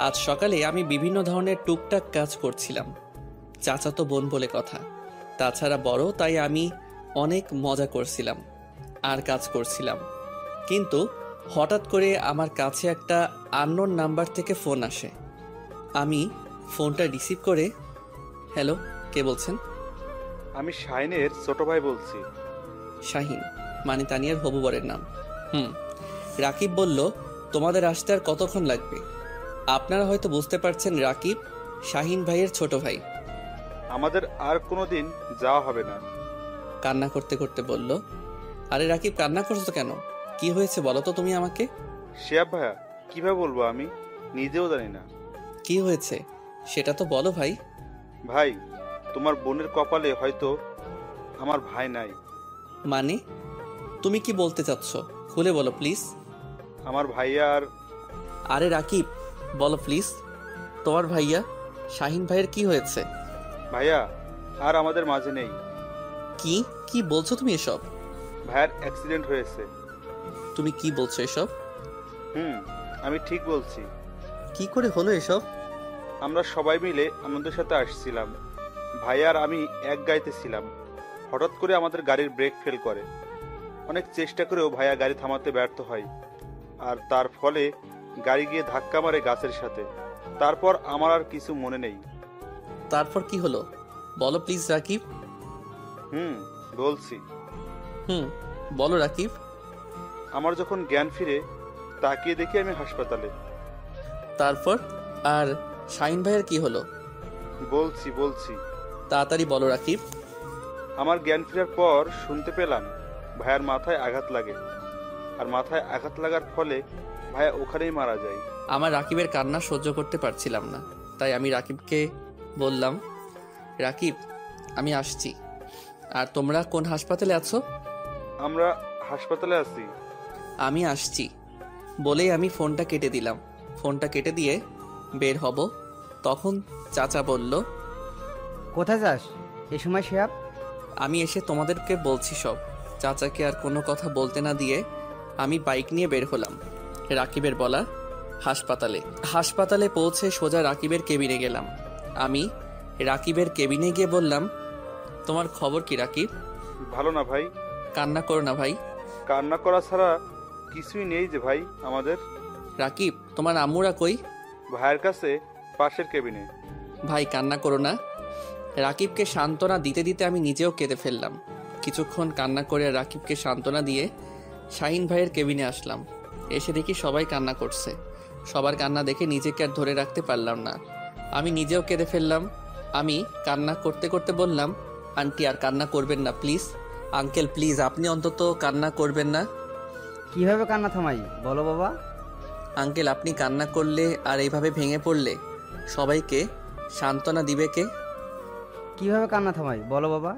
আজ সকালে আমি বিভিন্ন ধরনের টুকটাক কাজ করছিলাম। চাচাতো বোন বলে কথা, তাছাড়া বড়, তাই আমি অনেক মজা করছিলাম আর কাজ করছিলাম। কিন্তু হঠাৎ করে আমার কাছে একটা আননোন নাম্বার থেকে ফোন আসে। আমি ফোনটা রিসিভ করে, হ্যালো, কে বলছেন? আমি শাহিনের ছোট ভাই বলছি। শাহিন মানে তানিয়ার হবু বরের নাম। রাকিব বলল, তোমাদের আসতে আর কতক্ষণ লাগবে? আপনারা হয়তো বুঝতে পারছেন, রাকিব শাহিন ভাইয়ের ছোট ভাই। আমাদের আর কোনোদিন যাওয়া হবে না। কান্না করতে করতে বলল। আরে রাকিব, কান্না করছো কেন? কি হয়েছে বলো তো তুমি আমাকে। শিহাব ভাইয়া, কিভাবে বলবো, আমি নিজেও জানি না। কি হয়েছে সেটা তো বলো ভাই। ভাই, তোমার বোনের কপালে হয়তো আমার ভাই নাই। মানে তুমি কি বলতে চাচ্ছ? খুলে বলো প্লিজ। আমার ভাইয়া আর আরে রাকিব, বলো প্লিজ, তোমার ভাইয়া শাহিন ভাইয়ের কি হয়েছে? ভাইয়া আর আমাদের মাঝে নেই। কি কি বলছো তুমি এসব? ভাইয়ার অ্যাক্সিডেন্ট হয়েছে। তুমি কি বলছো এসব? আমি ঠিক বলছি। কি করে হলো এসব? আমরা সবাই মিলে আনন্দের সাথে আসছিলাম। ভাইয়া আর আমি এক গাড়িতে ছিলাম। হঠাৎ করে আমাদের গাড়ির ব্রেক ফেল করে। অনেক চেষ্টা করেও ভাইয়া গাড়ি থামাতে ব্যর্থ হয়, আর তার ফলে গাড়ি গিয়ে ধাক্কা মারে গাছের সাথে। তারপর আমার আর কিছু মনে নেই। তারপর কি হলো বলো প্লিজ রাকিব। বলছি। বলো রাকিব। আমার যখন জ্ঞান ফিরে, তাকিয়ে দেখি আমি হাসপাতালে। তারপর আর শাহিন ভাইয়ের কি হলো? বলছি তাড়াতাড়ি বলো রাকিব। আমার জ্ঞান ফেরার পর শুনতে পেলাম ভাইয়ার মাথায় আঘাত লাগে, আর মাথায় আঘাত লাগার ফলে ভাইয়া ওখানেই মারা যায়। আমার রাকিবের কান্না সহ্য করতে পারছিলাম না, তাই আমি রাকিবকে বললাম, রাকিব আমি আসছি। আর তোমরা কোন হাসপাতালে আছো? আমরা হাসপাতালে আছি। আমি আসছি বলেই আমি ফোনটা কেটে দিলাম। ফোনটা কেটে দিয়ে বের হব, তখন চাচা বলল, কোথায় যাস এ সময় শিহাব? আমি এসে তোমাদেরকে বলছি সব। চাচাকে আর কোনো কথা বলতে না দিয়ে আমি বাইক নিয়ে বের হলাম রাকিবের বলা হাসপাতালে পৌঁছে সোজা রাকিবের কেবিনে গেলাম। আমি রাকিবের কেবিনে গিয়ে বললাম, তোমার খবর কি রাকিব? ভালো না ভাই। কান্না করো না ভাই। কান্না করা ছাড়া কিছুই নেই যে ভাই আমাদের। রাকিব, তোমার আম্মুরা কই? ভাইয়ের কাছে, পাশের কেবিনে। ভাই কান্না করো না। রাকিবকে সান্ত্বনা দিতে দিতে আমি নিজেও কেঁদে ফেললাম। কিছুক্ষণ কান্না করে রাকিবকে সান্ত্বনা দিয়ে শাহিন ভাইয়ের কেবিনে আসলাম। এসে দেখি সবাই কান্না করছে। সবার কান্না দেখে নিজেকে আর ধরে রাখতে পারলাম না, আমি নিজেও কেঁদে ফেললাম। আমি কান্না করতে করতে বললাম, আন্টি আর কান্না করবেন না প্লিজ। আঙ্কেল প্লিজ, আপনি অন্তত কান্না করবেন না। কিভাবে কান্না থামাই বলো বাবা? আঙ্কেল, আপনি কান্না করলে আর এইভাবে ভেঙে পড়লে সবাইকে সান্ত্বনা দিবে কে? কিভাবে কান্না থামাই বলো বাবা?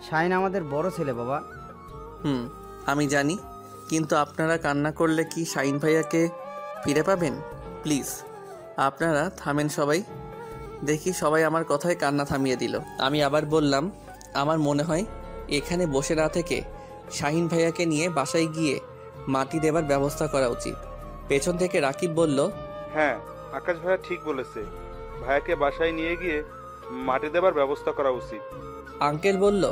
শাহিন আমাদের বড় ছেলে বাবা। আমি জানি, কিন্তু আপনারা কান্না করলে কি শাহিন ভাইয়াকে ফিরে পাবেন? প্লিজ আপনারা থামেন সবাই। দেখি সবাই আমার কথায় কান্না থামিয়ে দিল। আমি আবার বললাম, আমার মনে হয় এখানে বসে না থেকে শাহিন ভাইয়াকে নিয়ে বাসায় গিয়ে মাটি দেবার ব্যবস্থা করা উচিত। পেছন থেকে রাকিব বলল, হ্যাঁ, আকাশ ভাইয়া ঠিক বলেছে। ভাইয়াকে বাসায় নিয়ে গিয়ে মাটি দেবার ব্যবস্থা করা উচিত। আঙ্কেল বলল,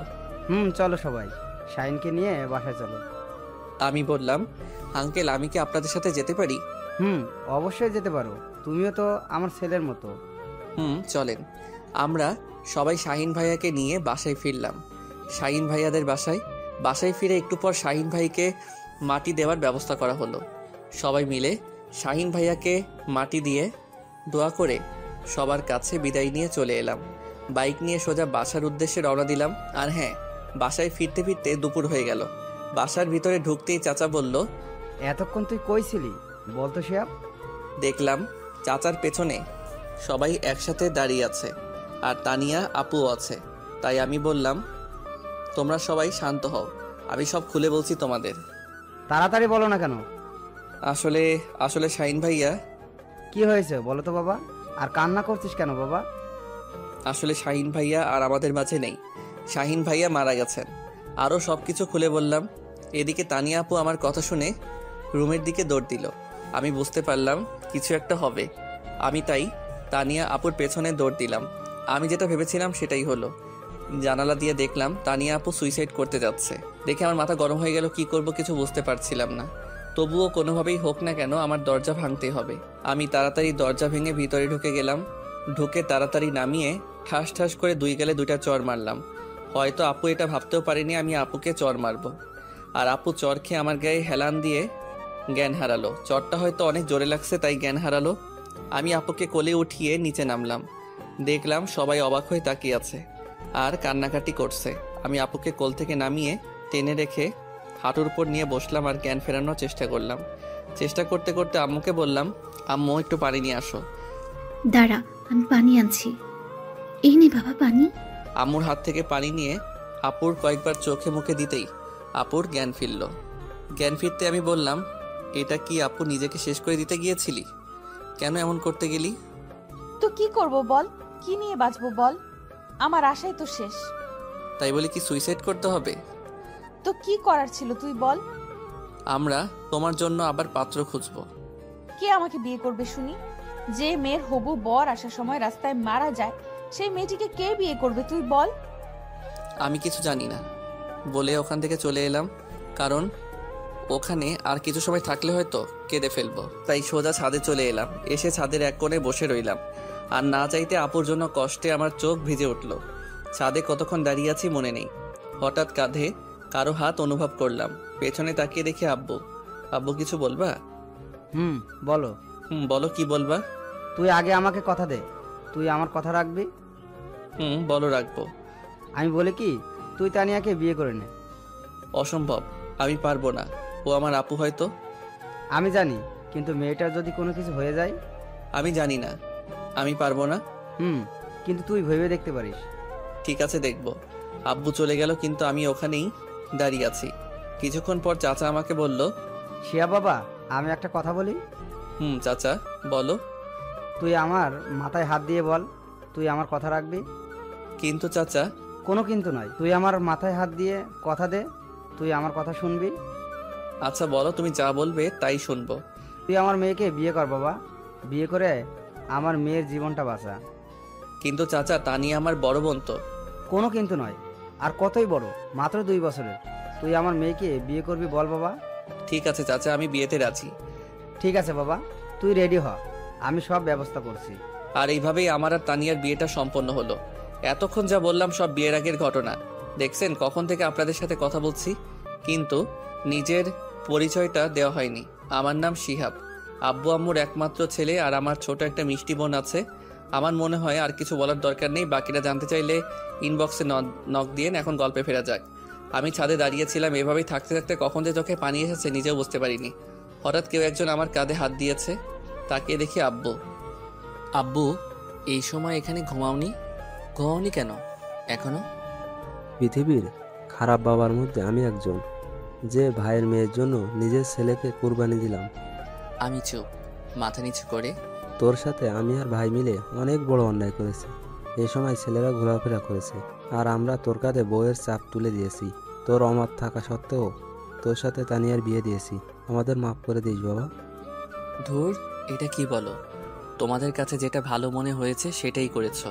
চলো সবাই শাহিনকে নিয়ে বাসায় চলো। আমি বললাম, আঙ্কেল আমি কি আপনাদের সাথে যেতে পারি? অবশ্যই যেতে পারো, তুমিও তো আমার ছেলের মতো। চলেন। আমরা সবাই শাহিন ভাইয়াকে নিয়ে বাসায় ফিরলাম। শাহিন ভাইয়াদের বাসায় ফিরে একটু পর শাহিন ভাইকে মাটি দেওয়ার ব্যবস্থা করা হলো। সবাই মিলে শাহিন ভাইয়াকে মাটি দিয়ে দোয়া করে সবার কাছে বিদায় নিয়ে চলে এলাম। বাইক নিয়ে সোজা বাসার উদ্দেশ্যে রওনা দিলাম। আর হ্যাঁ, বাসায় ফিরতে ফিরতে দুপুর হয়ে গেল। বাসার ভিতরে ঢুকতেই চাচা বলল, এতক্ষণ তুই কই ছিলি বলতো শিহাব? দেখলাম চাচার পেছনে সবাই একসাথে দাঁড়িয়ে আছে, আর তানিয়া আপুও আছে। তাই আমি বললাম, তোমরা সবাই শান্ত হও, আমি সব খুলে বলছি তোমাদের। তাড়াতাড়ি বলো না কেন? আসলে শাহিন ভাইয়া। কি হয়েছে বলো তো বাবা? আর কান্না করছিস কেন বাবা? আসলে শাহিন ভাইয়া আর আমাদের মাঝে নেই। শাহিন ভাইয়া মারা গেছেন। আরও সব কিছু খুলে বললাম। এদিকে তানিয়া আপু আমার কথা শুনে রুমের দিকে দৌড় দিল। আমি বুঝতে পারলাম কিছু একটা হবে। আমি তাই তানিয়া আপুর পেছনে দৌড় দিলাম। আমি যেটা ভেবেছিলাম সেটাই হলো। জানালা দিয়ে দেখলাম তানিয়া আপু সুইসাইড করতে যাচ্ছে। দেখে আমার মাথা গরম হয়ে গেল, কি করব কিছু বুঝতে পারছিলাম না। তবুও কোনোভাবেই হোক না কেন আমার দরজা ভাঙতে হবে। আমি তাড়াতাড়ি দরজা ভেঙে ভিতরে ঢুকে গেলাম। ঢুকে তাড়াতাড়ি নামিয়ে ঠাস ঠাস করে 2 গালে 2টা চড় মারলাম। হয়তো আপু এটা ভাবতেও পারিনি আমি আপুকে চড় মারবো। আর আপু চড় খেয়ে আমার গায়ে হেলান দিয়ে জ্ঞান হারালো। চড়টা হয়তো অনেক জোরে লাগছে তাই জ্ঞান হারালো। আমি আপুকে কোলে উঠিয়ে নিচে নামলাম। দেখলাম সবাই অবাক হয়ে তাকিয়ে আছে আর কান্নাকাটি করছে। আমি আপুকে কোল থেকে নামিয়ে টেনে রেখে হাঁটুর উপর নিয়ে বসলাম আর জ্ঞান ফেরানোর চেষ্টা করলাম। চেষ্টা করতে করতে আম্মুকে বললাম, আম্মু একটু পানি নিয়ে আসো। দাঁড়া, আমি পানি আনছি। এই নে বাবা পানি। আম্মুর হাত থেকে পানি নিয়ে আপুর কয়েকবার চোখে মুখে দিতেই আপুর জ্ঞান ফিরল। জ্ঞান ফিরতে আমি বললাম, এটা কি আপু নিজেকে শেষ করে দিতে গিয়েছিলি? কেন এমন করতে গেলি? তো কি করব বল, কি নিয়ে বাঁচবো বল, আমার আশাই তো শেষ। তাই বলে কি সুইসাইড করতে হবে? তো কি করার ছিল তুই বল। আমরা তোমার জন্য আবার পাত্র খুঁজবো। কে আমাকে বিয়ে করবে শুনি? যে মেয়ের হবু বর আসার সময় রাস্তায় মারা যায়, সেই মেয়েটিকে কে বিয়ে করবে তুই বল। আমি কিছু জানি না বলে ওখান থেকে চলে এলাম, কারণ ওখানে আর কিছু সময় থাকলে হয়তো কেঁদে ফেলবো। তাই সোজা ছাদে চলে এলাম। এসে ছাদের এক কোণে বসে রইলাম। আর না চাইতে আপুর জন্য কষ্টে আমার চোখ ভিজে উঠল। ছাদে কতক্ষণ দাঁড়িয়ে আছি মনে নেই। হঠাৎ কাঁধে কারো হাত অনুভব করলাম। পেছনে তাকিয়ে দেখি আব্বু। আব্বু কিছু বলবা? বলো। বলো, কি বলবা? তুই আগে আমাকে কথা দে, তুই আমার কথা রাখবি। বলো, রাখবো। আমি বলি কি, তুই তানিয়াকে বিয়ে করে নে। অসম্ভব, আমি পারবো না। ও আমার আপু হয়তো। আমি জানি, কিন্তু মেয়েটার যদি কোনো কিছু হয়ে যায়? আমি জানি না, আমি পারবো না। কিন্তু তুই ভেবে দেখতে পারিস। ঠিক আছে, দেখব। আব্বু চলে গেল, কিন্তু আমি ওখানেই দাঁড়িয়ে আছি। কিছুক্ষণ পর চাচা আমাকে বলল, শিয়া বাবা, আমি একটা কথা বলি। চাচা বলো। তুই আমার মাথায় হাত দিয়ে বল, তুই আমার কথা রাখবি। কিন্তু চাচা। কোনো কিন্তু নয়, তুই আমার মাথায় হাত দিয়ে কথা দে, তুই আমার কথা শুনবি। আচ্ছা বলো, তুমি যা বলবে তাই শুনবো। তুই আমার মেয়েকে বিয়ে কর বাবা, বিয়ে করে আমার মেয়ের জীবনটা বাঁচা। কিন্তু চাচা, তা নিয়ে আমার বড় বোন তো। কোনো কিন্তু নয়, আর কতই বড়, মাত্র 2 বছরের। তুই আমার মেয়েকে বিয়ে করবি বল বাবা। ঠিক আছে চাচা, আমি বিয়েতে রাজি। ঠিক আছে বাবা, তুই রেডি হ, আমি সব ব্যবস্থা করছি। আর এইভাবেই আমার আর তানিয়ার বিয়েটা সম্পন্ন হলো। এতক্ষণ যা বললাম সব বিয়ের আগের ঘটনা। দেখছেন কখন থেকে আপনাদের সাথে কথা বলছি, কিন্তু নিজের পরিচয়টা দেওয়া হয়নি। আমার নাম শিহাব, আব্বু আম্মুর একমাত্র ছেলে, আর আমার ছোট একটা মিষ্টি বোন আছে। আমার মনে হয় আর কিছু বলার দরকার নেই। বাকিরা জানতে চাইলে ইনবক্সে নক দিয়ে এখন গল্পে ফেরা যাক। আমি ছাদে দাঁড়িয়েছিলাম, এভাবেই থাকতে থাকতে কখন যে চোখে পানি এসেছে নিজেও বুঝতে পারিনি। হঠাৎ কেউ একজন আমার কাঁধে হাত দিয়েছে। তাকিয়ে দেখি আব্বু। আব্বু, এই সময় এখানে ঘুমাওনি কেন এখনো? পৃথিবীর খারাপ বাবার মধ্যে আমি একজন, যে ভাইয়ের মেয়ের জন্য নিজের ছেলেকে কুরবানি দিলাম। আমি চুপ, মাথা নিচু করে। তোর সাথে আমি আর ভাই মিলে অনেক বড় অন্যায় করেছি। এ সময় ছেলেরা ঘোরাফেরা করেছে, আর আমরা তোর কাঁধে বউয়ের চাপ তুলে দিয়েছি। তোর অমত থাকা সত্ত্বেও তোর সাথে তানিয়ার বিয়ে দিয়েছি। আমাদের মাফ করে দিস বাবা। ধুর, এটা কি বলো? তোমাদের কাছে যেটা ভালো মনে হয়েছে সেটাই করেছো।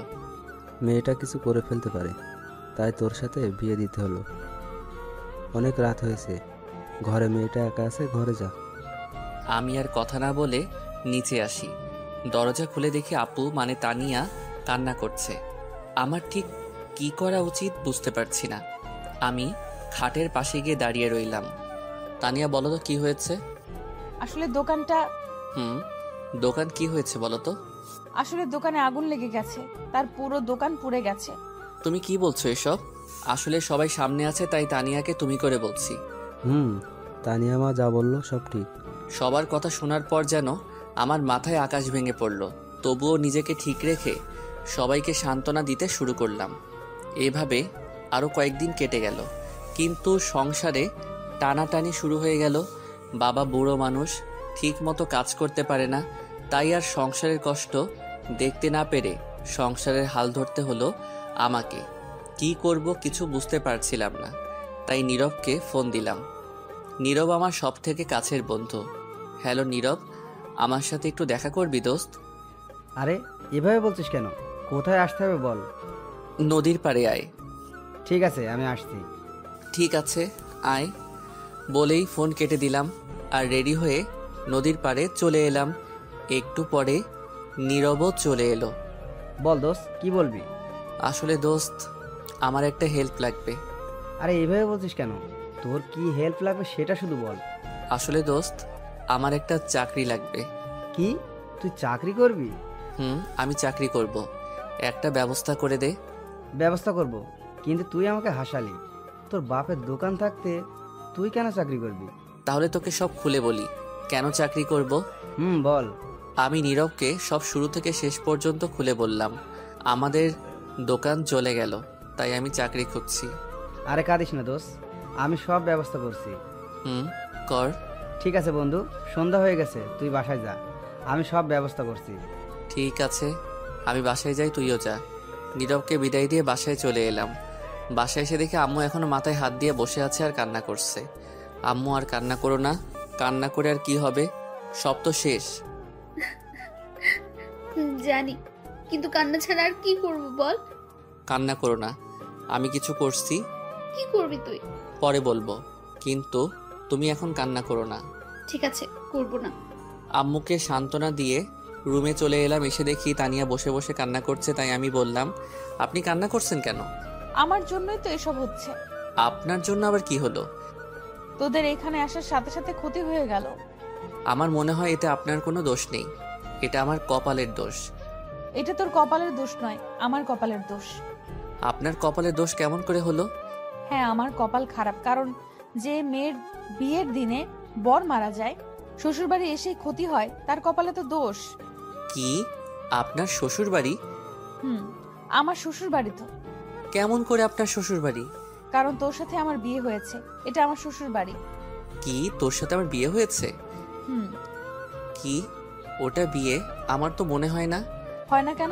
মেয়েটা কিছু করে ফেলতে পারে, তাই তোর সাথে বিয়ে দিতে হলো। অনেক রাত হয়েছে, ঘরে মেয়েটা একা আছে, ঘরে যা। আমি আর কথা না বলে নিচে আসি। দরজা খুলে দেখি আপু মানে তানিয়া কান্না করছে। আমার ঠিক কি করা উচিত বুঝতে পারছি না। আমি খাটের পাশে গিয়ে দাঁড়িয়ে রইলাম। তানিয়া, বলো তো কি হয়েছে? আসলে দোকানটা দোকান কি হয়েছে বলো তো? আসলে দোকানে আগুন লেগে গেছে, তার পুরো দোকান পুড়ে গেছে। তুমি কি বলছো এসব? আসলে সবাই সামনে আছে তাই তানিয়াকে তুমি করে বলছি। তানিয়া মা যা বললো সব ঠিক। সবার কথা শোনার পর যেন আমার মাথায় আকাশ ভেঙে পড়ল। তবুও নিজেকে ঠিক রেখে সবাইকে সান্ত্বনা দিতে শুরু করলাম। এভাবে আরও কয়েকদিন কেটে গেল, কিন্তু সংসারে টানাটানি শুরু হয়ে গেল। বাবা বুড়ো মানুষ, ঠিক মতো কাজ করতে পারে না, তাই আর সংসারের কষ্ট দেখতে না পেরে সংসারের হাল ধরতে হলো আমাকে। কি করব কিছু বুঝতে পারছিলাম না, তাই নীরবকে ফোন দিলাম। নীরব আমার সব থেকে কাছের বন্ধু। হ্যালো নীরব, আমার সাথে একটু দেখা করবি দোস্ত? আরে এভাবে বলছিস কেন? কোথায় আসতে হবে বল। নদীর পাড়ে আয়। ঠিক আছে, আমি আসছি। ঠিক আছে আয় বলেই ফোন কেটে দিলাম আর রেডি হয়ে নদীর পাড়ে চলে এলাম। একটু পরে নীরবও চলে এলো। বল দোস্ত, কি বলবি? আসলে দোস্ত, আমার একটা হেল্প লাগবে। আরে এভাবে বলছিস কেন? তোর কি হেল্প লাগবে সেটা শুধু বল। আসলে দোস্ত, আমার একটা চাকরি লাগবে। কি, তুই চাকরি করবি? আমি চাকরি করব, একটা ব্যবস্থা করে দে। ব্যবস্থা করব, কিন্তু তুই আমাকে হাসালি। তোর বাপের দোকান থাকতে তুই কেন চাকরি করবি? তাহলে তোকে সব খুলে বলি কেন চাকরি করব। বল। আমি নীরবকে সব শুরু থেকে শেষ পর্যন্ত খুলে বললাম। আমাদের দোকান চলে গেল, তাই আমি চাকরি খুঁজছি। আরে কাঁদিস না দোস্ত, আমি সব ব্যবস্থা করছি। কর। ঠিক আছে বন্ধু, সন্ধ্যা হয়ে গেছে, তুই বাসায় যা, আমি সব ব্যবস্থা করছি। ঠিক আছে, আমি বাসায় যাই, তুইও যা। নীরবকে বিদায় দিয়ে বাসায় চলে এলাম। বাসায় এসে দেখি আম্মু এখনো মাথায় হাত দিয়ে বসে আছে আর কান্না করছে। আম্মু, আর কান্না করো না, কান্না করে আর কি হবে, সব তো শেষ। জানি, কিন্তু কান্না ছাড়া আর কি করব বল। কান্না করো না, আমি কিছু করছি। কি করবি তুই? পরে বলবো, কিন্তু তুমি এখন কান্না করো না। ঠিক আছে, করব না। আম্মুকে সান্ত্বনা দিয়ে রুমে চলে এলাম। এসে দেখি তানিয়া বসে বসে কান্না করছে, তাই আমি বললাম, আপনি কান্না করছেন কেন? আমার জন্যই তো এসব হচ্ছে। আপনার জন্য আবার কি হলো? তোদের এখানে আসার সাথে সাথে ক্ষতি হয়ে গেল। আমার মনে হয় এতে আপনার কোনো দোষ নেই, এটা আমার কপালের দোষ। এটা তোর কপালের দোষ নয়, আমার কপালের দোষ। আপনার কপালের দোষ কেমন করে হলো? হ্যাঁ, আমার কপাল খারাপ, কারণ যে মেয়ের বিয়ের দিনে বর মারা যায়, শ্বশুরবাড়ি এসেই ক্ষতি হয়, তার কপালে তো দোষ। কি, আপনার শ্বশুর বাড়ি? আমার শ্বশুর বাড়ি তো। কেমন করে আপনার শ্বশুর বাড়ি? কারণ তোর সাথে আমার বিয়ে হয়েছে, এটা আমার শ্বশুর বাড়ি। কি, তোর সাথে আমার বিয়ে হয়েছে? কি, ওটা বিয়ে? আমার তো মনে হয় না। হয় না কেন?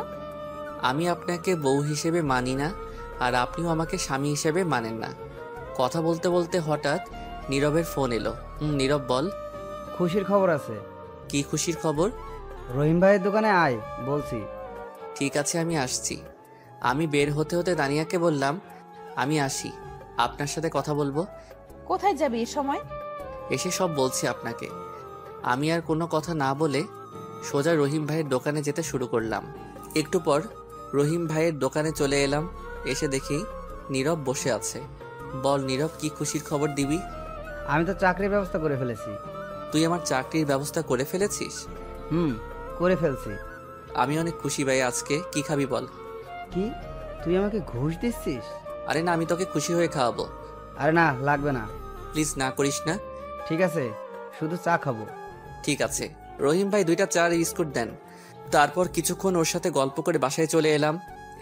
আমি আপনাকে বউ হিসেবে মানি না, আর আপনিও আমাকে স্বামী হিসেবে মানেন না। কথা বলতে বলতে হঠাৎ নীরবের ফোন এলো। নীরব, বল। খুশির খবর আছে। কি খুশির খবর? রহিম ভাইয়ের দোকানে আয় বলছি। ঠিক আছে, আমি আসছি। আমি বের হতে হতে দানিয়াকে বললাম, আমি আসি, আপনার সাথে কথা বলবো। কোথায় যাবি এ সময়? এসে সব বলছি আপনাকে। আমি আর কোনো কথা না বলে সোজা রহিম ভাইয়ের দোকানে যেতে শুরু করলাম। একটু পর রহিম ভাইয়ের দোকানে চলে এলাম। এসে দেখি নীরব বসে আছে। বল নীরব, কি খুশির খবর দিবি? আমি তো চাকরির ব্যবস্থা করে ফেলেছি। তুই আমার চাকরির ব্যবস্থা করে ফেলেছিস? করে ফেলছি। আমি অনেক খুশি ভাই। আজকে কি খাবি বল? কি, তুই আমাকে ঘুষ দিচ্ছিস? আরে না, আমি তোকে খুশি হয়ে খাওয়াবো। আরে না, লাগবে না। প্লিজ না করিস না। ঠিক আছে, শুধু চা খাবো। ঠিক আছে। রহিম ভাই 2টা চা আর বিস্কুট দেন। তারপর কিছুক্ষণ ওর সাথে গল্প করে বাসায় চলে এলাম।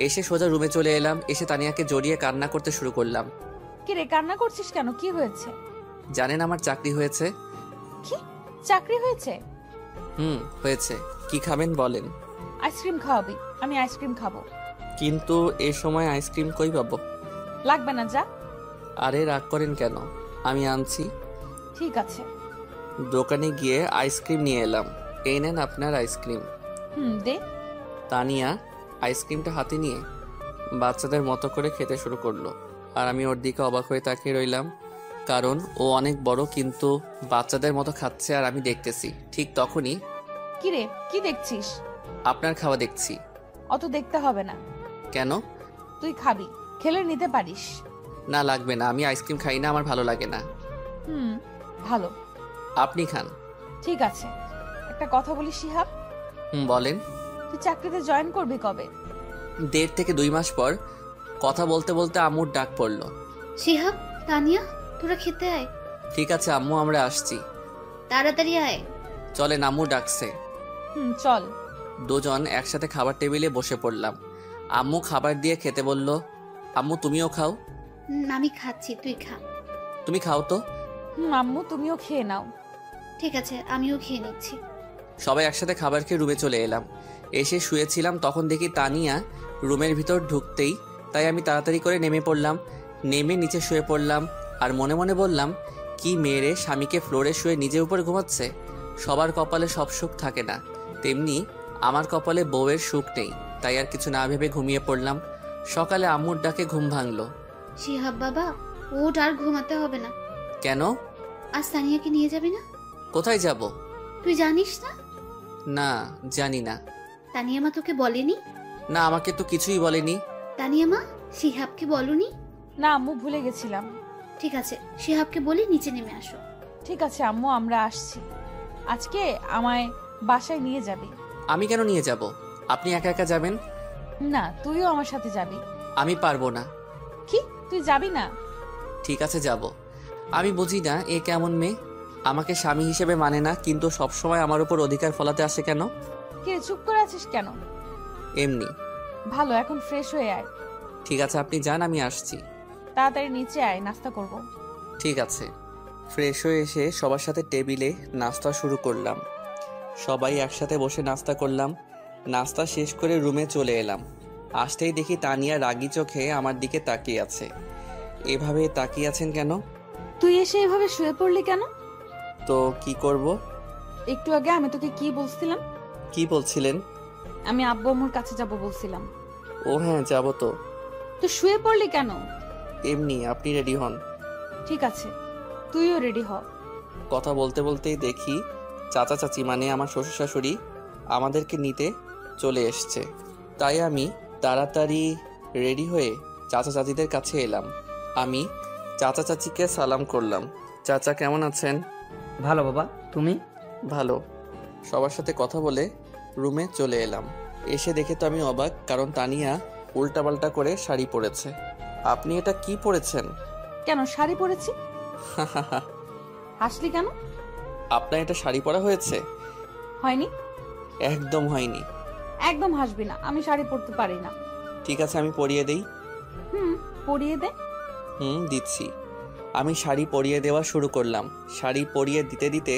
এসে সোজা রুমে চলে এলাম। এসে তানিয়াকে জড়িয়ে কান্না করতে শুরু করলাম। কি রে, কান্না করছিস কেন? কি হয়েছে? জানেন আমার চাকরি হয়েছে। কি, চাকরি হয়েছে? হয়েছে। কি খাবেন বলেন? আইসক্রিম খাওয়াবি? আমি আইসক্রিম খাবো। কিন্তু এ সময় আইসক্রিম কই পাবো? লাগবে না, যা। আরে রাগ করেন কেন, আমি আনছি। ঠিক আছে। দোকানে গিয়ে আইসক্রিম নিয়ে এলাম। এই নেন আপনার আইসক্রিম। দে। তানিয়া আইসক্রিমটা হাতে নিয়ে বাচ্চাদের মতো করে খেতে শুরু করলো, আর আমি ওর দিকে অবাক হয়ে তাকিয়ে রইলাম, কারণ ও অনেক বড় কিন্তু বাচ্চাদের মতো খাচ্ছে আর আমি দেখতেছি। ঠিক তখনই, কি রে, কি দেখছিস? আপনার খাওয়া দেখছি। অত দেখতে হবে না। কেন? তুই খাবি, খেলে নিতে পারিস। না লাগবে না, আমি আইসক্রিম খাই না, আমার ভালো লাগে না। ভালো। আপনি খান। ঠিক আছে, একটা কথা বলি শিহাব। বলেন। তুই চাকরিতে জয়েন করবি কবে? 1.5 থেকে 2 মাস পর। কথা বলতে বলতে আম্মুর ডাক পড়লো। শিহাব, তানিয়া, তোরা খেতে আয়। ঠিক আছে আম্মু, আমরা আসছি। তাড়াতাড়ি আয়। চলেন, আম্মু ডাকছে। চল। দুজন একসাথে খাবার টেবিলে বসে পড়লাম। আম্মু খাবার দিয়ে খেতে বলল। আম্মু তুমিও খাও। আমি খাচ্ছি, তুই খা। তুমি খাও তো। আম্মু তুমিও খেয়ে নাও। ঠিক আছে, আমিও খেয়ে নিচ্ছি। সবাই একসাথে খাবার খেয়ে রুমে চলে এলাম। এসে শুয়েছিলাম, তখন দেখি তানিয়া রুমের ভিতর ঢুকতেই, তাই আমি তাড়াতাড়ি করে নেমে পড়লাম। নেমে নিচে শুয়ে পড়লাম আর মনে মনে বললাম, কি মেয়েরে স্বামীকে ফ্লোরে শুয়ে নিজের উপর ঘুমাচ্ছে। সবার কপালে সব সুখ থাকে না, তেমনি আমার কপালে বউয়ের সুখ নেই। তাই আর কিছু না ভেবে ঘুমিয়ে পড়লাম। সকালে আম্মুর ডাকে ঘুম ভাঙলো। শিহাব বাবা, ওঠ, আর ঘুমাতে হবে না। কেন? আজ তানিয়াকে নিয়ে যাবি না? কোথায় যাব? তুই জানিস না? না, জানি না। তানিয়া মা তোকে বলেনি? না, আমাকে তো কিছুই বলেনি। তানিয়া মা, শিহাবকে বলনি? না আম্মু, ভুলে গেছিলাম। ঠিক আছে, শিহাবকে বলি নিচে নেমে আসো। ঠিক আছে আম্মু, আমরা আসছি। আজকে আমায় বাসায় নিয়ে যাবি। আমি কেন নিয়ে যাব? আপনি একা একা যাবেন? না, তুইও আমার সাথে যাবি। আমি পারবো না। কি, তুই যাবি না? ঠিক আছে, যাব। আমি বুঝি না এ কেমন মেয়ে, আমাকে স্বামী হিসেবে মানে না, কিন্তু সবসময় আমার উপর অধিকার ফলাতে আসে কেন? কে, চুপ করে আছিস কেন? এমনি। ভালো, এখন ফ্রেশ হয়ে আয়। ঠিক আছে, আপনি যান, আমি আসছি। তাড়াতাড়ি নিচে আয়, নাস্তা করব। ঠিক আছে। ফ্রেশ হয়ে এসে সবার সাথে টেবিলে নাস্তা শুরু করলাম। সবাই একসাথে বসে নাস্তা করলাম। নাস্তা শেষ করে রুমে চলে এলাম। আসতেই দেখি তানিয়া রাগী চোখে আমার দিকে তাকিয়ে আছে। এভাবে তাকিয়ে আছেন কেন? তুই এসে এভাবে শুয়ে পড়লি কেন? তো কি করব? একটু আগে আমি তোকে কি বলছিলাম? কি বলছিলেন? আমি আব্বু আম্মুর কাছে যাব বলছিলাম। ও হ্যাঁ, যাব তো। তো শুয়ে পড়লি কেন? এমনি, আপনি রেডি হন। ঠিক আছে, তুইও রেডি হ। কথা বলতে বলতেই দেখি চাচা চাচি মানে আমার শ্বশুর শাশুড়ি আমাদেরকে নিতে চলে এসছে। তাই আমি তাড়াতাড়ি রেডি হয়ে চাচা চাচিদের কাছে এলাম। আমি চাচা চাচিকে সালাম করলাম। চাচা কেমন আছেন? ভালো বাবা, তুমি? ভালো। সবার সাথে কথা বলে রুমে চলে এলাম। এসে দেখে তো আমি অবাক, কারণ তানিয়া উল্টাপাল্টা করে শাড়ি পরেছে। আপনি এটা কি পরেছেন? কেন শাড়ি পরেছি? হাসলি কেন? আপনার এটা শাড়ি পরা হয়েছে? হয়নি। একদম হয়নি। একদম হাসবি না, আমি শাড়ি পরতে পারি না। ঠিক আছে, আমি পরিয়ে দেই। পরিয়ে দে। দিচ্ছি। আমি শাড়ি পরিয়ে দেওয়া শুরু করলাম। শাড়ি পরিয়ে দিতে দিতে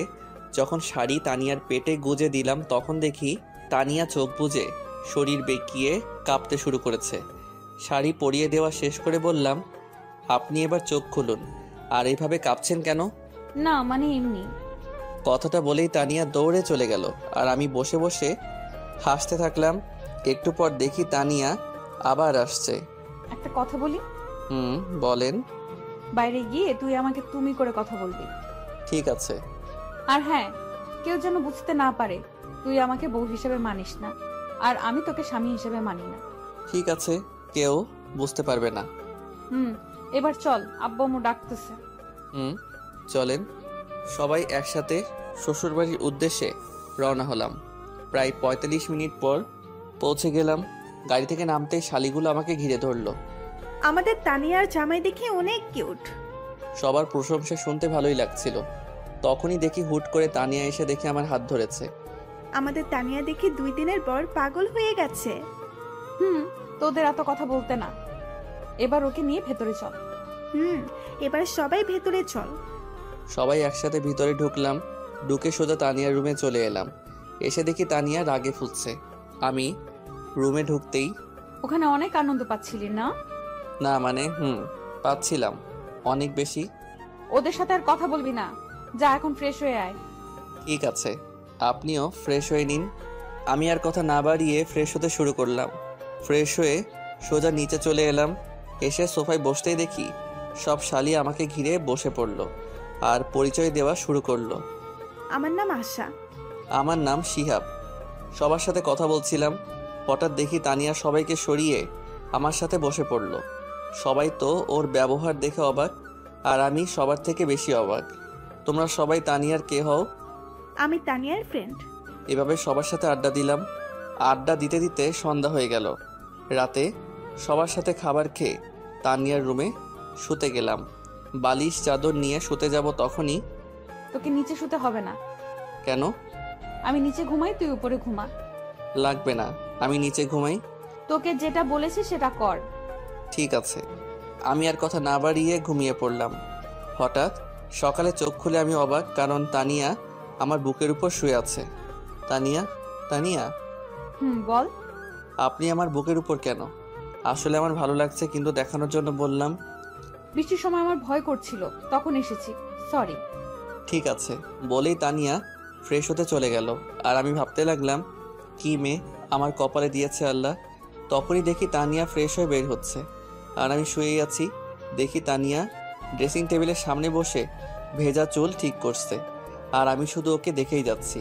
যখন শাড়ি তানিয়ার পেটে গুজে দিলাম, তখন দেখি তানিয়া চোখ বুজে শরীর বেঁকিয়ে কাঁপতে শুরু করেছে। শাড়ি পরিয়ে দেওয়া শেষ করে বললাম, আপনি এবার চোখ খুলুন। আর এইভাবে কাঁপছেন কেন? না মানে এমনি। কথাটা বলেই তানিয়া দৌড়ে চলে গেল, আর আমি বসে বসে হাসতে থাকলাম। একটু পর দেখি তানিয়া আবার আসছে। একটা কথা বলি? বলেন। বাইরে গিয়ে তুই আমাকে তুমি করে কথা বলবি। ঠিক আছে। আর হ্যাঁ, কেউ যেন বুঝতে না পারে তুই আমাকে বউ হিসেবে মানিস না, আর আমি তোকে স্বামী হিসেবে মানি না। ঠিক আছে, কেউ বুঝতে পারবে না। এবার চল, আব্বু আম্মু ডাকতেছে। চলেন। সবাই একসাথে শ্বশুরবাড়ির উদ্দেশ্যে রওনা হলাম। প্রায় 45 মিনিট পর পৌঁছে গেলাম। গাড়ি থেকে নামতেই শালিগুলো আমাকে ঘিরে ধরলো। আমাদের তানিয়ার জামাই দেখে অনেক কিউট। সবার প্রশংসা শুনতে ভালোই লাগছিল। তখনই দেখি হুট করে তানিয়া এসে দেখে আমার হাত ধরেছে। আমাদের তানিয়া দেখে 2 দিনের পর পাগল হয়ে গেছে। তোদের এত কথা বলতে না, এবার ওকে নিয়ে ভেতরে চল। এবার সবাই ভেতরে চল। সবাই একসাথে ভিতরে ঢুকলাম। ঢুকে সোজা তানিয়ার রুমে চলে এলাম। এসে দেখি তানিয়া রাগে ফুটছে। আমি রুমে ঢুকতেই, ওখানে অনেক আনন্দ পাচ্ছিলি না? না মানে পাচ্ছিলাম অনেক বেশি। ওদের সাথে আর কথা বলবি না, যা এখন ফ্রেশ হয়ে আয়। ঠিক আছে, আপনিও ফ্রেশ হয়ে নিন। আমি আর কথা না বাড়িয়ে ফ্রেশ হতে শুরু করলাম। ফ্রেশ হয়ে সোজা নিচে চলে এলাম। এসে সোফায় বসতেই দেখি সব শালি আমাকে ঘিরে বসে পড়লো আর পরিচয় দেওয়া শুরু করলো। আমার নাম আশা। আমার নাম শিহাব। সবার সাথে কথা বলছিলাম, হঠাৎ দেখি তানিয়া সবাইকে সরিয়ে আমার সাথে বসে পড়লো। সবাই তো ওর ব্যবহার দেখে অবাক, আর আমি সবার থেকে বেশি অবাক। তোমরা সবাই তানিয়ার কে হও? আমি তানিয়ার ফ্রেন্ড। এভাবে সবার সাথে আড্ডা দিলাম। আড্ডা দিতে দিতে সন্ধ্যা হয়ে গেল। রাতে সবার সাথে খাবার খেয়ে তানিয়ার রুমে শুতে গেলাম। বালিশ চাদর নিয়ে শুতে যাব, তখনই তোকে নিচে শুতে হবে না। কেন? আমি নিচে ঘুমাই, তুই উপরে ঘুমা। লাগবে না, আমি নিচে ঘুমাই। তোকে যেটা বলেছি সেটা কর। ঠিক আছে। আমি আর কথা না বাড়িয়ে ঘুমিয়ে পড়লাম। হঠাৎ সকালে চোখ খুলে আমি অবাক, কারণ তানিয়া আমার বুকের উপর শুয়ে আছে। তানিয়া, তানিয়া। বল। আপনি আমার বুকের উপর কেন? আসলে আমার ভালো লাগছে, কিন্তু দেখানোর জন্য বললাম। বৃষ্টির সময় আমার ভয় করছিল, তখন এসেছি। সরি। ঠিক আছে বলেই তানিয়া ফ্রেশ হতে চলে গেল। আর আমি ভাবতে লাগলাম, কি মেয়ে আমার কপালে দিয়েছে আল্লাহ। তখনই দেখি তানিয়া ফ্রেশ হয়ে বের হচ্ছে, আর আমি শুয়েই আছি। দেখি তানিয়া ড্রেসিং টেবিলের সামনে বসে ভেজা চুল ঠিক করছে, আর আমি শুধু ওকে দেখেই যাচ্ছি।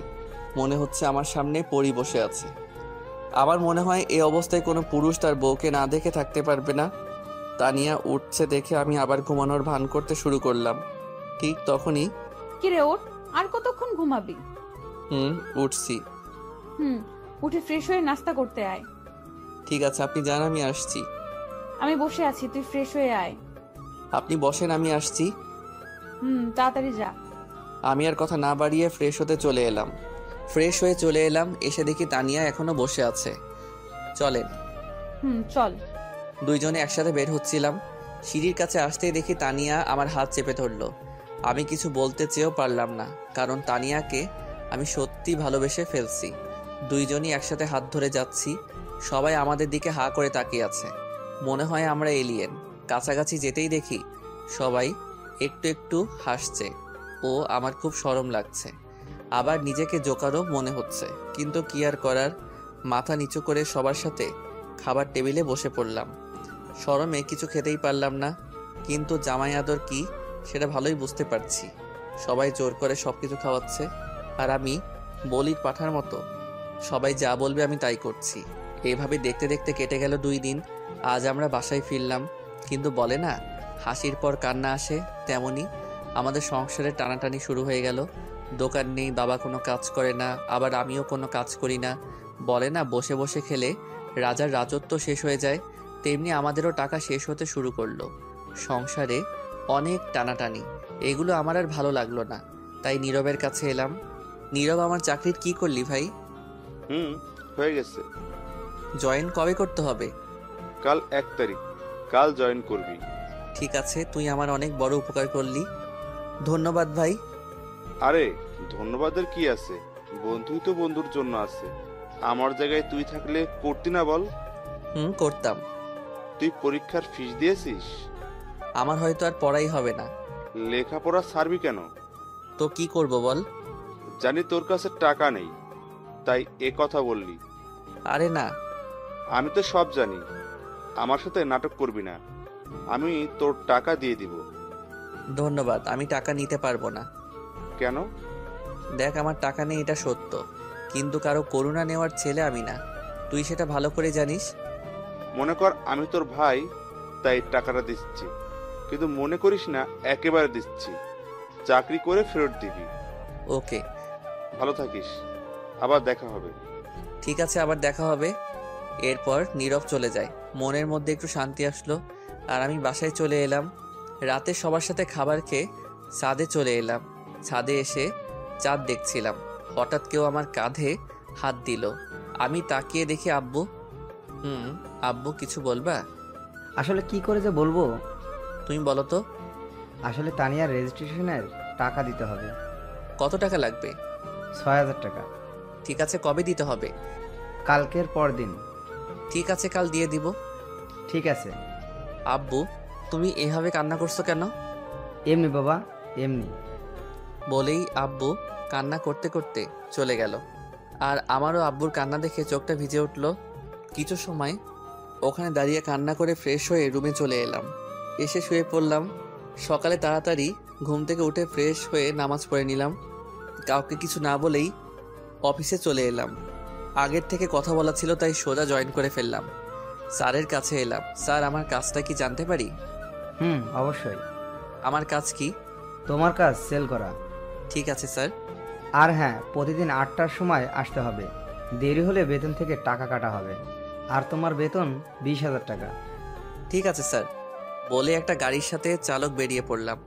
মনে হচ্ছে আমার সামনে পরি বসে আছে। আমার মনে হয় এই অবস্থায় কোনো পুরুষ তার বউকে না দেখে থাকতে পারবে না। তানিয়া উঠছে দেখে আমি আবার ঘুমানোর ভান করতে শুরু করলাম। ঠিক তখনই কিরে ওঠ, আর কতক্ষণ ঘুমাবি? উঠছি। উঠে ফ্রেশ হয়ে নাস্তা করতে আয়। ঠিক আছে আপনি যান, আমি আসছি। আমি বসে আছি, তুই ফ্রেশ হয়ে আয়। আপনি বসেন, আমি আসছি। তাড়াতাড়ি যা। আমি আর কথা না বাড়িয়ে ফ্রেশ হতে চলে এলাম। এসে দেখি তানিয়া এখনো বসে আছে। চলেন। চল। দুইজনে একসাথে বের হচ্ছিলাম। সিঁড়ির কাছে আসতেই দেখি তানিয়া আমার হাত চেপে ধরলো। আমি কিছু বলতে চেয়েও পারলাম না, কারণ তানিয়াকে আমি সত্যি ভালোবেসে ফেলছি। দুইজনই একসাথে হাত ধরে যাচ্ছি। সবাই আমাদের দিকে হা করে তাকিয়ে আছে, মনে হয় আমরা এলিয়েন। কাছাকাছি যেতেই দেখি সবাই একটু একটু হাসছে ও আমার খুব শরম লাগছে। আবার নিজেকে জোকারও মনে হচ্ছে, কিন্তু কি আর করার। মাথা নিচু করে সবার সাথে খাবার টেবিলে বসে পড়লাম। শরমে কিছু খেতেই পারলাম না, কিন্তু জামাই আদর কি সেটা ভালোই বুঝতে পারছি। সবাই জোর করে সবকিছু খাওয়াচ্ছে, আর আমি বলির পাঠার মতো সবাই যা বলবে আমি তাই করছি। এইভাবে দেখতে দেখতে কেটে গেল 2 দিন। আজ আমরা বাসায় ফিরলাম, কিন্তু বলে না হাসির পর কান্না আসে, তেমনি আমাদের সংসারে টানাটানি শুরু হয়ে গেল। দোকান নেই, বাবা কোনো কাজ করে না, আবার আমিও কোনো কাজ করি না। বলে না বসে বসে খেলে রাজার রাজত্ব শেষ হয়ে যায়, তেমনি আমাদেরও টাকা শেষ হতে শুরু করলো। সংসারে অনেক টানাটানি, এগুলো আমার আর ভালো লাগলো না। তাই নীরবের কাছে এলাম। নীরব, আমার চাকরির কি করলি ভাই? হয়ে গেছে। জয়েন কবে করতে হবে? কাল 1 তারিখ। কাল জয়েন করবি। ঠিক আছে, তুই আমার অনেক বড় উপকার করলি, ধন্যবাদ ভাই। আরে ধন্যবাদের কি আছে, বন্ধুই তো বন্ধুর জন্য আছে। আমার জায়গায় তুই থাকলে করতি না বল? করতাম। তুই পরীক্ষার ফিস দিয়েছিস? আমার হয়তো আর পড়াই হবে না। লেখাপড়া ছাড়বি কেন? তো কি করব বল? জানি তোর কাছে টাকা নেই, তাই এ কথা বললি। আরে না, আমি তো সব জানি। আমার সাথে নাটক করবি না, আমি তোর টাকা দিয়ে দিব। ধন্যবাদ, আমি টাকা নিতে পারবো না। কেন? দেখ, আমার টাকা নেই এটা সত্য, কিন্তু কারো করুণা নেওয়ার ছেলে আমি না, তুই সেটা ভালো করে জানিস। মনে কর আমি তোর ভাই, তাই টাকাটা দিচ্ছি, কিন্তু মনে করিস না একেবারে দিচ্ছি। চাকরি করে ফেরত দিবি। ওকে। ভালো থাকিস, আবার দেখা হবে। ঠিক আছে, আবার দেখা হবে। এরপর নীরব চলে যায়। মনের মধ্যে একটু শান্তি আসলো, আর আমি বাসায় চলে এলাম। রাতে সবার সাথে খাবার খেয়ে ছাদে চলে এলাম। ছাদে এসে চাঁদ দেখছিলাম, হঠাৎ কেউ আমার কাঁধে হাত দিল। আমি তাকিয়ে দেখি আব্বু। আব্বু কিছু বলবা? আসলে কি করে যে বলবো। তুমি বলো তো। আসলে তানিয়ার রেজিস্ট্রেশনের টাকা দিতে হবে। কত টাকা লাগবে? 6000 টাকা। ঠিক আছে, কবে দিতে হবে? কালকের পর দিন। ঠিক আছে, কাল দিয়ে দিব। ঠিক আছে। আব্বু, তুমি এভাবে কান্না করছো কেন? এমনি বাবা, এমনি। বলেই আব্বু কান্না করতে করতে চলে গেল। আর আমারও আব্বুর কান্না দেখে চোখটা ভিজে উঠল। কিছু সময় ওখানে দাঁড়িয়ে কান্না করে ফ্রেশ হয়ে রুমে চলে এলাম। এসে শুয়ে পড়লাম। সকালে তাড়াতাড়ি ঘুম থেকে উঠে ফ্রেশ হয়ে নামাজ পড়ে নিলাম। কাউকে কিছু না বলেই অফিসে চলে এলাম। আগের থেকে কথা বলা ছিল, তাই সোজা জয়েন করে ফেললাম। স্যারের কাছে এলাম। স্যার, আমার কাজটা কি জানতে পারি? অবশ্যই। আমার কাজ কি? তোমার কাজ সেল করা। ঠিক আছে স্যার। আর হ্যাঁ, প্রতিদিন 8টার সময় আসতে হবে। দেরি হলে বেতন থেকে টাকা কাটা হবে। আর তোমার বেতন 20,000 টাকা। ঠিক আছে স্যার। বলে একটা গাড়ির সাথে চালক বেরিয়ে পড়লাম।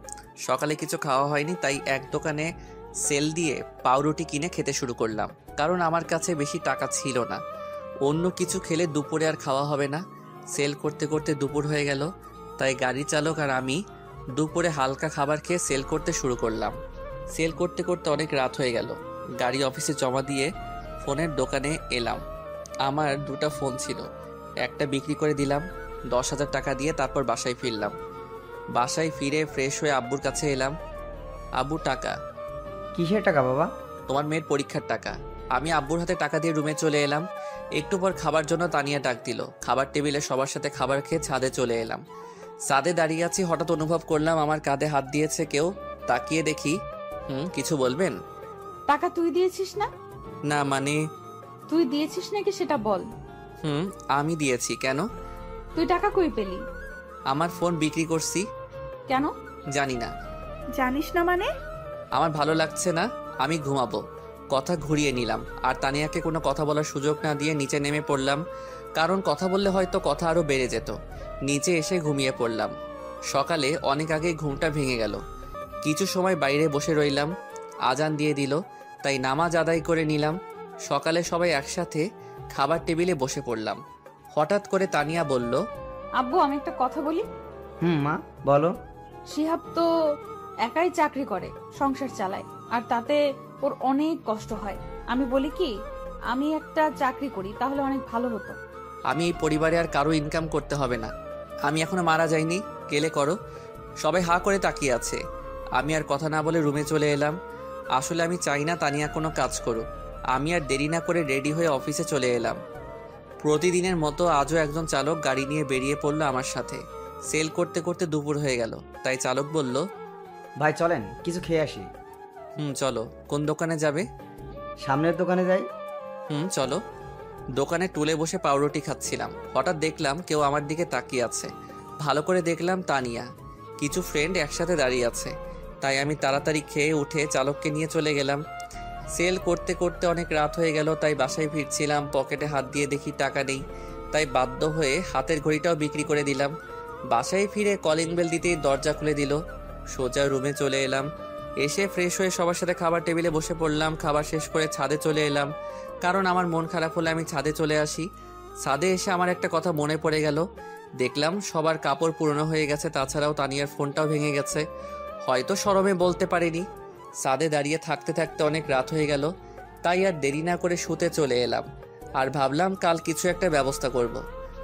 সকালে কিছু খাওয়া হয়নি, তাই এক দোকানে সেল দিয়ে পাউরুটি কিনে খেতে শুরু করলাম, কারণ আমার কাছে বেশি টাকা ছিল না। অন্য কিছু খেলে দুপুরে আর খাওয়া হবে না। সেল করতে করতে দুপুর হয়ে গেল, তাই গাড়ি চালক আর আমি দুপুরে হালকা খাবার খেয়ে সেল করতে শুরু করলাম। সেল করতে করতে অনেক রাত হয়ে গেল। গাড়ি অফিসে জমা দিয়ে ফোনের দোকানে এলাম। আমার 2টা ফোন ছিল, একটা বিক্রি করে দিলাম 10,000 টাকা দিয়ে। তারপর বাসায় ফিরলাম। বাসায় ফিরে ফ্রেশ হয়ে আব্বুর কাছে এলাম। আব্বু টাকা। কিসের টাকা বাবা? তোমার মেয়ের পরীক্ষার টাকা। আমি আব্বুর হাতে টাকা দিয়ে রুমে চলে এলাম। একটু পর খাবার জন্য তানিয়া ডাক দিল। খাবার টেবিলে সবার সাথে খাবার খেয়ে ছাদে চলে এলাম। ছাদে দাঁড়িয়ে আছি, হঠাৎ অনুভব করলাম আমার কাঁধে হাত দিয়েছে কেউ। তাকিয়ে দেখি। কিছু বলবেন? টাকা তুই দিয়েছিস না? না মানে। তুই দিয়েছিস নাকি সেটা বল। আমি দিয়েছি। কেন? তুই টাকা কই পেলি? আমার ফোন বিক্রি করছি। কেন? জানি না। জানিস না মানে? আমার ভালো লাগছে না, আমি ঘুমাবো। কথা ঘুরিয়ে নিলাম আর তানিয়াকে কোনো কথা বলার সুযোগ না দিয়ে নিচে নেমে পড়লাম, কারণ কথা বললে হয়তো কথা আরও বেড়ে যেত। নিচে এসে ঘুমিয়ে পড়লাম। সকালে অনেক আগেই ঘুমটা ভেঙে গেল। কিছু সময় বাইরে বসে রইলাম। আজান দিয়ে দিল, তাই নামাজ আদায় করে নিলাম। সকালে সবাই একসাথে খাবার টেবিলে বসে পড়লাম। হঠাৎ করে তানিয়া বলল, আব্বু আমি একটা কথা বলি। মা বলো। শিহাব তো একাই চাকরি করে, সংসার চালায়, আর তাতে ওর অনেক কষ্ট হয়। আমি বলি কি, আমি একটা চাকরি করি, তাহলে অনেক ভালো হতো। আমি এই পরিবারে আর কারো ইনকাম করতে হবে না। আমি এখনো মারা যাইনি, গেলে করো। সবাই হা করে তাকিয়ে আছে। আমি আর কথা না বলে রুমে চলে এলাম। আসলে আমি চাই না তানিয়া কোনো কাজ করুক। আমি আর দেরি না করে রেডি হয়ে অফিসে চলে এলাম। প্রতিদিনের মতো আজও একজন চালক গাড়ি নিয়ে বেরিয়ে পড়লো আমার সাথে। সেল করতে করতে দুপুর হয়ে গেল, তাই চালক বলল, ভাই চলেন কিছু খেয়ে আসি। চলো। কোন দোকানে যাবে? সামনের দোকানে যাই। চলো। দোকানে টুলে বসে পাউরুটি খাচ্ছিলাম। হঠাৎ দেখলাম কেউ আমার দিকে তাকিয়ে আছে। ভালো করে দেখলাম তানিয়া। কিছু ফ্রেন্ড একসাথে দাঁড়িয়ে আছে, তাই আমি তাড়াতাড়ি খেয়ে উঠে চালককে নিয়ে চলে গেলাম। সেল করতে করতে অনেক রাত হয়ে গেল, তাই বাসায় ফিরছিলাম। পকেটে হাত দিয়ে দেখি টাকা নেই, তাই বাধ্য হয়ে হাতের ঘড়িটাও বিক্রি করে দিলাম। বাসায় ফিরে কলিং বেল দিতেই দরজা খুলে দিল। সোজা রুমে চলে এলাম। এসে ফ্রেশ হয়ে সবার সাথে খাবার টেবিলে বসে পড়লাম। খাবার শেষ করে ছাদে চলে এলাম, কারণ আমার মন খারাপ হলে আমি ছাদে চলে আসি। ছাদে এসে আমার একটা কথা মনে পড়ে গেল। দেখলাম সবার কাপড় পুরনো হয়ে গেছে, তাছাড়াও তানিয়ার ফোনটাও ভেঙে গেছে। হয়তো শরমে বলতে পারিনি। ছাদে দাঁড়িয়ে থাকতে থাকতে অনেক রাত হয়ে গেল, তাই আর দেরি না করে শুতে চলে এলাম। আর ভাবলাম কাল কিছু একটা ব্যবস্থা করব।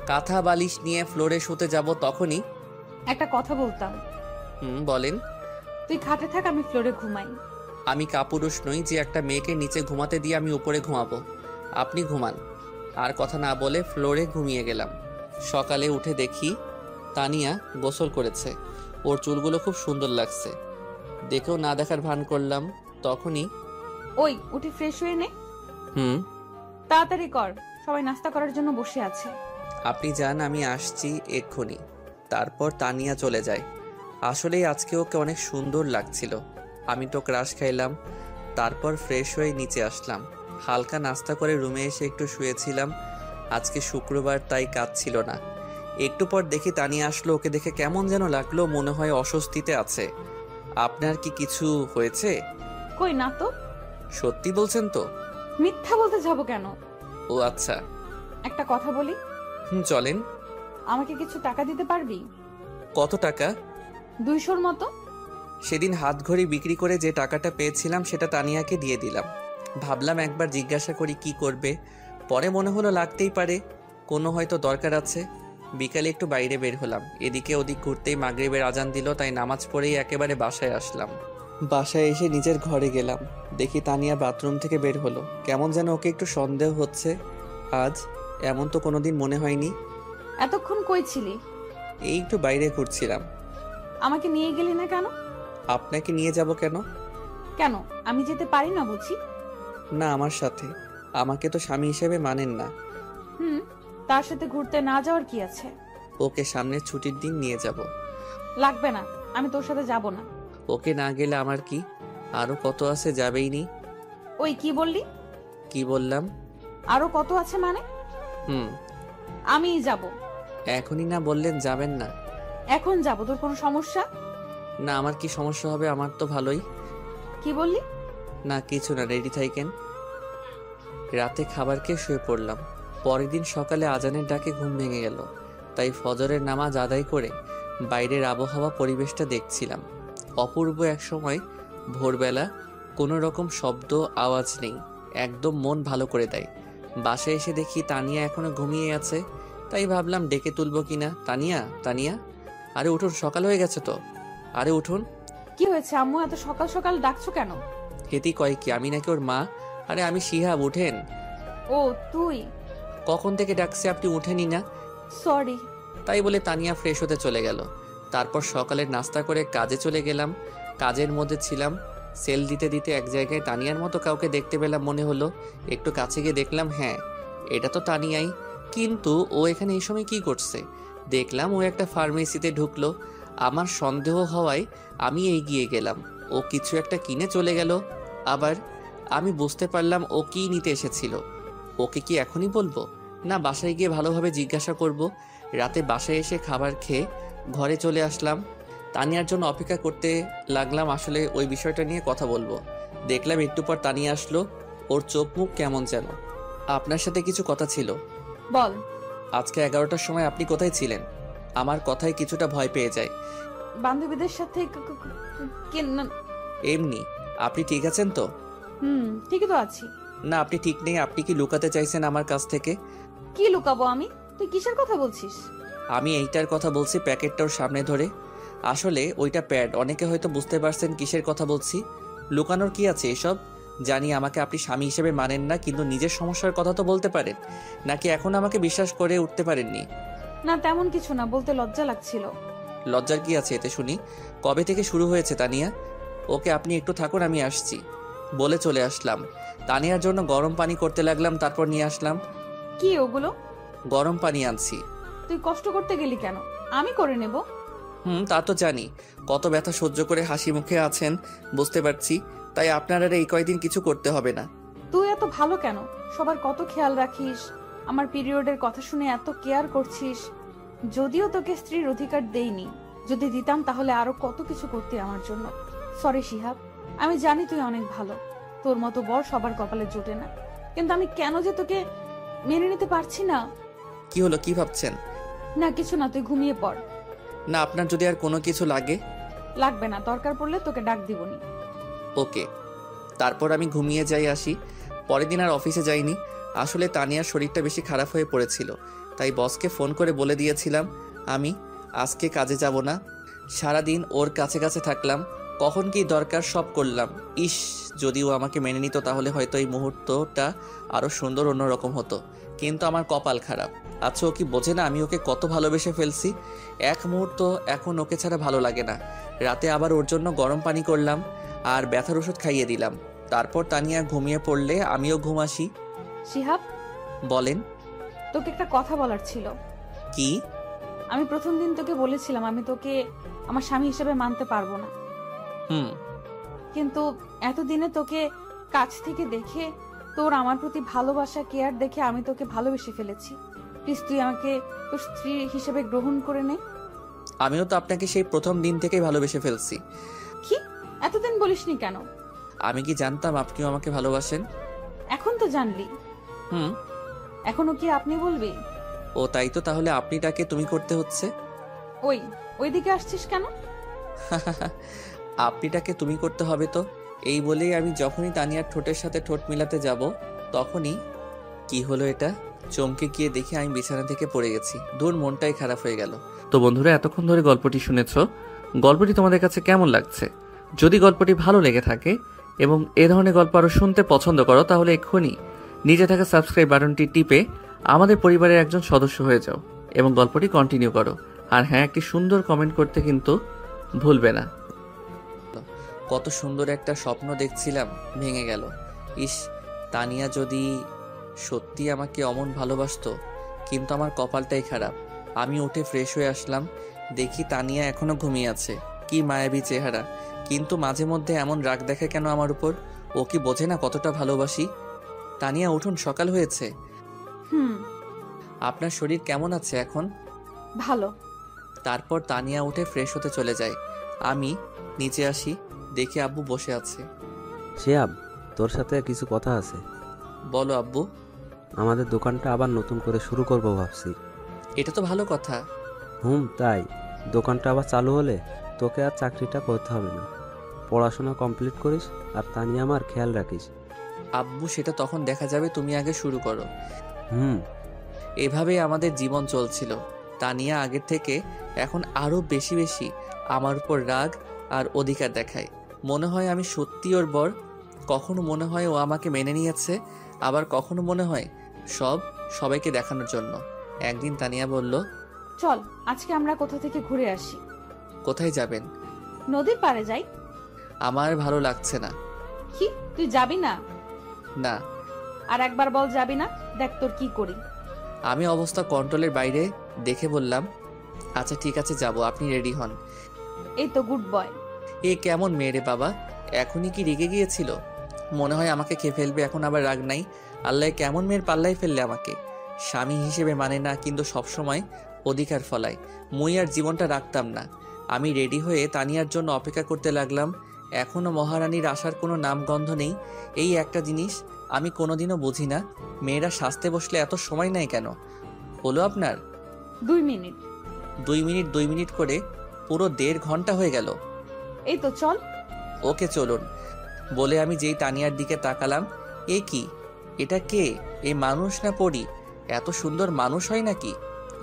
কাঁথা বালিশ নিয়ে ফ্লোরে শুতে যাব, তখনই একটা কথা বলতাম। বলেন। তুই খাটে থাক, আমি ফ্লোরে ঘুমাই। আমি কাপুরুষ নই যে একটা মেয়েকে নিচে ঘুমাতে দিয়ে আমি উপরে ঘুমাবো। আপনি ঘুমান। আর কথা না বলে ফ্লোরে ঘুমিয়ে গেলাম। সকালে উঠে দেখি তানিয়া গোসল করেছে। ওর চুলগুলো খুব সুন্দর লাগছে। দেখেও না দেখার ভান করলাম। তখনই ওই উঠে ফ্রেশ হয়ে নে। তাড়াতাড়ি কর, সবাই নাস্তা করার জন্য বসে আছে। আপনি যান, আমি আসছি এক্ষুনি। তারপর তানিয়া চলে যায়। আসলেই আজকে ওকে অনেক সুন্দর লাগছিল। আমি তো ক্রাশ খাইলাম। তারপর ফ্রেশ হয়ে নিচে আসলাম। হালকা নাস্তা করে রুমে এসে একটু শুয়েছিলাম। আজকে শুক্রবার, তাই কাজ ছিল না। একটু পর দেখি তানিয়া আসলো। ওকে দেখে কেমন যেন লাগলো, মনে হয় অস্বস্তিতে আছে। আপনার কি কিছু হয়েছে? কই না তো। সত্যি বলছেন তো? মিথ্যা বলতে যাব কেন? ও আচ্ছা। একটা কথা বলি। চলেন। আমাকে কিছু টাকা দিতে পারবি? কত টাকা? 200-র মতো। সেদিন হাত ঘড়ি বিক্রি করে যে টাকাটা পেয়েছিলাম সেটা তানিয়াকে দিয়ে দিলাম। ভাবলাম একবার জিজ্ঞাসা করি কি করবে। পরে মনে হলো লাগতেই পারে, কোনো হয়তো দরকার আছে। বিকালে একটু বাইরে বের হলাম। এদিকে ওদিক ঘুরতেই মাগরিবের আজান দিল, তাই নামাজ পড়েই একেবারে বাসায় আসলাম। বাসায় এসে নিজের ঘরে গেলাম। দেখি তানিয়া বাথরুম থেকে বের হলো। কেমন যেন ওকে একটু সন্দেহ হচ্ছে আজ। এমন তো কোনোদিন মনে হয়নি। এতক্ষণ কই ছিলি? এই একটু বাইরে ঘুরছিলাম। আমাকে নিয়ে গেলি না কেন? আপনাকে নিয়ে যাব কেন? কেন, আমি যেতে পারি না বুঝি? না, আমার সাথে। আমাকে তো স্বামী হিসেবে মানেন না। তার সাথে ঘুরতে না যাওয়ার কি আছে? ওকে সামনের ছুটির দিন নিয়ে যাব। লাগবে না, আমি তোর সাথে যাব না। ওকে না গেলে আমার কি? আরো কত আছে, যাবেই নি। ওই কি বললি? কি বললাম? আরো কত আছে মানে? আমিই যাব। এখনই না বললেন যাবেন না? এখন যাব, তোর কোনো সমস্যা? না, আমার কি সমস্যা হবে? আমার তো ভালোই। কি বললি? না কিছু না, রেডি থাকেন। রাতে খাবার খেয়ে শুয়ে পড়লাম। পরের দিন সকালে আজানের ডাকে ঘুম ভেঙে গেল, তাই ফজরের নামাজ আদায় করে বাইরের আবহাওয়া পরিবেশটা দেখছিলাম। অপূর্ব এক সময়। ভোরবেলা, কোনো রকম শব্দ আওয়াজ নেই, একদম মন ভালো করে দেয়। বাসায় এসে দেখি তানিয়া এখনো ঘুমিয়ে আছে, তাই ভাবলাম ডেকে তুলবো কিনা। তানিয়া, তানিয়া, আরে উঠুন, সকাল হয়ে গেছে তো। আরে উঠুন। কি হয়েছে আম্মু, এত সকাল সকাল ডাকছো কেন? হেতি কয় কি আমি নাকি ওর মা? আরে আমি শিহাব, উঠেন। ও তুই? কখন থেকে ডাকছে, আপনি উঠেনি না? সরি। তাই বলে তানিয়া ফ্রেশ হতে চলে গেল। তারপর সকালের নাস্তা করে কাজে চলে গেলাম। কাজের মধ্যে ছিলাম, সেল দিতে দিতে এক জায়গায় তানিয়ার মতো কাউকে দেখতে পেলাম মনে হলো। একটু কাছে গিয়ে দেখলাম, হ্যাঁ এটা তো তানিয়াই। কিন্তু ও এখানে এই সময় কি করছে? দেখলাম ও একটা ফার্মেসিতে ঢুকলো। আমার সন্দেহ হওয়ায় আমি এগিয়ে গেলাম। ও কিছু একটা কিনে চলে গেল। আবার আমি বুঝতে পারলাম ও কি নিতে এসেছিল। ওকে কি এখনই বলবো, না বাসায় গিয়ে ভালোভাবে জিজ্ঞাসা করব? রাতে বাসায় এসে খাবার খেয়ে ঘরে চলে আসলাম। তানিয়ার জন্য অপেক্ষা করতে লাগলাম, আসলে ওই বিষয়টা নিয়ে কথা বলবো। দেখলাম একটু পর তানিয়া আসলো। ওর চোখ মুখ কেমন যেন। আপনার সাথে কিছু কথা ছিল। বল। আজকে 11টার সময় আপনি কোথায় ছিলেন? আমার কথায় কিছুটা ভয় পেয়ে যায়। বান্ধবীদের সাথে এমনি। আপনি ঠিক আছেন তো? ঠিকই তো আছি। না আপনি ঠিক নেই। আপনি কি লুকাতে চাইছেন আমার কাছ থেকে? কি লুকাবো আমি? তুই কিসের কথা বলছিস? আমি এইটার কথা বলছি, প্যাকেটটার সামনে ধরে। আসলে ওইটা প্যাড। অনেকে হয়তো বুঝতে পারছেন কিসের কথা বলছি। লুকানোর কি আছে এসব? জানি আমাকে আপনি স্বামী হিসেবে মানেন না, কিন্তু নিজের সমস্যার কথা তো বলতে পারেন। নাকি এখন আমাকে বিশ্বাস করে উঠতে পারেননি? না তেমন কিছু না, বলতে লজ্জা লাগছিল। লজ্জার কি আছে এতে শুনি? কবে থেকে শুরু হয়েছে তানিয়া? ওকে আপনি একটু থাকুন, আমি আসছি বলে চলে আসলাম। তানিয়ার জন্য গরম পানি করতে লাগলাম, তারপর নিয়ে আসলাম। কি ওগুলো? গরম পানি আনছি। তুই কষ্ট করতে গেলি কেন? আমি করে নেব। তা তো জানি, কত ব্যথা সহ্য করে হাসি মুখে আছেন বুঝতে পারছি। তাই আপনার আর এই কয়দিন কিছু করতে হবে না। তুই এত ভালো কেন? সবার কত খেয়াল রাখিস, আমার পিরিয়ডের কথা শুনে এত কেয়ার করছিস। যদিও তোকে স্ত্রীর অধিকার দেইনি, যদি দিতাম তাহলে আরো কত কিছু করতে আমার জন্য। সরি শিহাব, আমি জানি তুই অনেক ভালো, তোর মতো বর সবার কপালে জোটে না, কিন্তু আমি কেন যে তোকে মেনে নিতে পারছি না। কি হলো, কি ভাবছেন? না কিছু না, তুই ঘুমিয়ে পড়। না আপনার যদি আর কোনো কিছু লাগে? লাগবে না, দরকার পড়লে তোকে ডাক দিবনি। ওকে। তারপর আমি ঘুমিয়ে যাই আসি। পরের দিন আর অফিসে যাইনি। আসলে তানিয়ার শরীরটা বেশি খারাপ হয়ে পড়েছিল, তাই বসকে ফোন করে বলে দিয়েছিলাম আমি আজকে কাজে যাব না। সারাদিন ওর কাছে কাছে থাকলাম, কখন কি দরকার সব করলাম। ইস, যদিও আমাকে মেনে নিত তাহলে হয়তো এই মুহূর্তটা আরও সুন্দর অন্যরকম হতো। কিন্তু আমার কপাল খারাপ। আচ্ছা ও কি বোঝে না আমি ওকে কত ভালোবেসে ফেলছি? এক মুহূর্ত এখন ওকে ছাড়া ভালো লাগে না। রাতে আবার ওর জন্য গরম পানি করলাম আর ব্যথার ওষুধ খাইয়ে দিলাম। তারপর তানিয়া ঘুমিয়ে পড়লে আমিও ঘুম আসি। শিহাব, বলেন। তোকে একটা কথা বলার ছিল। কি? আমি প্রথম দিন তোকে বলেছিলাম আমি তোকে আমার স্বামী হিসেবে মানতে পারবো না, কিন্তু এতদিনে তোকে কাছ থেকে দেখে, তোর আমার প্রতি ভালোবাসা কেয়ার দেখে আমি তোকে ভালোবেসে ফেলেছি। প্লিজ তুই আমাকে তোর স্ত্রী হিসেবে গ্রহণ করে নে। আমিও তো আপনাকে সেই প্রথম দিন থেকেই ভালোবেসে ফেলছি। কি এতদিন বলিসনি কেন? আমি কি জানতাম আপনিও আমাকে ভালোবাসেন? এখন তো জানলি। এখনো কি আপনি বলবি? ও তাই তো, তাহলে আপনিটাকে তুমি করতে হচ্ছে। ওইদিকে আসছিস কেন? আপনিটাকে তুমি করতে হবে তো। এই বলেই আমি যখনই তানিয়ার ঠোঁটের সাথে ঠোঁট মিলাতে যাব তখনই কি হলো, এটা চমকে গিয়ে দেখে আমি বিছানা থেকে পড়ে গেছি। দূর, মনটাই খারাপ হয়ে গেল। তো বন্ধুরা, এতক্ষণ ধরে গল্পটি শুনেছো। গল্পটি তোমাদের কাছে কেমন লাগছে? যদি গল্পটি ভালো লেগে থাকে এবং এ ধরনের গল্প আরো শুনতে পছন্দ করো, তাহলে এক্ষুনি নিচে থাকা সাবস্ক্রাইব বাটনটি টিপে আমাদের পরিবারের একজন সদস্য হয়ে যাও এবং গল্পটি কন্টিনিউ করো। আর হ্যাঁ, একটি সুন্দর কমেন্ট করতে কিন্তু ভুলবে না। কত সুন্দর একটা স্বপ্ন দেখছিলাম, ভেঙে গেল। ইস, তানিয়া যদি সত্যি আমাকে অমন ভালোবাসতো। কিন্তু আমার কপালটাই খারাপ। আমি উঠে ফ্রেশ হয়ে আসলাম, দেখি তানিয়া এখনো ঘুমিয়ে আছে। কি মায়াবী চেহারা, কিন্তু মাঝে মধ্যে এমন রাগ দেখে কেন আমার উপর? ও কি বোঝে না কতটা ভালোবাসি? তানিয়া উঠুন, সকাল হয়েছে। আপনার শরীর কেমন আছে এখন? ভালো। তারপর তানিয়া উঠে ফ্রেশ হতে চলে যায়। আমি নিচে আসি, দেখি আব্বু বসে আছে। শিহাব, তোর সাথে কিছু কথা আছে। বলো আব্বু। আমাদের দোকানটা আবার নতুন করে শুরু করব ভাবছি। এটা তো ভালো কথা। তাই দোকানটা আবার চালু হলে তোকে আর চাকরিটা করতে হবে না। পড়াশোনা কমপ্লিট করিস আর তানিয়া আমার খেয়াল রাখিস। আব্বু, সেটা তখন দেখা যাবে, তুমি আগে শুরু করো। এভাবেই আমাদের জীবন চলছিল। তানিয়া আগের থেকে এখন আরো বেশি বেশি আমার উপর রাগ আর অধিকার দেখায়। মনে হয় আমি সত্যি ওর বর। কখনো মনে হয় ও আমাকে মেনে নিয়েছে, আবার কখনো মনে হয় সবাইকে দেখানোর জন্য। একদিন তানিয়া বলল, চল আজকে আমরা কোথা থেকে ঘুরে আসি। কোথায় যাবেন? নদীর পাড়ে যাই। আমার ভালো লাগছে না। কি তুই যাবি না? না। আর একবার বল যাবি না, দেখ তোর কি করি। আমি অবস্থা কন্ট্রোলের বাইরে দেখে বললাম, আচ্ছা ঠিক আছে যাব, আপনি রেডি হন। এই তো গুড বয়। এ কেমন মেয়ে রে বাবা, এখনই কি রেগে গিয়েছিল? মনে হয় আমাকে খেয়ে ফেলবে, এখন আবার রাগ নাই। আল্লাহ কেমন মেয়ের পাল্লাই ফেললে আমাকে। স্বামী হিসেবে মানে না, কিন্তু সবসময় অধিকার ফলায়। মুই আর জীবনটা রাখতাম না। আমি রেডি হয়ে তানিয়ার জন্য অপেক্ষা করতে লাগলাম। এখনও মহারানীর আসার কোনো নামগন্ধ নেই। এই একটা জিনিস আমি কোনোদিনও বুঝি না, মেয়েরা সাজতে বসলে এত সময় নেয় কেন? হলো আপনার 2 মিনিট। 2 মিনিট করে পুরো 1.5 ঘন্টা হয়ে গেল। এই তো চল। ওকে চলুন বলে আমি যেই তানিয়ার দিকে তাকালাম, এ কি, এটা কে? এ মানুষ না পরী? এত সুন্দর মানুষ হয় নাকি?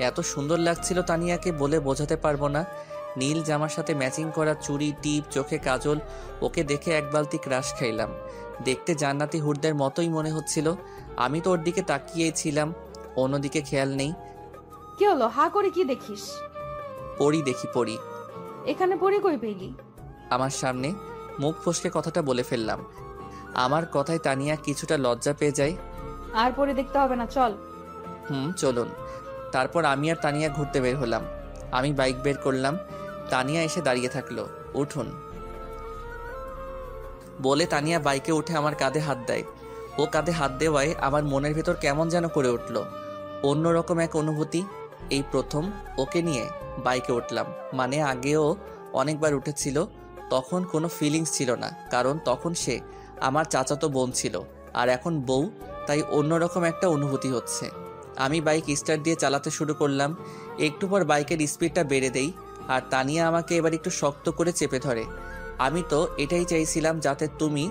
এত সুন্দর লাগছিল তানিয়াকে, বলে বোঝাতে পারবো না। নীল জামার সাথে ম্যাচিং করা চুড়ি, টিপ, চোখে কাজল। ওকে দেখে এক বালতি ক্রাশ খাইলাম। দেখতে জান্নাতি হুরদের মতোই মনে হচ্ছিল। আমি তো ওর দিকে তাকিয়েছিলাম, অন্যদিকে খেয়াল নেই। কি হলো, হা করে কি দেখিস? পরী দেখি, পরী। এখানে পড়ে কই পেলি? আমার সামনে। মুখ ফসকে কথাটা বলে ফেললাম। আমার কথায় তানিয়া কিছুটা লজ্জা পেয়ে যায়। আর পরে দেখতে হবে না, চল। চলুন। তারপর আমি আর তানিয়া ঘুরতে বের হলাম। আমি বাইক বের করলাম, তানিয়া এসে দাঁড়িয়ে থাকলো। উঠুন বলে তানিয়া বাইকে উঠে আমার কাঁধে হাত দেয়। ও কাঁধে হাত দেওয়ায় আমার মনের ভেতর কেমন যেন করে উঠল, অন্যরকম এক অনুভূতি। এই প্রথম ওকে নিয়ে বাইকে উঠলাম। মানে আগেও অনেকবার উঠেছিল, তখন কোনো ফিলিংস ছিল না, কারণ তখন সে আমার চাচাতো বোন ছিল, আর এখন বউ, তাই অন্যরকম একটা অনুভূতি হচ্ছে। আমি বাইক স্টার্ট দিয়ে চালাতে শুরু করলাম। একটু পর বাইকের স্পিডটা বেড়ে দেই, আর তানিয়া আমাকে এবার একটু শক্ত করে চেপে ধরে। আমি তো এটাই চাইছিলাম, যাতে তুমি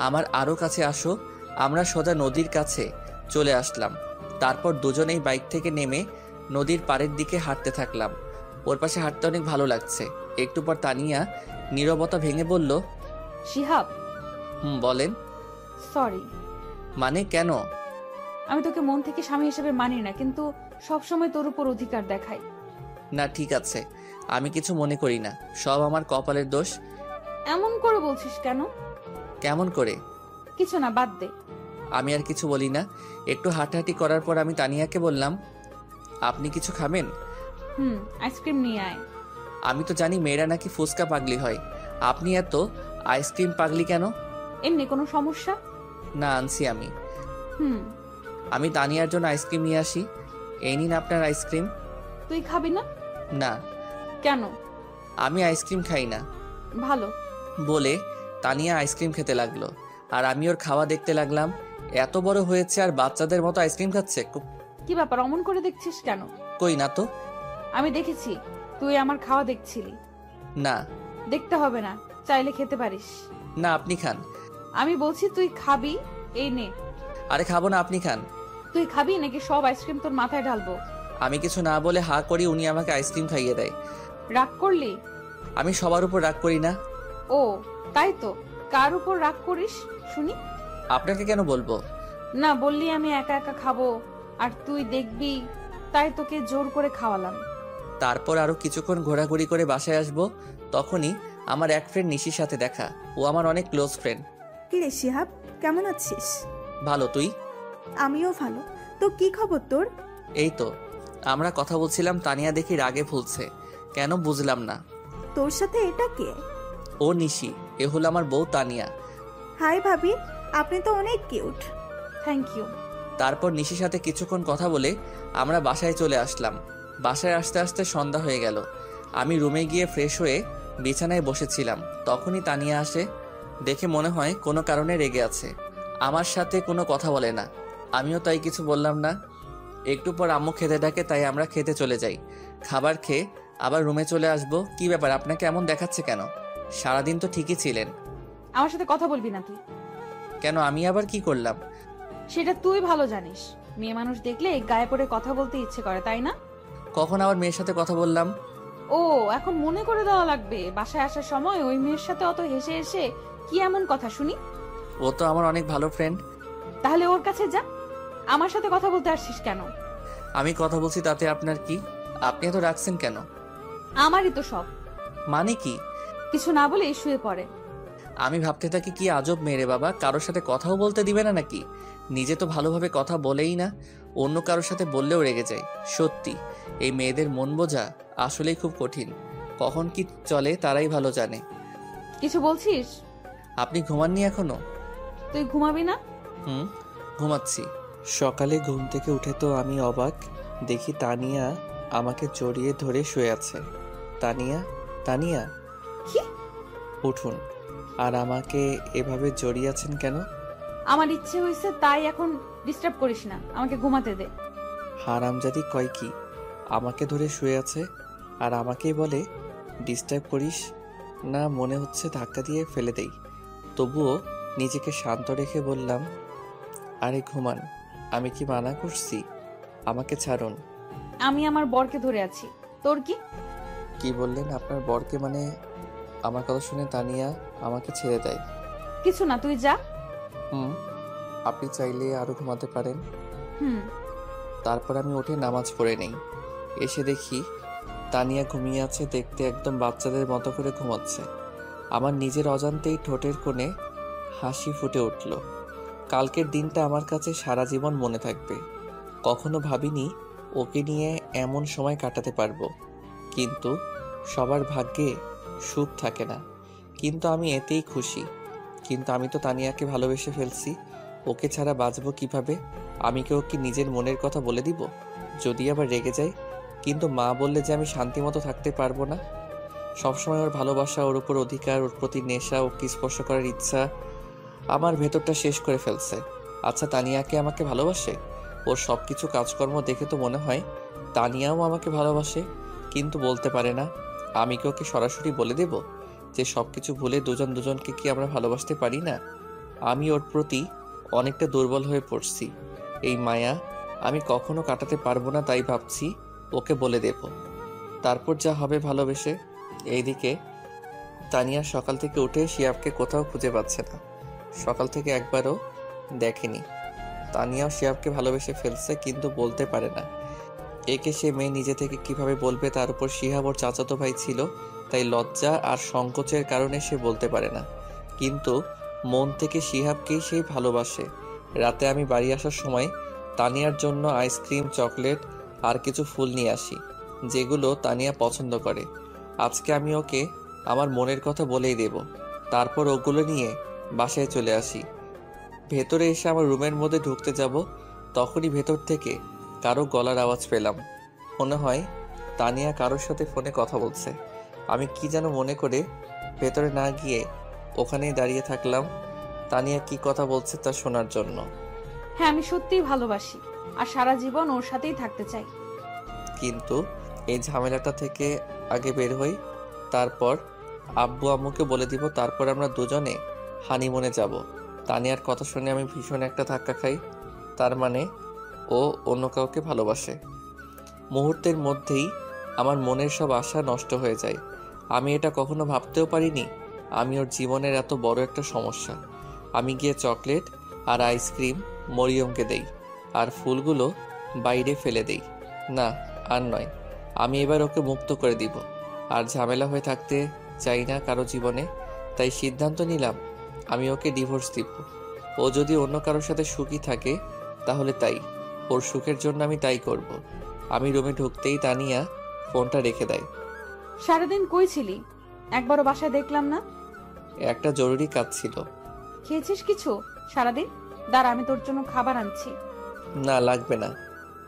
আমার আরও কাছে আসো। আমরা সোজা নদীর কাছে চলে আসলাম। তারপর দুজনেই বাইক থেকে নেমে নদীর পাড়ের দিকে হাঁটতে থাকলাম। ওর পাশে হাঁটতে অনেক ভালো লাগছে। একটু পর তানিয়া নীরবতা ভেঙে বলল, শিহাব। বলেন। সরি। মানে কেন? আমি তোকে মন থেকে স্বামী হিসেবে মানি না, কিন্তু সব সময় তোর উপর অধিকার দেখাই। না ঠিক আছে, আমি কিছু মনে করি না, সব আমার কপালের দোষ। এমন করে বলছিস কেন? কেমন করে? কিছু না, বাদ দে। আমি আর কিছু বলি না। একটু হাঁটাহাঁটি করার পর আমি তানিয়াকে বললাম, আপনি কিছু খাবেন? আইসক্রিম নিয়ে আয়। আমি তো জানি মেয়েরা নাকি ফুচকা পাগলি হয়, আপনি এত আইসক্রিম পাগলি কেন? এমনি কোনো সমস্যা? না, আনছি আমি। হুম। আমি তানিয়ার জন্য আইসক্রিম নিয়ে আসি। এই নিন আপনার আইসক্রিম। তুই খাবি না? না। কেন? আমি আইসক্রিম খাই না। ভালো। বলে তানিয়া আইসক্রিম খেতে লাগলো, আর আমি ওর খাওয়া দেখতে লাগলাম। এত বড় হয়েছে আর বাচ্চাদের মতো আইসক্রিম খাচ্ছে। কি ব্যাপার, অমন করে দেখছিস কেন? কই না তো। আমি দেখেছি তুই আমার খাওয়া দেখছিলি। না। দেখতে হবে না, চাইলে খেতে পারিস। না, আপনি খান। আমি বলছি তুই খাবি, এই নে। আরে খাবো না, আপনি খান। তুই খাবি নাকি সব আইসক্রিম তোর মাথায় ঢালবো? আমি কিছু না বলে হা করি, উনি আমাকে আইসক্রিম খাইয়ে দেয়। রাগ করলি? আমি সবার উপর রাগ করি না। ও তাই তো, কার উপর রাগ করিস শুনি? আপনাকে কেন বলবো? না বললি আমি একা একা খাবো আর তুই দেখবি, তাই তোকে জোর করে খাওয়ালাম। তারপর আরো কিছুক্ষণ ঘোরাঘুরি করে বাসায় আসবো। তখনই আমার এক ফ্রেন্ড নিশির সাথে দেখা। ও আমার অনেক ক্লোজ ফ্রেন্ড। কি রে শিহাব, কেমন আছিস? ভালো, তুই? আমিও ভালো। তো কি খবর তোর? এই তো আমরা কথা বলছিলাম, তানিয়া দেখি রাগে ফুলছে কেন বুঝলাম না। তোর সাথে এটা কে? ও নিশি, এ হলো আমার বউ তানিয়া। হাই ভাবি, আপনি তো অনেক কিউট। Thank you. তারপর নিশির সাথে কিছুক্ষণ কথা বলে আমরা বাসায় চলে আসলাম। বাসায় আসতে আসতে সন্ধ্যা হয়ে গেল। আমি রুমে গিয়ে ফ্রেশ হয়ে বিছানায় বসেছিলাম, তখনই তানিয়া আসে। দেখে মনে হয় কোনো কারণে রেগে আছে, আমার সাথে কোনো কথা বলে না। আমিও তাই কিছু বললাম না। একটু পর আম্মু খেতে ডাকে, তাই আমরা খেতে চলে যাই। খাবার খেয়ে আবার রুমে চলে আসবো। কি ব্যাপার, আপনাকে এমন দেখাচ্ছে কেন? সারাদিন তো ঠিকই ছিলেন। আমার সাথে কথা বলবি না তুই। কেন, আমি আবার কি করলাম? সেটা তুই ভালো জানিস। মেয়ে মানুষ দেখলে গায়ে পড়ে কথা বলতে ইচ্ছে করে, তাই না? কখন আবার মেয়ের সাথে কথা বললাম? ও, এখন মনে করে দেওয়া লাগবে? বাসায় আসার সময় ওই মেয়ের সাথে অত হেসে হেসে কি এমন কথা শুনি? ও তো আমার অনেক ভালো ফ্রেন্ড। তাহলে ওর কাছে যা। আমার সাথে কথা বলতে আসছিস কেন? আমি কথা বলছি তাতে আপনার কি? আপনি এত রাখছেন কেন? আমারই তো সব। মানে কি? কিছু না বলে শুয়ে পড়ে। আমি ভাবতে থাকি কি আজব মেয়ে রে বাবা, কারোর সাথে কথাও বলতে দিবে না নাকি? নিজে তো ভালোভাবে কথা বলেই না, অন্য কারোর সাথে বললেও রেগে যায়। সত্যি এই মেয়েদের মন বোঝা আসলেই খুব কঠিন। কখন কি চলে তারাই ভালো জানে। কিছু বলছিস? আপনি ঘুমাননি এখনো? তুই ঘুমাবি না? ঘুমাচ্ছি। সকালে ঘুম থেকে উঠে তো আমি অবাক, দেখি তানিয়া আমাকে জড়িয়ে ধরে শুয়ে আছে। তানিয়া, তানিয়া কি? উঠুন। আর আমাকে এভাবে জড়িয়ে আছেন কেন? আমার ইচ্ছে হয়েছে তাই, এখন ডিস্টার্ব করিস না, আমাকে ঘুমাতে দে। হারামজাদি কয় কি? আমাকে ধরে শুয়ে আছে আর আমাকেই বলে ডিস্টার্ব করিস না? মনে হচ্ছে ধাক্কা দিয়ে ফেলে দেই। তবুও নিজেকে শান্ত রেখে বললাম, আরে ঘুমান, আমি কি মানা করছি? আমাকে ছাড়ুন। আমি আমার বরকে ধরে আছি, তোর কি? কি বললেন? আপনার বরকে? মানে? আমার কথা শুনে তানিয়া আমাকে ছেড়ে দেয়। কিছু না, তুই যা। আপনি চাইলে আরো ঘুমাতে পারেন। হুম। তারপর আমি উঠে নামাজ পড়ে নেই। এসে দেখি তানিয়া ঘুমিয়ে আছে, দেখতে একদম বাচ্চাদের মতো করে ঘুমাচ্ছে। আমার নিজের অজান্তেই ঠোঁটের কোণে হাসি ফুটে উঠল। কালকের দিনটা আমার কাছে সারা জীবন মনে থাকবে। কখনো ভাবিনি ওকে নিয়ে এমন সময় কাটাতে পারবো, কিন্তু সবার ভাগ্যে সুখ থাকে না। কিন্তু আমি এতেই খুশি। কিন্তু আমি তো তানিয়াকে ভালোবেসে ফেলছি, ওকে ছাড়া বাঁচবো কিভাবে? আমি কি ওকে নিজের মনের কথা বলে দিব? যদি আবার রেগে যায়? কিন্তু মা বললে যে আমি শান্তি মতো থাকতে পারবো না। সবসময় ওর ভালোবাসা, ওর উপর অধিকার, ওর প্রতি নেশা, ওকে স্পর্শ করার ইচ্ছা আমার ভেতরটা শেষ করে ফেলছে। আচ্ছা, তানিয়াকে আমাকে ভালোবাসে? ওর সব কিছু কাজকর্ম দেখে তো মনে হয় তানিয়াও আমাকে ভালোবাসে, কিন্তু বলতে পারে না। আমি কি ওকে সরাসরি বলে দেব যে সব কিছু ভুলে দুজন দুজনকে কি আমরা ভালোবাসতে পারি না? আমি ওর প্রতি অনেকটা দুর্বল হয়ে পড়ছি। এই মায়া আমি কখনো কাটাতে পারবো না, তাই ভাবছি ওকে বলে দেব, তারপর যা হবে ভালোবেসে। এইদিকে তানিয়া সকাল থেকে উঠে শিয়াবকে কোথাও খুঁজে পাচ্ছে না। সকাল থেকে একবারও দেখেনি। তানিয়াও শিয়াবকে ভালোবেসে ফেলছে, কিন্তু বলতে পারে না। একে সে মেয়ে নিজে থেকে কিভাবে বলবে? তার উপর শিহাব ওর চাচাতো ভাই ছিল, তাই লজ্জা আর সংকোচের কারণে সে বলতে পারে না। কিন্তু মন থেকে শিহাবকেই সেই ভালোবাসে। রাতে আমি বাড়ি আসার সময় তানিয়ার জন্য আইসক্রিম, চকলেট আর কিছু ফুল নিয়ে আসি, যেগুলো তানিয়া পছন্দ করে। আজকে আমি ওকে আমার মনের কথা বলেই দেব। তারপর ওগুলো নিয়ে বাসায় চলে আসি। ভেতরে এসে আমার রুমের মধ্যে ঢুকতে যাব, তখনই ভেতর থেকে কারো গলার আওয়াজ পেলাম। মনে হয় তানিয়া কারোর সাথে ফোনে কথা বলছে। আমি কি যেন মনে করে ভেতরে না গিয়ে ওখানেই দাঁড়িয়ে থাকলাম, তানিয়া কি কথা বলছে তা শোনার জন্য। হ্যাঁ, আমি সত্যিই ভালোবাসি আর সারা জীবন ওর সাথেই থাকতে চাই। কিন্তু এই ঝামেলাটা থেকে আগে বের হই, তারপর আব্বু আম্মুকে বলে দিব, তারপর আমরা দুজনে হানিমুনে যাব। তানিয়ার কথা শুনে আমি ভীষণ একটা ধাক্কা খাই। তার মানে ও অন্য কাউকে ভালোবাসে। মুহূর্তের মধ্যেই আমার মনের সব আশা নষ্ট হয়ে যায়। আমি এটা কখনো ভাবতেও পারিনি আমি ওর জীবনের এত বড় একটা সমস্যা। আমি গিয়ে চকলেট আর আইসক্রিম মরিয়মকে দেই, আর ফুলগুলো বাইরে ফেলে দেই। না, আর নয়, আমি এবার ওকে মুক্ত করে দিব। আর ঝামেলা হয়ে থাকতে চাই না কারো জীবনে। তাই সিদ্ধান্ত নিলাম আমি ওকে ডিভোর্স দিব। ও যদি অন্য কারোর সাথে সুখী থাকে তাহলে তাই, ওর সুখের জন্য আমি তাই করব। আমি রুমে ঢুকতেই তানিয়া ফোনটা রেখে দেয়। সারাদিন কই ছিলি? একবারও বাসায় দেখলাম না। একটা জরুরি কাজ ছিল। খেয়েছিস কিছু সারাদিন? দাঁড়া, আমি তোর জন্য খাবার আনছি। না, লাগবে না,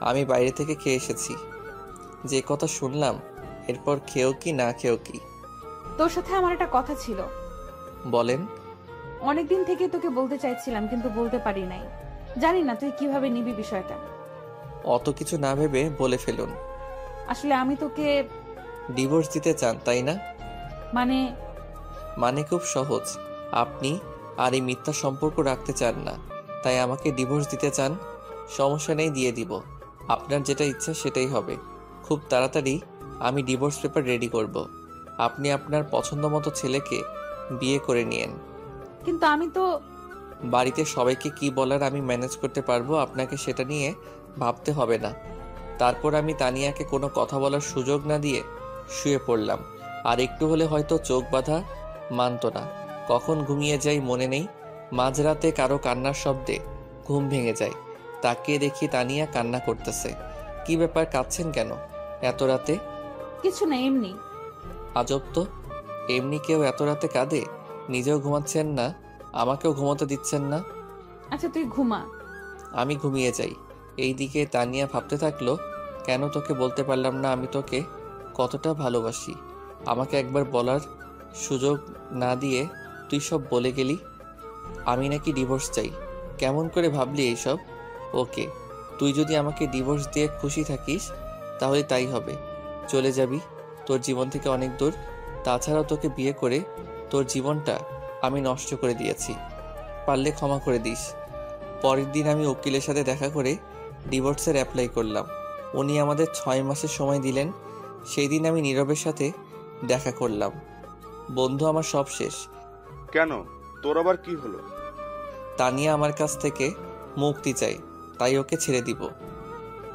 আমি বাইরে থেকে খেয়ে এসেছি। যে কথা শুনলাম এরপর খেয়েও কি না খেয়েও কি। তোর সাথে আমার একটা কথা ছিল। বলেন। অনেকদিন থেকে তোকে বলতে চাইছিলাম, কিন্তু বলতে পারি নাই। জানি না তুই কিভাবে নিবি বিষয়টা। অত কিছু না ভেবে বলে ফেলুন। আসলে আমি তোকে ডিভোর্স দিতে চান, তাই না? মানে খুব সহজ। আপনি আর এই মিথ্যা সম্পর্ক রাখতে চান না, তাই আমাকে ডিভোর্স দিতে চান। সমস্যা নেই, দিয়ে দিব। আপনার যেটা ইচ্ছা সেটাই হবে। খুব তাড়াতাড়ি আমি ডিভোর্স পেপার রেডি করব। আপনি আপনার পছন্দ মতো ছেলেকে বিয়ে করে নিয়েন। কিন্তু আমি তো বাড়িতে সবাইকে কি বলার আমি ম্যানেজ করতে পারবো, আপনাকে সেটা নিয়ে ভাবতে হবে না। তারপর আমি তানিয়াকে কোনো কথা বলার সুযোগ না দিয়ে শুয়ে পড়লাম। আর একটু হলে হয়তো চোখ বাঁধা মানত না। কখন ঘুমিয়ে যাই মনে নেই। মাঝরাতে কারো কান্নার শব্দে ঘুম ভেঙে যায়। তাকিয়ে দেখি তানিয়া কান্না করতেছে। কি ব্যাপার, কাঁদছেন কেন এত রাতে? কিছু না, এমনি। আজব তো, এমনি কেউ এত রাতে কাঁদে? নিজেও ঘুমাচ্ছেন না, আমাকেও ঘুমোতে দিচ্ছেন না। আচ্ছা তুই ঘুমা। আমি ঘুমিয়ে যাই। এইদিকে তানিয়া ভাবতে থাকলো, কেন তোকে বলতে পারলাম না আমি তোকে কতটা ভালোবাসি। আমাকে একবার বলার সুযোগ না দিয়ে তুই সব বলে গেলি। আমি নাকি ডিভোর্স চাই। কেমন করে ভাবলি এইসব? ওকে, তুই যদি আমাকে ডিভোর্স দিয়ে খুশি থাকিস তাহলে তাই হবে। চলে যাবি তোর জীবন থেকে অনেক দূর। তাছাড়াও তোকে বিয়ে করে তোর জীবনটা আমি নষ্ট করে দিয়েছি। পারলে ক্ষমা করে দিস। পরের দিন আমি উকিলের সাথে দেখা করে ডিভোর্সের অ্যাপ্লাই করলাম। উনি আমাদের 6 মাসের সময় দিলেন। সেই দিন আমি নীরবের সাথে দেখা করলাম। বন্ধু, আমার সব শেষ। কেন, তোর আবার কি হলো? তানিয়া আমার কাছ থেকে মুক্তি চাই, তাই ওকে ছেড়ে দিব।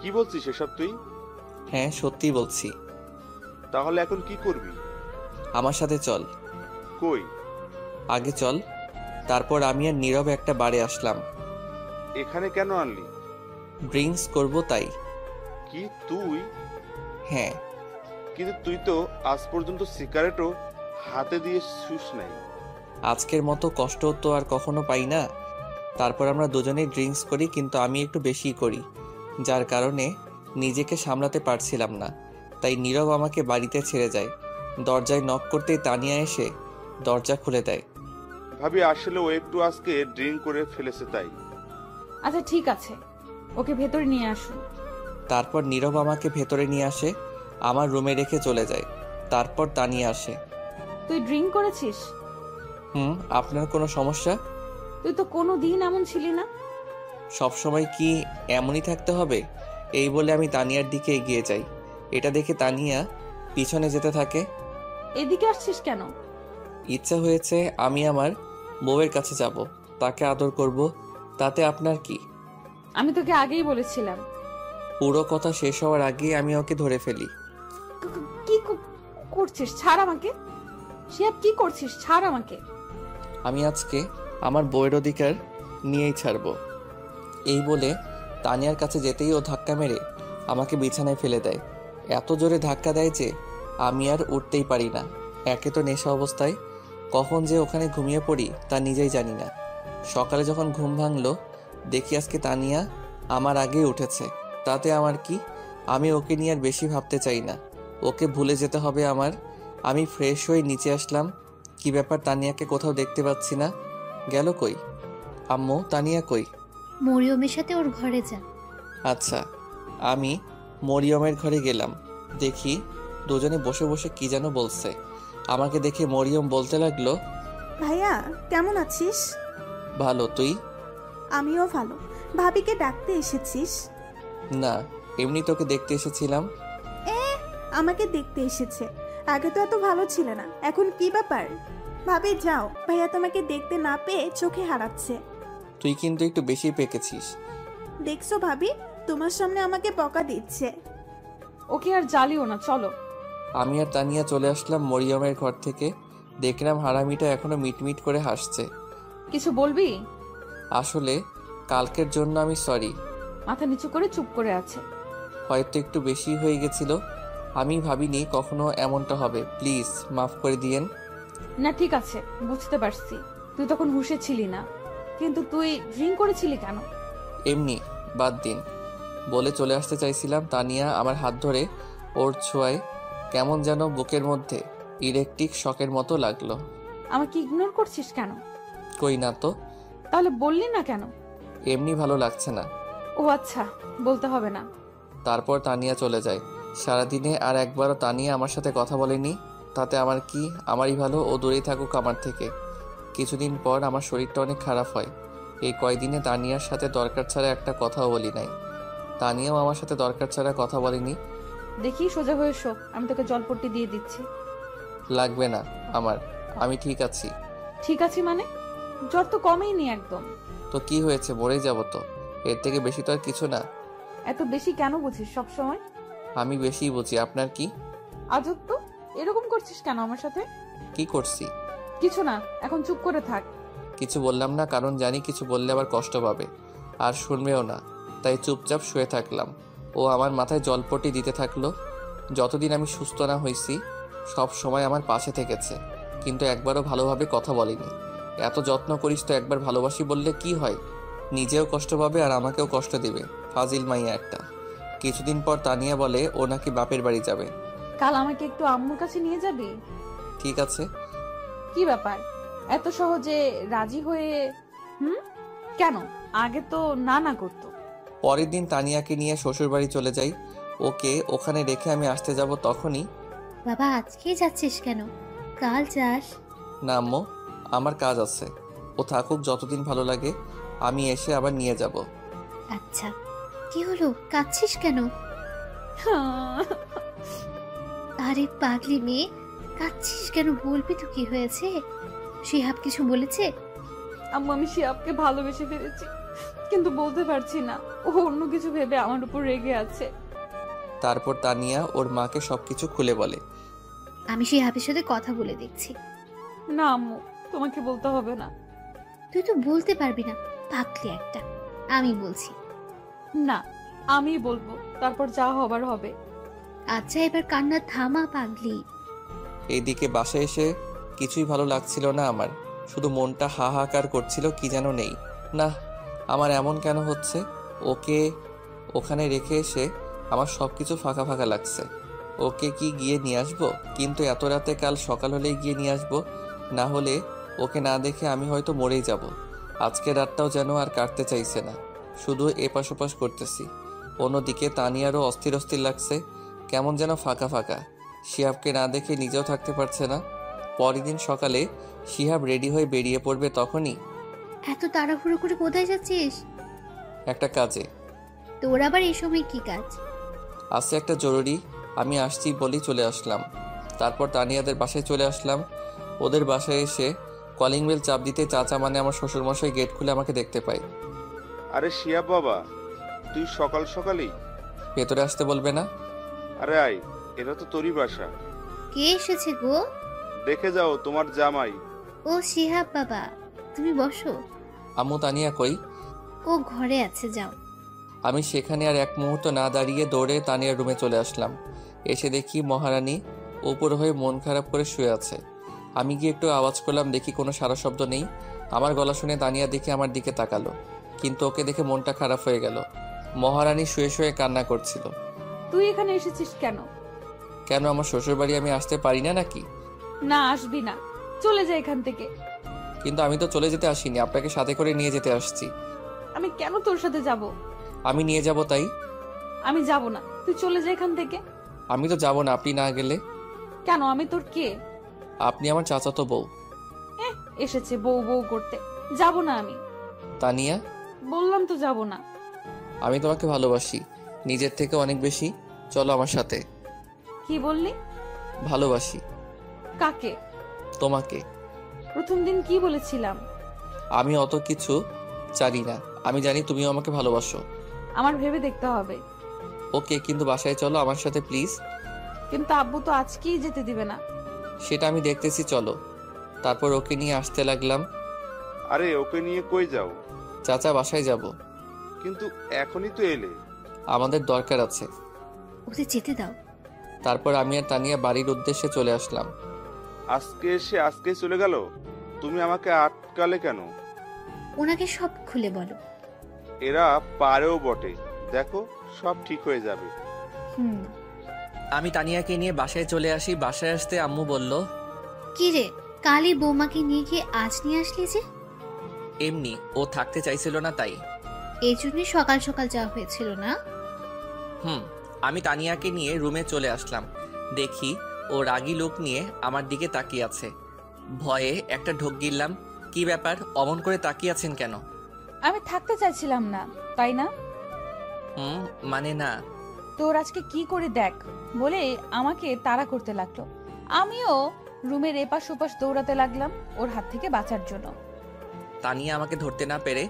কি বলছিস এসব তুই? হ্যাঁ, সত্যি বলছি। তাহলে এখন কি করবি? আমার সাথে চল। কই? আগে চল। তারপর আমি আর নীরব একটা বারে আসলাম। এখানে কেন আনলি? ড্রিঙ্কস করব তাই। কি তুই? হ্যাঁ। কিন্তু তুই তো আজ পর্যন্ত সিগারেটও হাতে দিয়ে শুস নাই। আজকের মতো কষ্ট তো আর কখনো পাই না। তারপর আমরা দুজনেই ড্রিঙ্কস করি, কিন্তু আমি একটু বেশিই করি, যার কারণে নিজেকে সামলাতে পারছিলাম না। তাই নীরব আমাকে বাড়িতে ছেড়ে যায়। দরজায় নক করতেই তানিয়া এসে দরজা খুলে দেয়। ভাবি আসলে ও একটু আজকে ড্রিঙ্ক করে ফেলেছে তাই। আচ্ছা ঠিক আছে, ওকে ভেতরে নিয়ে আসুন। তারপর নীরব আমাকে ভেতরে নিয়ে আসে, আমার রুমে রেখে চলে যায়। তারপর তানিয়া আসে। তুই ড্রিঙ্ক করেছিস? আপনার কোনো সমস্যা? তুই তো কোনো দিন এমন ছিলি না। সবসময় কি এমনই থাকতে হবে? এই বলে আমি তানিয়ার দিকে এগিয়ে যাই। এটা দেখে তানিয়া পিছনে যেতে থাকে। এদিকে আসছিস কেন? ইচ্ছা হয়েছে আমি আমার বউয়ের কাছে যাব, তাকে আদর করব। তাতে আপনার কি? আমি তোকে আগেই বলেছিলাম। পুরো কথা শেষ হওয়ার আগেই আমি ওকে ধরে ফেলি। কি করছিস? ছাড় আমাকে। শিয়াব, কি করছিস? ছাড় আমাকে। আমি আজকে আমার বউয়ের অধিকার নিয়েই ছাড়ব। এই বলে তানিয়ার কাছে যেতেই ও ধাক্কা মেরে আমাকে বিছানায় ফেলে দেয়। এত জোরে ধাক্কা দেয় যে আমি আর উঠতেই পারি না। একে তো নেশা অবস্থায়, কখন যে ওখানে ঘুমিয়ে পড়ি তা নিজেই জানি না। সকালে যখন ঘুম ভাঙলো দেখি আজকে তানিয়া আমার আগেই উঠেছে। তাতে আমার কি? আমি ওকে নিয়ে আর বেশি ভাবতে চাই না। ওকে ভুলে যেতে হবে আমার। আমি ফ্রেশ হয়ে নিচে আসলাম। কি ব্যাপার, তানিয়াকে কোথাও দেখতে পাচ্ছি না। গেল কই? আম্মু, তানিয়া কই? মরিয়মের সাথে ওর ঘরে যা। আচ্ছা। আমি মরিয়মের ঘরে গেলাম। দেখি দুজনে বসে বসে কি যেন বলছে। আমাকে দেখে মরিয়ম বলতে লাগলো, ভাইয়া কেমন আছিস? ভালো, তুই? আমিও ভালো। ভাবিকে ডাকতে এসেছিস? না, এমনি তোকে দেখতে এসেছিলাম। আমাকে দেখতে এসেছে? আগে তো এত ভালো ছিল না, এখন কি ব্যাপার? ভাবি যাও, ভাইয়া তোমাকে দেখতে না পেয়ে চোখে হারাচ্ছে। তুই কিন্তু একটু বেশি পেকেছিস। দেখছো ভাবি, তোমার সামনে আমাকে বকা দিচ্ছে। ওকে আর জ্বালিও না, চলো। আমি আর তানিয়া চলে আসলাম মরিয়মের ঘর থেকে। দেখলাম হারামিটা এখনো মিটমিট করে হাসছে। কিছু বলবি? আসলে কালকের জন্য আমি সরি। মাথা নিচু করে চুপ করে আছে। হয়তো একটু বেশি হয়ে গেছিল। আমি ভাবিনি কখনো এমনটা হবে। প্লিজ মাফ করে দিয়েন। না ঠিক আছে, বুঝতে পারছি তুই তখন হুঁশে ছিলি না, কিন্তু তুই ড্রিঙ্ক করেছিলি কেন? এমনি, বাদ দিন বলে চলে আসতে চাইছিলাম। তানিয়া আমার হাত ধরে ওর ছোঁয়ায় কেমন যেন বুকের মধ্যে ইলেকট্রিক শকের মতো লাগলো। আমাকে ইগনোর করছিস কেন? কই না তো। তাহলে বললি না কেন? এমনি ভালো লাগছে না। ও আচ্ছা, বলতে হবে না। তারপর তানিয়া চলে যায়। সারাদিনে আর একবারও তানিয়া আমার সাথে কথা বলেনি। তাতে আমার কি? আমারই ভালো, ও দূরেই থাকুক আমার থেকে। কিছুদিন পর আমার শরীরটা অনেক খারাপ হয়। এই কয়দিনে তানিয়ার সাথে দরকার ছাড়া একটা কথাও বলি নাই। তানিয়াও আমার সাথে দরকার ছাড়া কথা বলেনি। দেখি সোজা হয়ে শো, আমি তোকে জলপট্টি দিয়ে দিচ্ছি। লাগবে না আমার, আমি ঠিক আছি। ঠিক আছে মানে? জ্বর তো কমেই নি একদম। তো কি হয়েছে, মরেই যাব তো, এর থেকে বেশি তো আর কিছু না। এত বেশি কেন বুঝিস সব সময়? আমি বেশি বুঝি, আপনার কি? আজব তো, এরকম করছিস কেন আমার সাথে? কি করছি? কিছু না, এখন চুপ করে থাক। কিছু বললাম না, কারণ জানি কিছু বললে আবার কষ্ট পাবে আর শুনবেও না, তাই চুপচাপ শুয়ে থাকলাম। ও আমার মাথায় জলপট্টি দিতে থাকলো। যতদিন আমি সুস্থ না হয়েছি সব সময় আমার পাশে থেকেছে, কিন্তু একবারও ভালোভাবে কথা বলেনি। এত যত্ন করিস তো একবার ভালোবাসি বললে কি হয়? নিজেও কষ্ট পাবে আর আমাকেও কষ্ট দিবে, ফাজিল মাইয়া একটা। কিছুদিন পর তানিয়া বলে ও নাকি বাপের বাড়ি যাবে। কাল আমাকে একটু আম্মুর কাছে নিয়ে যাবি? ঠিক আছে। কি ব্যাপার, এত সহজে রাজি হয়ে? কেন? আগে তো না না করতো। পরের দিন তানিয়াকে নিয়ে শ্বশুর বাড়ি চলে যাই। ওকে ওখানে রেখে আমি আসতে যাব, তখনই বাবা আজকেই যাচ্ছিস কেন? কাল যাস। না আম্মু, আমার কাজ আছে। ও থাকুক যতদিন ভালো লাগে, আমি এসে আবার নিয়ে যাব। আচ্ছা, কি হলো, কাঁদছিস কেন? আরে পাগলি মেয়ে, কাঁদছিস কেন? বলবি তো কি হয়েছে? শিহাব কিছু বলেছে? আম্মু, আমি শিহাবকে ভালোবেসে ফেলেছি, কিন্তু বলতে পারছি না। ও অন্য কিছু ভেবে আমার উপর রেগে আছে। তারপর তানিয়া ওর মাকে সবকিছু খুলে বলে। আমি শিহাবের সাথে কথা বলে দেখছি। না আম্মু, তোমাকে বলতে হবে না। তুই তো বলতে পারবি না, পাগলি একটা। আমি বলছি। না, আমি বলবো, তারপর যা হবার হবে। আচ্ছা এবার কান্না থামা পাগলি। এইদিকে বাসায় এসে কিছুই ভালো লাগছিল না আমার, শুধু মনটা হাহাকার করছিল কি যেন নেই। না, আমার এমন কেন হচ্ছে? ওকে ওখানে রেখে এসে আমার সব কিছু ফাঁকা ফাঁকা লাগছে। ওকে কি গিয়ে নিয়ে আসবো? কিন্তু এত রাতে, কাল সকাল হলেই গিয়ে নিয়ে আসবো, না হলে ওকে না দেখে আমি হয়তো মরেই যাব। আজকে রাতটাও যেন আর কাটতে চাইছে না, শুধু এপাশ ওপাশ করতেছি। অন্যদিকে তানিয়ারও অস্থির অস্থির লাগছে, কেমন যেন ফাঁকা ফাঁকা। শিহাবকে না দেখে নিজেও থাকতে পারছে না। পরের দিন সকালে শিহাব রেডি হয়ে বেরিয়ে পড়বে, তখনই এত তাড়াহুড়ো করে কোথায় যাচ্ছিস? একটা কাজে। তোর আবার এই সময় কি কাজ? আছে একটা জরুরি, আমি আসছি বলেই চলে আসলাম। তারপর তানিয়াদের বাসায় চলে আসলাম। ওদের বাসায় এসে কলিং বেল চাপ দিতে চাচা মানে আমার শ্বশুরমশাই গেট খুলে আমাকে দেখতে পাই। আরে শিয়াব বাবা, তুই সকাল সকালই? ভেতরে আসতে বলবে না? আরে আয়, এটা তো তোরই বাসা। কে এসেছে গো? দেখে যাও, তোমার জামাই। ও শিহাব বাবা, তুমি বসো। আম্মু তানিয়া কই? ও ঘরে আছে, যাও। আমি সেখানে আর এক মুহূর্ত না দাঁড়িয়ে দৌড়ে তানিয়ার রুমে চলে আসলাম। এসে দেখি মহারানী উপর হয়ে মন খারাপ করে শুয়ে আছে। আমি গিয়ে একটু আওয়াজ করলাম, দেখি কোনো সারা শব্দ নেই। আমার গলা শুনে তানিয়া দেখে আমার দিকে তাকালো, কিন্তু ওকে দেখে মনটা খারাপ হয়ে গেল। মহারানী শুয়ে শুয়ে কান্না করছিল। তুই এখানে এসেছিস কেন? কেন, আমার শ্বশুরবাড়ি আমি আসতে পারি না নাকি? না, আসবি না, চলে যা এখান থেকে। কিন্তু আমি তো চলে যেতে আসিনি, আপনাকে সাথে করে নিয়ে যেতে আসছি। আমি কেন তোর সাথে যাব? আমি নিয়ে যাব তাই। আমি যাব না, তুই চলে যা এখান থেকে। আমি তো যাব না আপনি না গেলে। কেন, আমি তোর কে? আপনি আমার চাচাতো বউ। এসেছে বউ বউ করতে। যাব না আমি। তানিয়া, বললাম তো যাব না। আমি তোমাকে ভালোবাসি, নিজের থেকে অনেক বেশি। চলো আমার সাথে। কি বললি? ভালোবাসি। কাকে? তোমাকে। প্রথম দিন কি বলেছিলাম? আমি অত কিছু জানি না, আমি জানি তুমিও আমাকে ভালোবাসো। আমার ভেবে দেখতে হবে। ওকে, কিন্তু বাসায় চলো আমার সাথে প্লিজ। কিন্তু আব্বু তো আজকেই যেতে দিবে না। সেটা আমি দেখতেছি, চলো। তারপর ওকে নিয়ে আসতে লাগলাম। আরে ওকে নিয়ে কই যাও? চাচা বাসায় যাব। কিন্তু এখনই তো এলে। আমাদের দরকার আছে। ওদের যেতে দাও। তারপর আমি আর তানিয়া বাড়ির উদ্দেশ্যে চলে আসলাম। আজকে এসে আজকেই চলে গেল? তুমি আমাকে আটকালে কেন? ওনাকে সব খুলে বলো। এরা পারেও বটে, দেখো সব ঠিক হয়ে যাবে। হুম। আমি তানিয়াকে নিয়ে বাসায় চলে আসি। বাসায় আসতে আম্মু বলল, কি রে, কালই বৌমাকে নিয়ে গিয়ে আজ নিয়ে আসলি যে? এমনি, ও থাকতে চাইছিল না তাই। এই জন্য সকাল সকাল যাওয়া হয়েছিল না? আমি তানিয়াকে নিয়ে রুমে চলে আসলাম। দেখি ও রাগী লোক নিয়ে আমার দিকে তাকিয়ে আছে। ভয়ে একটা ঢোক গিললাম। কি ব্যাপার, অমন করে তাকিয়ে আছেন কেন? আমি থাকতে চাইছিলাম না, তাই না? মানে না। তোর আজকে কি করে দেখ বলে আমাকে তাড়া করতে লাগলো। আমিও রুমের এপাশ ওপাশ দৌড়াতে লাগলাম ওর হাত থেকে বাঁচার জন্য। তানিয়া আমাকে ধরতে না পেরে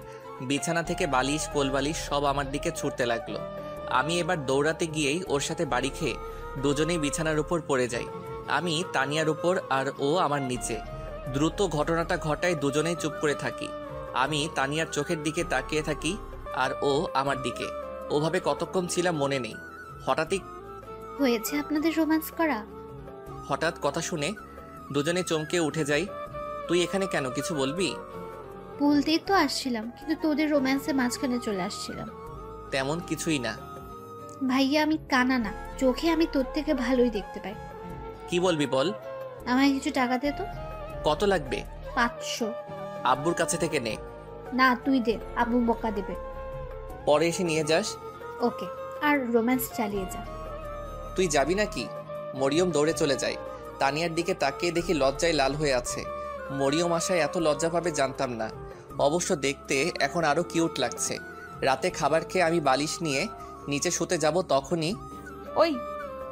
বিছানা থেকে বালিশ কোলবালিশ সব আমার দিকে ছুটতে লাগলো। আমি এবার দৌড়াতে গিয়েই ওর সাথে বাড়ি খেয়ে দুজনেই বিছানার উপর পড়ে যাই। আমি তানিয়ার উপর আর ও আমার নিচে। দ্রুত ঘটনাটা ঘটায় দুজনেই চুপ করে থাকি। আমি তানিয়ার চোখের দিকে তাকিয়ে থাকি আর ও আমার দিকে। ওভাবে কতক্ষণ ছিলাম মনে নেই। হয়েছে আপনাদের রোম্যান্স করা? হঠাৎ কথা শুনে দুজনে চমকে উঠে যাই। তুই এখানে কেন, কিছু বলবি? বলতেই তো আসছিলাম, কিন্তু তোদের রোম্যান্সের মাঝখানে চলে আসছিলাম। তেমন কিছুই না। ভাইয়া আমি কানা না, চোখে আমি তোর থেকে ভালোই দেখতে পাই। কি বলবি বল। আমায় কিছু টাকা দে তো। কত লাগবে? 500। আব্বুর কাছে থেকে নে। না তুই দে, আব্বু বকা দেবে। পরে এসে নিয়ে যাস। ওকে, আর রোম্যান্স চালিয়ে যা। তুই যাবি নাকি? মরিয়ম দৌড়ে চলে যায়। তানিয়ার দিকে তাকিয়ে দেখি লজ্জায় লাল হয়ে আছে। মরিয়ম আশায় এত লজ্জা পাবে জানতাম না। অবশ্য দেখতে এখন আরো কিউট লাগছে। রাতে খাবার খেয়ে আমি বালিশ নিয়ে নিচে শুতে যাব, তখনই ওই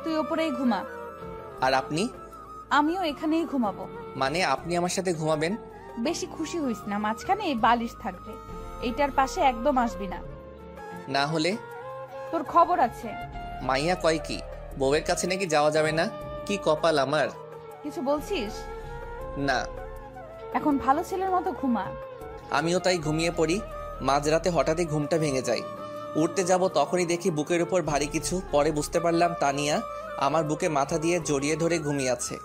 তুই ওপরেই ঘুমা। আর আপনি? আমিও এখানেই ঘুমাবো। মানে আপনি আমার সাথে ঘুমাবেন? বেশি খুশি হইস না, মাঝখানে বালিশ থাকবে, এইটার পাশে একদম আসবি না। না হলে? তোর খবর আছে। মাইয়া কয় কি বউয়ের কাছে নাকি যাওয়া যাবে না? কি কপাল আমার। কিছু বলছিস? না। এখন ভালো ছেলের মতো ঘুমা। আমিও তাই ঘুমিয়ে পড়ি। মাঝরাতে হঠাৎই ঘুমটা ভেঙে যায়। উঠতে যাব তখনই দেখি বুকের উপর ভারী কিছু। পরে বুঝতে পারলাম তানিয়া আমার বুকে মাথা দিয়ে জড়িয়ে ধরে ঘুমিয়ে আছে।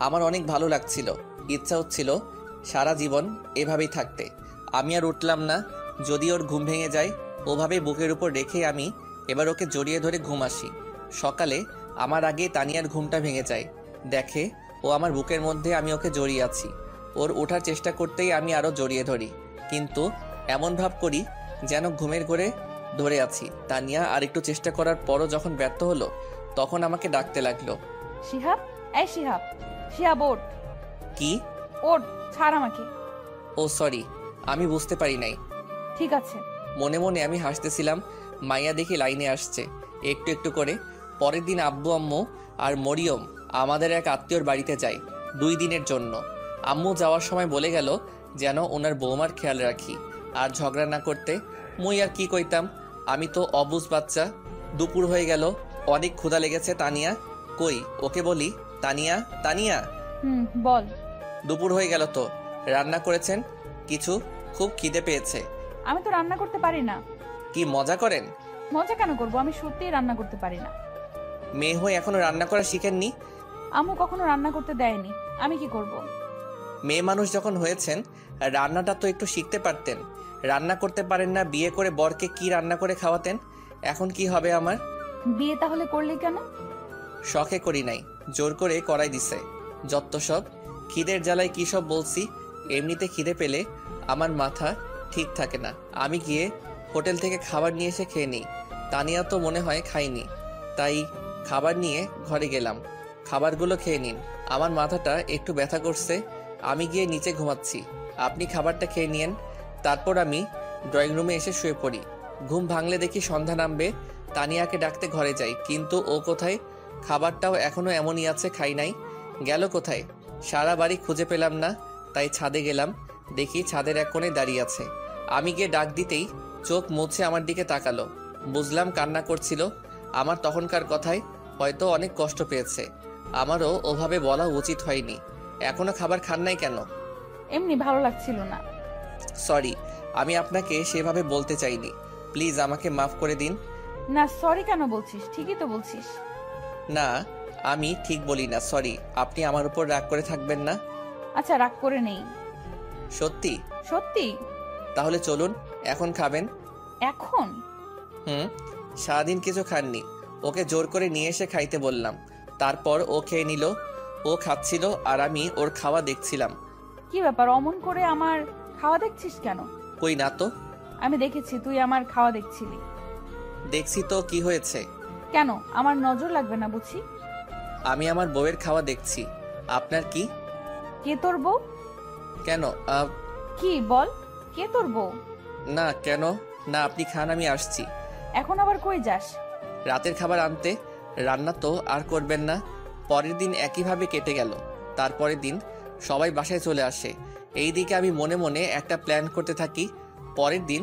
আমার অনেক ভালো লাগছিল, ইচ্ছা হচ্ছিল সারা জীবন এভাবেই থাকতে। আমি আর উঠলাম না। যদি ওর ঘুম ভেঙে যায়, ওভাবে বুকের উপর রেখে আমি এবার ওকে জড়িয়ে ধরে ঘুম আসি। সকালে আমার আগে তানিয়ার ঘুমটা ভেঙে যায়। দেখে ও আমার বুকের মধ্যে, আমি ওকে জড়িয়ে আছি। ওর ওঠার চেষ্টা করতেই আমি আরো জড়িয়ে ধরি, কিন্তু এমন ভাব করি যেন ঘুমের ঘোরে ধরে আছি। তানিয়া আর একটু চেষ্টা করার পরও যখন ব্যর্থ হলো, তখন আমাকে ডাকতে লাগলো। শিহাব, এই শিহাব, শিহাব ওঠ। কি? ওঠ, ছাড় আমাকে। ও সরি, আমি বুঝতে পারি নাই। ঠিক আছে। মনে মনে আমি হাসতেছিলাম। মাইয়া দেখি লাইনে আসছে একটু একটু করে। পরের দিন আব্বু আম্মু আর মরিয়ম আমাদের এক আত্মীয়র বাড়িতে যায় 2 দিনের জন্য। আম্মু যাওয়ার সময় বলে গেল যেন ওনার বৌমার খেয়াল রাখি আর ঝগড়া না করতে। মুই আর কি কইতাম, আমি তো অবুঝ বাচ্চা। দুপুর হয়ে গেল, অনেক ক্ষুধা লেগেছে। তানিয়া কই, ওকে বলি তানিয়া তানিয়া। বল। দুপুর হয়ে গেল তো, রান্না করেছেন কিছু? খুব খিদে পেয়েছে। আমি তো রান্না করতে পারি না। কি মজা করেন? মজা কেন করব, আমি সত্যিই রান্না করতে পারি না। মেয়ে হয়ে এখনো রান্না করা শিখেননি? আম্মু কখনো রান্না করতে দেয়নি, আমি কি করব? মেয়ে মানুষ যখন হয়েছেন, রান্নাটা তো একটু শিখতে পারতেন। রান্না করতে পারেন না, বিয়ে করে বরকে কি রান্না করে খাওয়াতেন? এখন কি হবে আমার? বিয়ে তাহলে করলি কেন? শখে করি নাই, জোর করে করাই দিছে। যত সব খিদের জ্বালায় কি সব বলছি। এমনিতে খিদে পেলে আমার মাথা ঠিক থাকে না। আমি গিয়ে হোটেল থেকে খাবার নিয়ে এসে খেয়ে নিই। তানিয়া তো মনে হয় খাইনি, তাই খাবার নিয়ে ঘরে গেলাম। খাবারগুলো খেয়ে নিন, আমার মাথাটা একটু ব্যথা করছে। আমি গিয়ে নিচে ঘুমাচ্ছি, আপনি খাবারটা খেয়ে নিন। তারপর আমি ড্রয়িং রুমে এসে শুয়ে পড়ি। ঘুম ভাঙলে দেখি সন্ধ্যা নামবে। তানিয়াকে ডাকতে ঘরে যাই, কিন্তু ও কোথায়? খাবারটাও এখনো এমনই আছে, খাই নাই। গেল কোথায়? সারা বাড়ি খুঁজে পেলাম না, তাই ছাদে গেলাম। দেখি ছাদের এক কোণে দাঁড়িয়ে আছে। আমি গিয়ে ডাক দিতেই চোখ মুছে আমার দিকে তাকালো। বুঝলাম কান্না করছিল। আমার তখনকার কথায় হয়তো অনেক কষ্ট পেয়েছে। আমারও ওভাবে বলা উচিত হয়নি। এখনো খাবার খান নাই কেন? এমনি ভালো লাগছিল না। সরি, আমি আপনাকে সেভাবে বলতে চাইনি। প্লিজ আমাকে মাফ করে দিন। না সরি কেন বলছিস? ঠিকই তো বলছিস। না, আমি ঠিক বলি না। সরি, আপনি আমার উপর রাগ করে থাকবেন না। আচ্ছা, রাগ করে নেই। সত্যি? সত্যি। তাহলে চলুন, এখন খাবেন। এখন? সারাদিন কিছু খাননি, ওকে জোর করে নিয়ে এসে খাইতে বললাম। তারপর ও খেয়ে নিল। ও খাচ্ছিল আর আমি ওর খাওয়া দেখছিলাম। কি ব্যাপার, অমন করে আমার খাওয়া দেখছিস কেন? কই না তো। আমি দেখেছি তুই আমার খাওয়া দেখছিলি। দেখছি তো, কি হয়েছে? কেন, আমার নজর লাগবে না বুঝি? আমি আমার বউয়ের খাওয়া দেখছি, আপনার কি? কে তোর বউ? কেন? কি বল, কে তোর বউ? না কেন না, আপনি খান, আমি আসছি। এখন আবার কই যাস? রাতের খাবার আনতে। রান্না তো আর করবেন না। পরের দিন একইভাবে কেটে গেল। তারপরের দিন সবাই বাসায় চলে আসে। এই দিকে আমি মনে মনে একটা প্ল্যান করতে থাকি। পরের দিন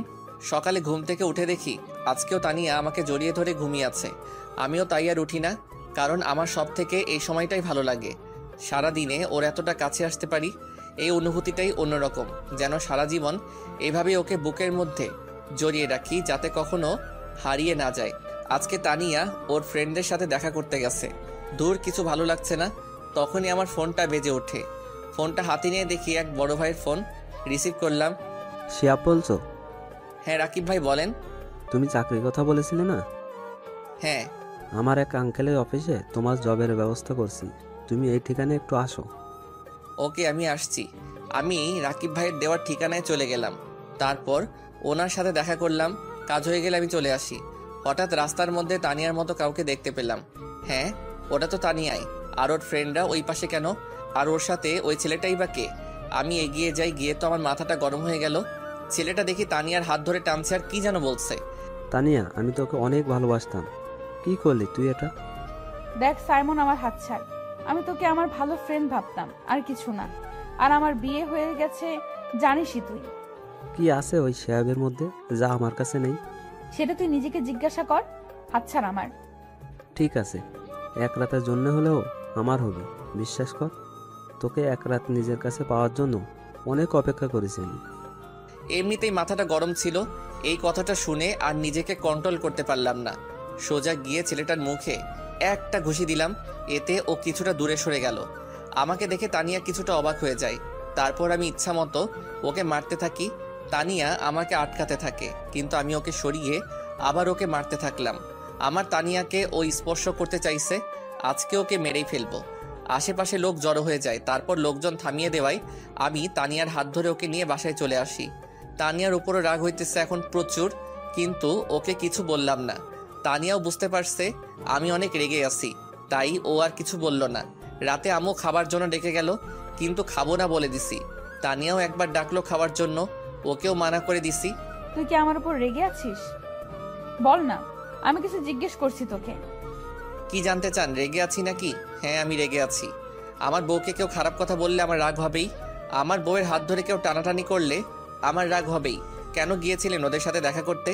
সকালে ঘুম থেকে উঠে দেখি আজকেও তানিয়া আমাকে জড়িয়ে ধরে ঘুমিয়ে আছে। আমিও তাই আর উঠি না, কারণ আমার সব থেকে এই সময়টাই ভালো লাগে। সারাদিনে ওর এতটা কাছে আসতে পারি, এই অনুভূতিটাই অন্যরকম। যেন সারা জীবন এভাবে ওকে বুকের মধ্যে জড়িয়ে রাখি, যাতে কখনো হারিয়ে না যায়। আজকে তানিয়া ওর ফ্রেন্ডদের সাথে দেখা করতে গেছে। দূর কিছু ভালো লাগছে না। তখনই আমার ফোনটা বেজে ওঠে। ফোনটা হাতে নিয়ে দেখি এক বড় ভাইয়ের ফোন। রিসিভ করলাম। শিহাব বলছো? হ্যাঁ রাকিব ভাই, বলেন। তুমি চাকরির কথা বলেছিলে না? হ্যাঁ। আমার এক আঙ্কেলের অফিসে তোমার জবের ব্যবস্থা করছি, তুমি এই ঠিকানায় একটু আসো। ওকে, আমি আসছি। আমি রাকিব ভাইয়ের দেওয়ার ঠিকানায় চলে গেলাম। তারপর ওনার সাথে দেখা করলাম। কাজ হয়ে গেলে আমি চলে আসি। হঠাৎ রাস্তার মধ্যে তানিয়ার মতো কাউকে দেখতে পেলাম। হ্যাঁ, ওটা তো তানিয়াই। আর ওর ফ্রেন্ডরা ওই পাশে কেন? আর ওর সাথে ওই ছেলেটাই বা কে? আমি এগিয়ে যাই, গিয়ে তো আমার মাথাটা গরম হয়ে গেল। ছেলেটা দেখি তানিয়ার হাত ধরে টানছে আর কি যেন বলছে। তানিয়া, আমি তোকে অনেক ভালোবাসতাম, কি করলি তুই এটা? দেখ সাইমন, আমার হাত ছাড়। আমি তোকে আমার ভালো ফ্রেন্ড ভাবতাম, আর কিছু না। আর আমার বিয়ে হয়ে গেছে, জানিসই তুই। কি আছে ওই শিহাবের মধ্যে যা আমার কাছে নেই? সেটা তুই নিজেকে জিজ্ঞাসা কর। হাত ছাড় আমার। ঠিক আছে, এক রাতের জন্য হলেও আমার হবে, বিশ্বাস কর। তোকে এক রাত নিজের কাছে পাওয়ার জন্য অনেক অপেক্ষা করেছি আমি। এমনিতেই মাথাটা গরম ছিল। এই কথাটা শুনে আর নিজেকে কন্ট্রোল করতে পারলাম না। সোজা গিয়ে ছেলেটার মুখে একটা ঘুষি দিলাম। এতে ও কিছুটা দূরে সরে গেল। আমাকে দেখে তানিয়া কিছুটা অবাক হয়ে যায়। তারপর আমি ইচ্ছা মতো ওকে মারতে থাকি। তানিয়া আমাকে আটকাতে থাকে, কিন্তু আমি ওকে সরিয়ে আবার ওকে মারতে থাকলাম। আমার তানিয়াকে ও স্পর্শ করতে চাইছে। আজকে ওকে মেরেই ফেলবো। আশেপাশে লোক জড়ো হয়ে যায়। তারপর লোকজন থামিয়ে দেওয়ায় আমি তানিয়ার হাত ধরে ওকে নিয়ে বাসায় চলে আসি। তানিয়ার উপরে রাগ হইতেছে এখন প্রচুর, কিন্তু ওকে কিছু বললাম না। তানিয়াও বুঝতে পারছে আমি অনেক রেগে আছি, তাই ও আর কিছু বলল না। রাতে আম্মু খাবার জন্য ডেকে গেল, কিন্তু খাবো না বলে দিছি। তানিয়াও একবার ডাকলো খাওয়ার জন্য, ওকেও মানা করে দিছি। তুই কি আমার উপর রেগে আছিস? বল না, আমি কিছু জিজ্ঞেস করছি তোকে। কি জানতে চান, রেগে আছি নাকি? হ্যাঁ, আমি রেগে আছি। আমার বউকে কেউ খারাপ কথা বললে আমার রাগ হবেই। আমার বউয়ের হাত ধরে কেউ টানাটানি করলে আমার রাগ হবেই। কেন গিয়েছিলেন ওদের সাথে দেখা করতে?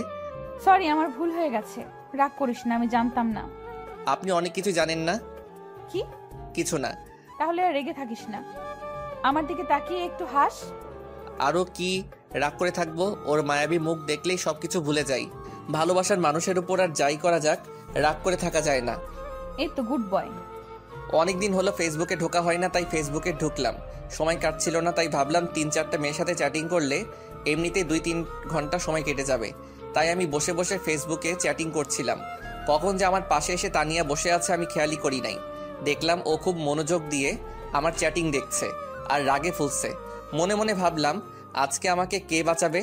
সরি, আমার ভুল হয়ে গেছে। রাগ করিস না, আমি জানতাম না। আপনি অনেক কিছু জানেন না। কি? কিছু না। তাহলে আর রেগে থাকিস না, আমার দিকে তাকিয়ে একটু হাস। আরও কি রাগ করে থাকবো? ওর মায়াবী মুখ দেখলেই সবকিছু ভুলে যাই। ভালোবাসার মানুষের উপর আর যাই করা যাক, রাগ করে থাকা যায় না। এই তো গুড বয়। অনেকদিন হলো ফেসবুকে ঢোকা হয় না, তাই ফেসবুকে ঢুকলাম। সময় কাটছিল না, তাই ভাবলাম 3-4টা মেয়ের সাথে চ্যাটিং করলে এমনিতেই 2-3 ঘন্টা সময় কেটে যাবে। তাই আমি বসে বসে ফেসবুকে চ্যাটিং করছিলাম। কখন যে আমার পাশে এসে তানিয়া বসে আছে আমি খেয়ালই করি নাই। দেখলাম ও খুব মনোযোগ দিয়ে আমার চ্যাটিং দেখছে আর রাগে ফুলছে। মনে মনে ভাবলাম আজকে আমাকে কে বাঁচাবে?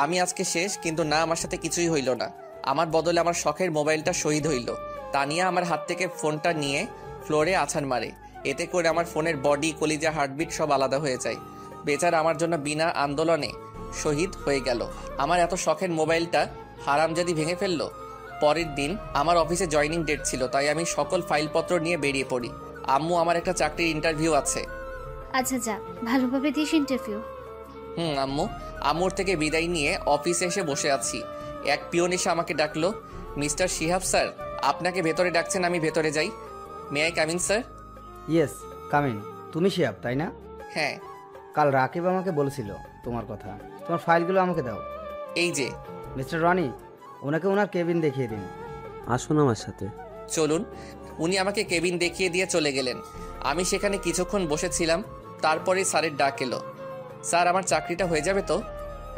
আমি আজকে শেষ। কিন্তু না, আমার সাথে কিছুই হইল না। আমার বদলে আমার শখের মোবাইলটা শহীদ হইল। তানিয়া আমার হাত থেকে ফোনটা নিয়ে ফ্লোরে আছাড় মারে। এতে করে আমার ফোনের বডি, কলিজা, হার্টবিট সব আলাদা হয়ে যায়। বেচারা আমার জন্য বিনা আন্দোলনে শহীদ হয়ে গেল। আমার এত শখের মোবাইলটা হারামজাদি ভেঙে ফেললো। পরের দিন আমার অফিসে জয়েনিং ডেট ছিল, তাই আমি সকল ফাইলপত্র নিয়ে বেরিয়ে পড়ি। আম্মু, আমার একটা চাকরির ইন্টারভিউ আছে। আচ্ছা যা, ভালোভাবে দিস ইন্টারভিউ। আম্মু। আম্মুর থেকে বিদায় নিয়ে অফিসে এসে বসে আছি। এক পিয়ন এসে আমাকে ডাকলো। মিস্টার শিহাব স্যার, আপনাকে ভেতরে ডাকছেন, আমি ভেতরে যাই। May I coming sir? Yes, come in. তুমি শিহাব, তাই না? হ্যাঁ। কাল রাকিব আমাকে বলেছিল তোমার কথা। তোমার ফাইলগুলো আমাকে দাও। এই যে। মিস্টার রনি, ওনাকে ওনার কেবিন দেখিয়ে দিন। আসুন আমার সাথে। চলুন। উনি আমাকে কেবিন দেখিয়ে দিয়ে চলে গেলেন। আমি সেখানে কিছুক্ষণ বসেছিলাম। তারপরে স্যারের ডাক এলো। স্যার, আমার চাকরিটা হয়ে যাবে তো?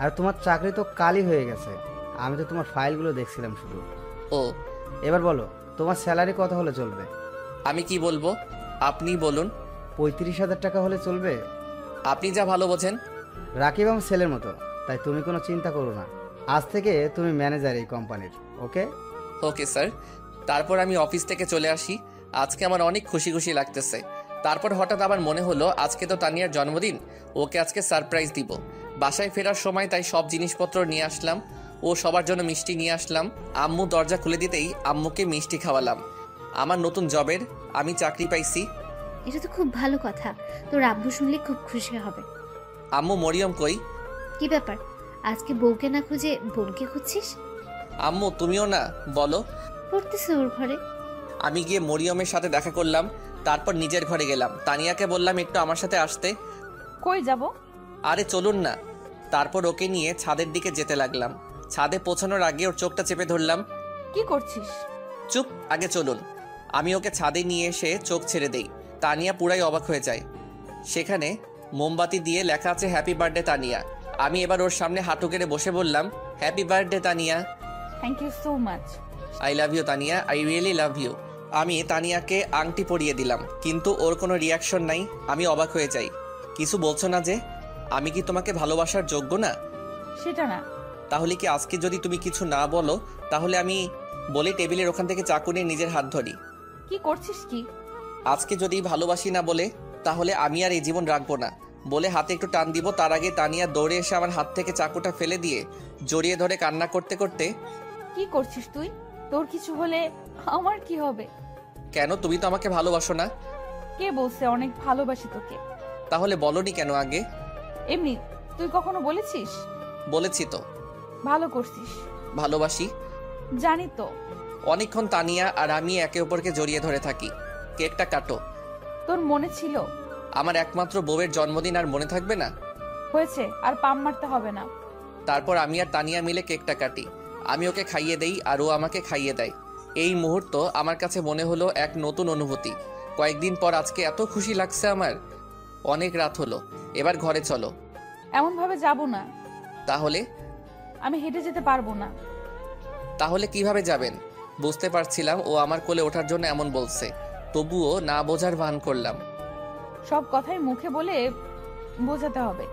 আর তোমার চাকরি তো কালই হয়ে গেছে। আমি তো তোমার ফাইলগুলো দেখছিলাম শুধু। ও, এবার বলো, তোমার স্যালারি কত হলে চলবে? আমি কি বলবো, আপনিই বলুন। 35,000 টাকা হলে চলবে? আপনি যা ভালো বোঝেন। রাকিব আমার ছেলের মতো, তাই তুমি কোনো চিন্তা করো না। আজ থেকে তুমি ম্যানেজার এই কোম্পানির। ওকে? Okay sir. তারপর আমি অফিস থেকে চলে আসি। আজকে আমার অনেক খুশি খুশি লাগতেছে। তারপর হঠাৎ আবার মনে হলো আজকে তো তানিয়ার জন্মদিন, ওকে আজকে সারপ্রাইজ দিব। বাসায় ফেরার সময় তাই সব জিনিসপত্র নিয়ে আসলাম। ও সবার জন্য মিষ্টি নিয়ে আসলাম। আম্মু দরজা খুলে দিতেই আম্মুকে মিষ্টি খাওয়ালাম। আমার নতুন জবের আমি চাকরি পাইছি। এটা তো খুব ভালো কথা, তোর আব্বু শুনলে খুব খুশি হবে। আম্মু মরিয়ম কই? কি ব্যাপার, আজকে বউকে না খুঁজে বোনকে খুঁজছিস? আম্মু তুমিও না বলো। পড়তেছে ওর ঘরে। আমি গিয়ে মরিয়মের সাথে দেখা করলাম, তারপর নিজের ঘরে গেলাম। তানিয়াকে বললাম একটু আমার সাথে আসতে। কই যাব? আরে চলুন না। তারপর ওকে নিয়ে ছাদের দিকে যেতে লাগলাম। ছাদে পৌঁছানোর আগে ওর চোখটা চেপে ধরলাম। কি করছিস? চুপ, আগে চলুন। আমি ওকে ছাদে নিয়ে এসে চোখ ছেড়ে দেই। তানিয়া পুরাই অবাক হয়ে যায়। সেখানে মোমবাতি দিয়ে লেখা আছে হ্যাপি বার্থডে তানিয়া। আমি এবার ওর সামনে হাঁটু গেড়ে বসে বললাম, happy birthday Tania. Thank you so much. I love you Tania, I really love you. আমি তানিয়াকে আংটি পরিয়ে দিলাম, কিন্তু ওর কোনো রিয়াকশন নাই। আমি অবাক হয়ে যাই। কিছু বলছো না যে? আমি কি তোমাকে ভালোবাসার যোগ্য না? সেটা না। তাহলে কি আজকে যদি তুমি কিছু না বলো তাহলে আমি বলি টেবিলের ওখান থেকে চাকু নিয়ে নিজের হাত ধরি? কি করছিস কি? আজকে যদি ভালোবাসি না বলে তাহলে আমি আর এই জীবন রাখবো না বলে হাতে একটু টান দিব। তার আগে তানিয়া দৌড়ে এসে আমার হাত থেকে চাকুটা ফেলে দিয়ে জড়িয়ে ধরে কান্না করতে করতে, কি করছিস তুই? তোর কিছু হলে আমার কি হবে? কেন, তুমি তো আমাকে ভালোবাসো না? কে বলছে অনেক ভালোবাসি তোকে? তাহলে বলনি কেন আগে? এমনি, তুই কখনো বলেছিস? বলেছি তো। ভালো করছিস। ভালোবাসি জানি তো। অনেকক্ষণ তানিয়া আর আমি একে অপরকে জড়িয়ে ধরে থাকি। কেকটা কাটো। তোর মনে ছিল? আমার একমাত্র বউয়ের জন্মদিন আর মনে থাকবে না? হয়েছে, আর পাম মারতে হবে না। তারপর আমি আর তানিয়া মিলে কেকটা কাটি। আমি ওকে খাইয়ে দেই আর ও আমাকে খাইয়ে দেয়। এই মুহূর্ত আমার কাছে মনে হলো এক নতুন অনুভূতি। কয়েকদিন পর আজকে এত খুশি লাগছে আমার। অনেক রাত হলো, এবার ঘরে চলো। এমন ভাবে যাব না। তাহলে? আমি হেঁটে যেতে পারবো না। তাহলে কিভাবে যাবেন? বুঝতে পারছিলাম ও আমার কোলে ওঠার জন্য এমন বলছে, তবুও না বোঝার ভান করলাম। সব কথাই মুখে বলে বোঝাতে হবে।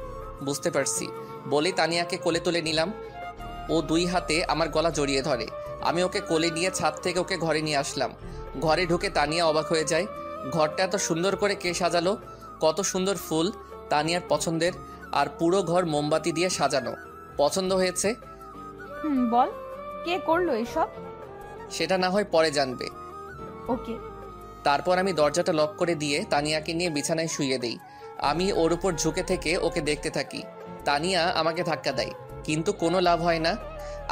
বুঝতে পারছি বলেই তানিয়াকে কোলে তুলে নিলাম। ও দুই হাতে আমার গলা জড়িয়ে ধরে। আমি ওকে কোলে নিয়ে ছাদ থেকে ওকে ঘরে নিয়ে আসলাম। ঘরে ঢুকে তানিয়া অবাক হয়ে যায়। ঘরটা এত সুন্দর করে কে সাজালো? কত সুন্দর ফুল, তানিয়ার পছন্দের। আর পুরো ঘর মোমবাতি দিয়ে সাজানো। পছন্দ হয়েছে? বল, কে করলো এসব? সেটা না হয় পরে জানবে। ওকে। তারপর আমি দরজাটা লক করে দিয়ে তানিয়াকে নিয়ে বিছানায় শুইয়ে দেই। আমি ওর উপর ঝুঁকে থেকে ওকে দেখতে থাকি। তানিয়া আমাকে ধাক্কা দেয়, কিন্তু কোনো লাভ হয় না।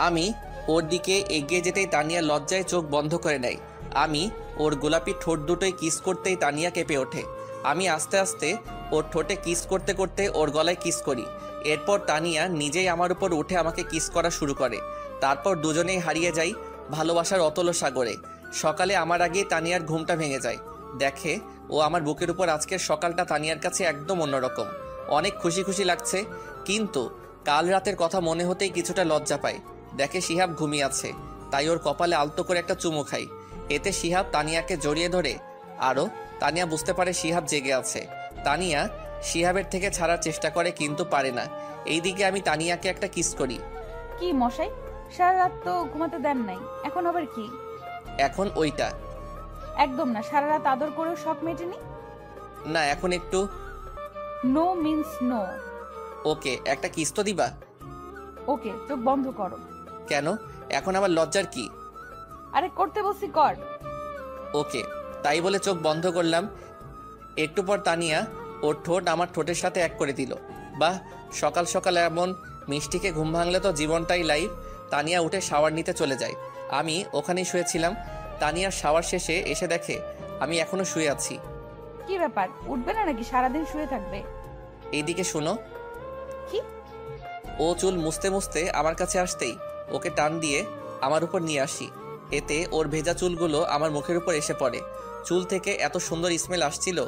আমি ওর দিকে এগিয়ে যেতেই তানিয়া লজ্জায় চোখ বন্ধ করে নেয়। আমি ওর গোলাপি ঠোঁট দুটোই কিস করতেই তানিয়া কেঁপে ওঠে। আমি আস্তে আস্তে ওর ঠোঁটে কিস করতে করতে ওর গলায় কিস করি। এরপর তানিয়া নিজেই আমার উপর উঠে আমাকে কিস করা শুরু করে। তারপর দুজনেই হারিয়ে যাই ভালোবাসার অতল সাগরে। সকালে আমার আগে তানিয়ার ঘুমটা ভেঙে যায়। দেখে ও আমার বুকের উপর। আজকের সকালটা তানিয়ার কাছে একদম অন্যরকম। অনেক খুশি খুশি লাগছে, কিন্তু কাল রাতের কথা মনে হতেই কিছুটা লজ্জা পায়। দেখে শিহাব ঘুমিয়ে আছে, তাই ওর কপালে আলতো করে একটা চুমু খাই। এতে শিহাব তানিয়াকে জড়িয়ে ধরে আরও। তানিয়া বুঝতে পারে শিহাব জেগে আছে। তানিয়া শিহাবের থেকে ছাড়ার চেষ্টা করে, কিন্তু পারে না। এইদিকে আমি তানিয়াকে একটা কিস করি। কি মশাই, সারা রাত তো ঘুমাতে দেন নাই, এখন আবার কি? এখন ওইটা একদম না, সারা রাত আদর করেও শখ মেটেনি। না, এখন একটু। No means no. ওকে, একটা কিস তো দিবা? ওকে, চোখ বন্ধ করো। কেন, এখন আবার লজ্জার কি? আরে করতে বসি, কর। ওকে, তাই বলে চোখ বন্ধ করলাম। একটু পর তানিয়া ওর ঠোঁট আমার ঠোঁটের সাথে এক করে দিল। বাহ, সকাল সকাল এমন মিষ্টিকে ঘুম ভাঙলে তো জীবনটাই লাইভ। তানিয়া উঠে শাওয়ার নিতে চলে যায়। আমি ওখানেই শুয়েছিলাম। তানিয়ার শাওয়ার শেষে এসে দেখে আমি এখনো শুয়ে আছি। কি ব্যাপার, উঠবে না নাকি সারাদিন শুয়ে থাকবে? এইদিকে শুনো। কি? ও চুল মুছতে মুছতে আমার কাছে আসতেই ওকে টান দিয়ে আমার উপর নিয়ে আসি। এতে ওর ভেজা চুলগুলো আমার মুখের উপর এসে পড়ে। চুল থেকে এত সুন্দর স্মেল আসছিল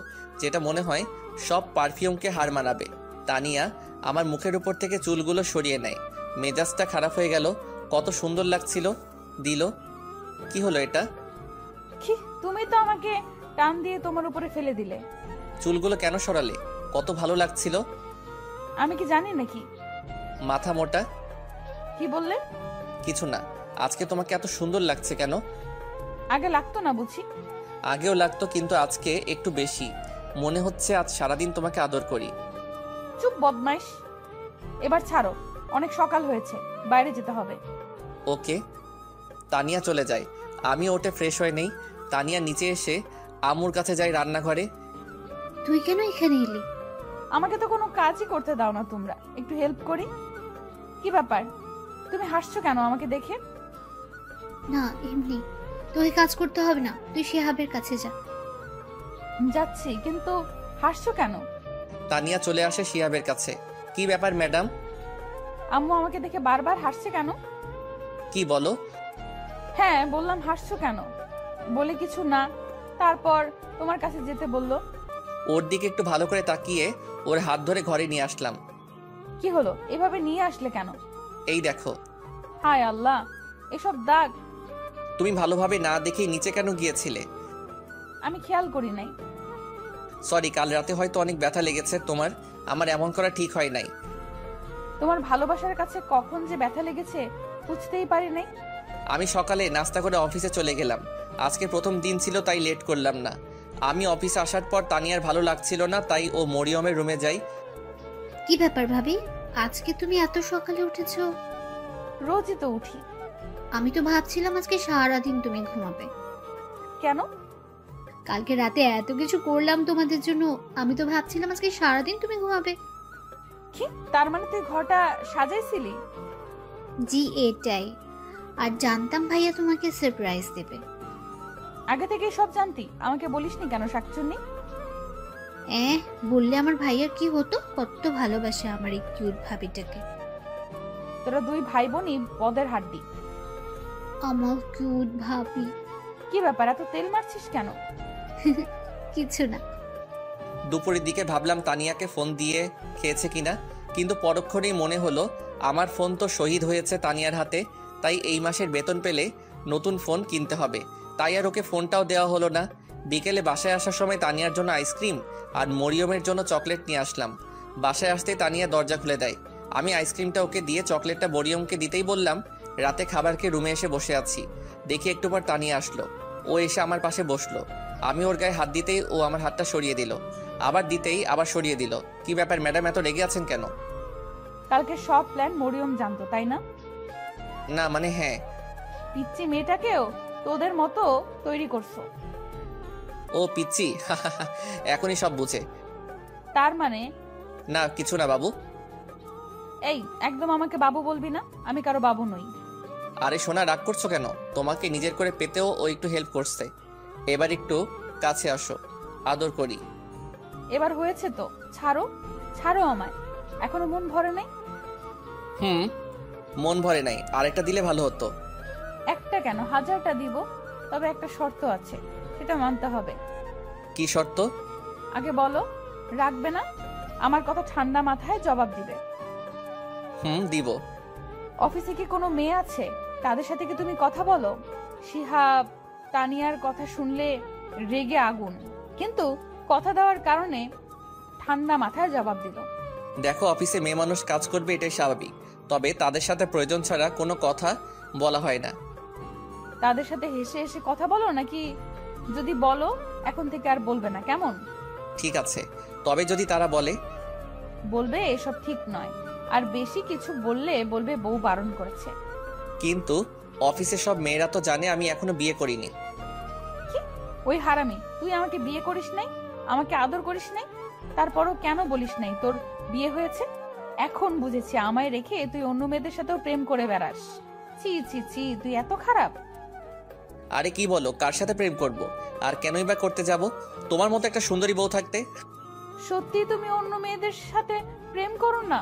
যেটা মনে হয় সব পারফিউমকে হার মানাবে। তানিয়া আমার মুখের উপর থেকে চুলগুলো সরিয়ে নেয়। মেজাজটা খারাপ হয়ে গেল। কত সুন্দর লাগছিল। দিল। কি হলো এটা? কি, তুমি তো আমাকে টান দিয়ে তোমার উপরে ফেলে দিলে। চুলগুলো কেন সরালে? কত ভালো লাগছিল। আমি কি জানি নাকি? মাথা মোটা। কি বললে? কিছু না। আজকে তোমাকে এত সুন্দর লাগছে কেন? আগে লাগতো না বুঝি? আগেও লাগতো, কিন্তু আজকে একটু বেশি। মনে হচ্ছে আজ সারাদিন তোমাকে আদর করি। চুপ বদমাইশ, এবার ছাড়ো, অনেক সকাল হয়েছে, বাইরে যেতে হবে। ওকে। তানিয়া চলে যায়। আমি ওঠে ফ্রেশ হয়ে নেই। তানিয়া নিচে এসে আম্মুর কাছে যায় রান্নাঘরে। তুই কেন এখানে এলি? আমাকে তো কোনো কাজই করতে দাও না তোমরা, একটু হেল্প করি। কি ব্যাপার, তুমি হাসছো কেন আমাকে দেখে? না এমনি, তোকে কাজ করতে হবে না, তুই শিহাবের কাছে যা। যাচ্ছি, কিন্তু হাসছো কেন? তানিয়া চলে আসে শিহাবের কাছে। কি ব্যাপার ম্যাডাম? আম্মু আমাকে দেখে বারবার হাসছে কেন? কি বলো? হ্যাঁ বললাম, হাসছো কেন? বলে কিছু না, তারপর তোমার কাছে যেতে বললো। ওর দিকে একটু ভালো করে তাকিয়ে ওর হাত ধরে ঘরে নিয়ে আসলাম। কি হলো, এভাবে নিয়ে আসলে কেন? এই দেখো। হায় আল্লাহ, এসব দাগ! তুমি ভালোভাবে না দেখেই নিচে কেন গিয়েছিলে? আমি খেয়াল করি নাই। সরি, কাল রাতে হয়তো অনেক ব্যথা লেগেছে তোমার। আমার এমন করা ঠিক হয় নাই। তোমার ভালোবাসার কাছে কখন যে ব্যথা লেগেছে বুঝতেই পারি নাই। আমি সকালে নাস্তা করে অফিসে চলে গেলাম। আজকে প্রথম দিন ছিল তাই লেট করলাম না। আমি অফিসে আসার পর তানিয়ার ভালো লাগছিল না, তাই ও মরিয়মের রুমে যাই। কি ব্যাপার ভাবি, আজকে তুমি এত সকালে উঠেছো? রোজই তো উঠি। আমি তো ভাবছিলাম আজকে সারাদিন তুমি ঘুমাবে। কেন? কালকে রাতে এত কিছু করলাম তোমাদের জন্য, আমি তো ভাবছিলাম আজকে সারাদিন তুমি ঘুমাবে। কি তার মানে তুই ঘরটা সাজাইছিলি? জি এটাই, আর জানতাম ভাইয়া তোমাকে সারপ্রাইজ দেবে। আগে থেকেই সব জানতি, আমাকে বলিসনি কেন শাকচুন্নি? বললে আমার ভাইয়ার কি হতো, কত ভালোবাসে আমার এই কিউট ভাবিটাকে। তোরা দুই ভাই বোনই পদের হাড্ডি। আমার কিউট ভাবি। কি ব্যাপার, এত তেল মারছিস কেন? কিছু না। দুপুরের দিকে ভাবলাম তানিয়াকে ফোন দিয়ে খেয়েছে কিনা, কিন্তু পরক্ষণেই মনে হলো আমার ফোন তো শহীদ হয়েছে তানিয়ার হাতে, তাই এই মাসের বেতন পেলে নতুন ফোন কিনতে হবে। তাই আর ওকে ফোনটাও দেওয়া হলো না। বিকেলে বাসায় আসার সময় তানিয়ার জন্য আইসক্রিম আর মরিয়মের জন্য চকলেট নিয়ে আসলাম। বাসায় আসতে তানিয়া দরজা খুলে দেয়। আমি আইসক্রিমটা ওকে দিয়ে চকলেটটা মরিয়মকে দিতেই বললাম রাতে খাবারকে রুমে এসে বসে আছি। দেখি একটু পর তানিয়া আসলো। ও এসে আমার পাশে বসলো। আমি ওর গায়ে হাত দিতেই ও আমার হাতটা সরিয়ে দিল, আবার দিতেই আবার সরিয়ে দিল। কি ব্যাপার ম্যাডাম, এত রেগে আছেন কেন? কালকে সব প্ল্যান মরিয়ম জানতো, তাই না? না মানে হ্যাঁ। পিচ্চি মেয়েটাকেও তোদের মতো তৈরি করছো। ও পিচ্ছি, এখনই সব বুঝে। তার মানে? না কিছু না বাবু। এই একদম আমাকে বাবু বলবি না, আমি কারো বাবু নই। আরে সোনা, রাগ করছো কেন? তোমাকে নিজের করে পেতেও ও একটু হেল্প করছে। এবার একটু কাছে আসো, আদর করি। এবার হয়েছে তো, ছাড়ো ছাড়ো আমায়। এখনো মন ভরে নাই? মন ভরে নাই, আরেকটা দিলে ভালো হতো। একটা কেন, 1000টা দিব। তবে একটা শর্ত আছে, সেটা মানতে হবে। কি শর্ত? আগে বলো, রাখবে না? আমার কথা ঠান্ডা মাথায় জবাব দিবে। দিব। অফিসে কি কোনো মেয়ে আছে, তাদের সাথে কি তুমি কথা বলো? শিহাব তানিয়ার কথা শুনলে রেগে আগুন, কিন্তু কথা দেওয়ার কারণে ঠান্ডা মাথায় জবাব দিল। দেখো, অফিসে মেয়ে মানুষ কাজ করবে, এটাই স্বাভাবিক। তবে তাদের সাথে প্রয়োজন ছাড়া কোনো কথা বলা হয় না। তাদের সাথে হেসে হেসে কথা বলো নাকি? যদি বলো এখন থেকে আর বলবে না, কেমন? ঠিক আছে, তবে যদি তারা বলে? বলবে এসব ঠিক নয়, আর বেশি কিছু বললে বলবে বউ বারণ করেছে। কিন্তু অফিসে সব মেয়েরা তো জানে আমি এখনো বিয়ে করিনি। কি? ওই হারামি, তুই আমাকে বিয়ে করিস নাই, আমাকে আদর করিস নাই, তারপরও কেন বলিস নাই তোর বিয়ে হয়েছে? এখন বুঝেছি, আমায় রেখে তুই অন্য মেয়েদের সাথেও প্রেম করে বেড়াস। ছি ছি ছি, তুই এত খারাপ। আরে কি বলো, কার সাথে প্রেম করব? আর কেনই বা করতে যাব তোমার মতো একটা সুন্দরী বউ থাকতে? সত্যি তুমি অন্য মেয়েদের সাথে প্রেম করো না?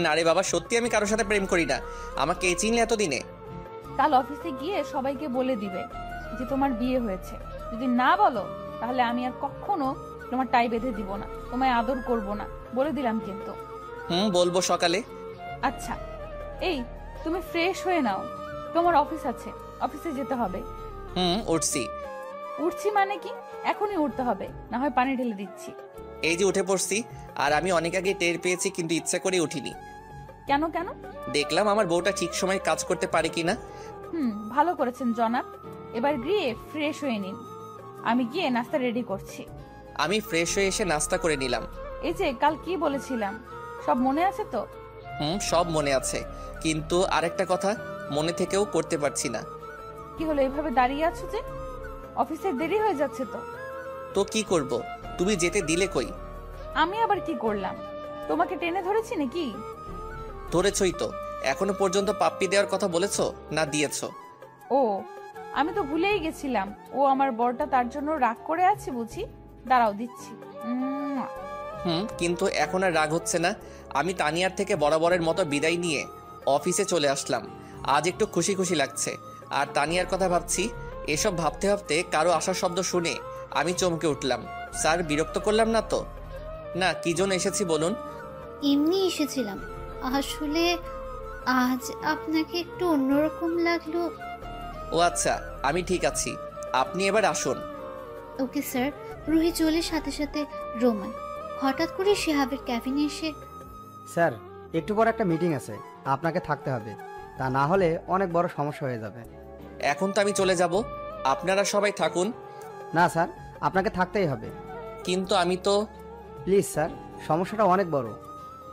না রে বাবা, সত্যি আমি কারোর সাথে প্রেম করি না। আমাকে এই চিনলে এতদিনে? কাল অফিসে গিয়ে সবাইকে বলে দিবে যে তোমার বিয়ে হয়েছে। যদি না বলো তাহলে আমি আর কখনো তোমার টাই বেঁধে দিব না, তোমায় আদর করব না, বলে দিলাম কিন্তু। বলবো সকালে। আচ্ছা, এই তুমি ফ্রেশ হয়ে নাও, তোমার অফিস আছে, অফিসে যেতে হবে। উঠছি। উঠছি মানে কি? এখনই উঠতে হবে, না হয় পানি ঢেলে দিচ্ছি। এই যে উঠে পড়ছি, আর আমি অনেক আগে টের পেয়েছি, কিন্তু ইচ্ছা করে উঠিনি। কেন কেন? দেখলাম আমার বউটা ঠিক সময় কাজ করতে পারে কিনা। ভালো করেছেন জনাব। এবার গিয়ে ফ্রেশ হয়ে নিন, আমি গিয়ে নাস্তা রেডি করছি। আমি ফ্রেশ হয়ে এসে নাস্তা করে নিলাম। এই যে কাল কি বলেছিলাম, সব মনে আছে তো? সব মনে আছে, কিন্তু আরেকটা কথা, মনে থেকেও করতে পারছি না। কি হলো, এভাবে দাঁড়িয়ে আছো যে? অফিসে দেরি হয়ে যাচ্ছে তো। তো কি করব, তুমি যেতে দিলে কই? আমি আবার কি করলাম? তোমাকে টেনে ধরেছি নাকি? ধরেছই তো। এখনো পর্যন্ত পাপ্পি দেওয়ার কথা বলেছো না দিয়েছো? ও, আমি তো ভুলেই গেছিলাম। ও আমার বরটা, তার জন্য রাগ করে আছে বুঝি। দাঁড়াও দিচ্ছি। কিন্তু এখন আর রাগ হচ্ছে না। আমি তানিয়ার থেকে বরাবরের মতো বিদায় নিয়ে অফিসে চলে আসলাম। আজ একটু খুশি খুশি লাগছে। আর তানিয়ার কথা ভাবছি। এসব ভাবতে ভাবতে কারো আসার শব্দ শুনে আমি চমকে উঠলাম। স্যার, বিরক্ত করলাম না তো? না, কি জন্য এসেছি বলুন? এমনি এসেছিলাম। আসলে আজ আপনাকে একটু অন্যরকম লাগলো। ও আচ্ছা, আমি ঠিক আছি, আপনি এবার আসুন। Okay sir. রুহি চলে সাথে সাথে রোমান। হঠাৎ করে শিহাবের ক্যাবিনে এসে, স্যার, একটু পর একটা মিটিং আছে, আপনাকে থাকতে হবে, তা না হলে অনেক বড় সমস্যা হয়ে যাবে। এখন তো আমি চলে যাব, আপনারা সবাই থাকুন। না স্যার, আপনাকে থাকতেই হবে। কিন্তু আমি তো। প্লিজ স্যার, সমস্যাটা অনেক বড়।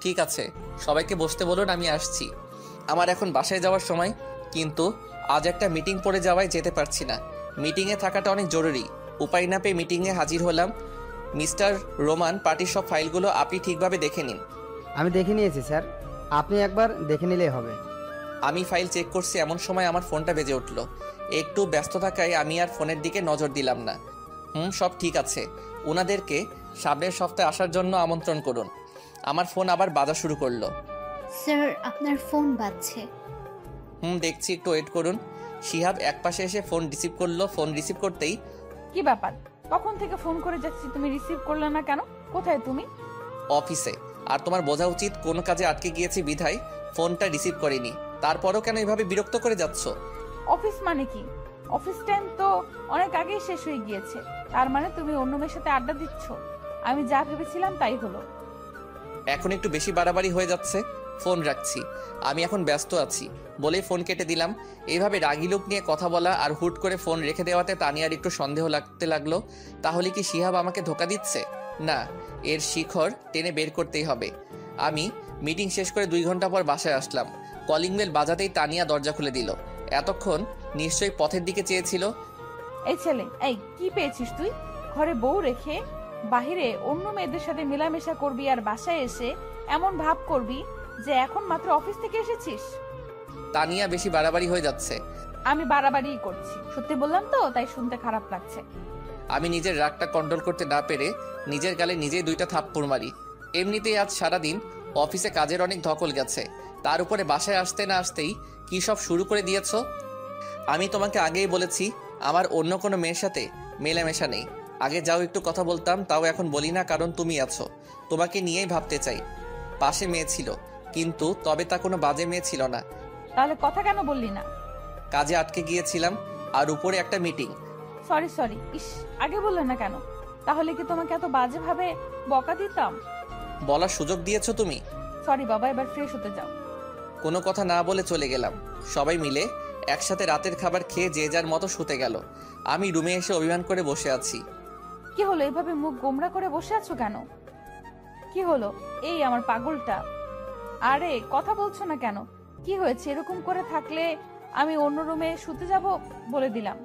ঠিক আছে, সবাইকে বসতে বলুন, আমি আসছি। আমার এখন বাসায় যাওয়ার সময়, কিন্তু আজ একটা মিটিং পড়ে যাওয়ায় যেতে পারছি না। মিটিংয়ে থাকাটা অনেক জরুরি। উপায় না পেয়ে মিটিংয়ে হাজির হলাম। মিস্টার রোমান, পার্টির সব ফাইলগুলো আপনি ঠিকভাবে দেখে নিন। আমি দেখে নিয়েছি স্যার, আপনি একবার দেখে নিলেই হবে। আমি ফাইল চেক করছি, এমন সময় আমার ফোনটা বেজে উঠল। একটু ব্যস্ত থাকায় আমি আর ফোনের দিকে নজর দিলাম না। সব ঠিক আছে। ওনাদেরকে সামনের সপ্তাহে আসার জন্য আমন্ত্রণ করুন। আমার ফোন আবার বাজা শুরু করলো। স্যার আপনার ফোন বাজছে। দেখছি, একটু ওয়েট করুন। শিহাব একপাশে এসে ফোন রিসিভ করলো। ফোন রিসিভ করতেই, কি ব্যাপার? কখন থেকে ফোন করে যাচ্ছি, তুমি রিসিভ করলে না কেন? কোথায় তুমি? অফিসে। আর তোমার বোঝা উচিত কোনো কাজে আটকে গিয়েছি বিধায় ফোনটা রিসিভ করিনি। তারপরও কেন এভাবে বিরক্ত করে যাচ্ছ? অফিস মানে কি? অফিস টাইম তো অনেক আগেই শেষ হয়ে গিয়েছে। তার মানে তুমি অন্য মেয়ের সাথে আড্ডা দিচ্ছ? আমি যা ভেবেছিলাম তাই হলো। এখন একটু বেশি বাড়াবাড়ি হয়ে যাচ্ছে। ফোন রাখছি, আমি এখন ব্যস্ত আছি বলেই ফোন কেটে দিলাম। এইভাবে রাগি লোক নিয়ে কথা বলা আর হুট করে ফোন রেখে দেওয়াতে তানিয়ার একটু সন্দেহ লাগতে লাগলো। তাহলে কি শিহাব আমাকে ধোকা দিচ্ছে? না, এর শিখর টেনে বের করতেই হবে। আমি মিটিং শেষ করে 2 ঘন্টা পর বাসায় আসলাম। কলিং বেল বাজাতেই তানিয়া দরজা খুলে দিল। এতক্ষণ নিশ্চয়ই পথের দিকে চেয়েছিল। এই ছেলে, এই কি পেয়েছিস তুই? ঘরে বউ রেখে বাহিরে অন্য মেয়েদের সাথে মেলামেশা করবি, আর বাসায় এসে এমন ভাব করবি যে এখন মাত্র অফিস থেকে এসেছিস। তানিয়া বেশি বাড়াবাড়ি হয়ে যাচ্ছে। আমি বাড়াবাড়ি করছি, সত্যি বললাম তো, তাই শুনতে খারাপ লাগছে। আমি নিজের রাগটা কন্ট্রোল করতে না পেরে নিজের গালে নিজেই 2টা থাপ্পড় মারি। এমনিতেই আজ সারাদিন অফিসে কাজের অনেক ধকল গেছে, তার উপরে বাসায় আসতে না আসতেই কি সব শুরু করে দিয়েছ। আমি তোমাকে আগেই বলেছি আমার অন্য কোনো মেয়ের সাথে মেলামেশা নেই। আগে যাও একটু কথা বলতাম, তাও এখন বলি না, কারণ তুমি আছো। তোমাকে নিয়েই ভাবতে চাই। পাশে মেয়ে ছিল, কিন্তু তবে তা কোনো বাজে মেয়ে ছিল না। তাহলে কথা কেন বললি না? কাজে আটকে গিয়েছিলাম, আর উপরে একটা মিটিং। সরি, ইস, আগে বললে না কেন? তাহলে কি তোমাকে এত বাজে ভাবে বকা দিতাম? বলার সুযোগ দিয়েছো তুমি। সরি বাবা, এবার ফ্রেশ হতে যাও। কোনো কথা না বলে চলে গেলাম। সবাই মিলে একসাথে রাতের খাবার খেয়ে যে যার মতো শুতে গেল। আমি রুমে এসে অভিমান করে বসে আছি। কি হলো, এভাবে মুখ গোমরা করে বসে আছো কেন? কি হলো? এই আমার পাগলটা, আরে কথা বলছো না কেন? কি হয়েছে? এরকম করে থাকলে আমি অন্য রুমে শুতে যাব বলে দিলাম।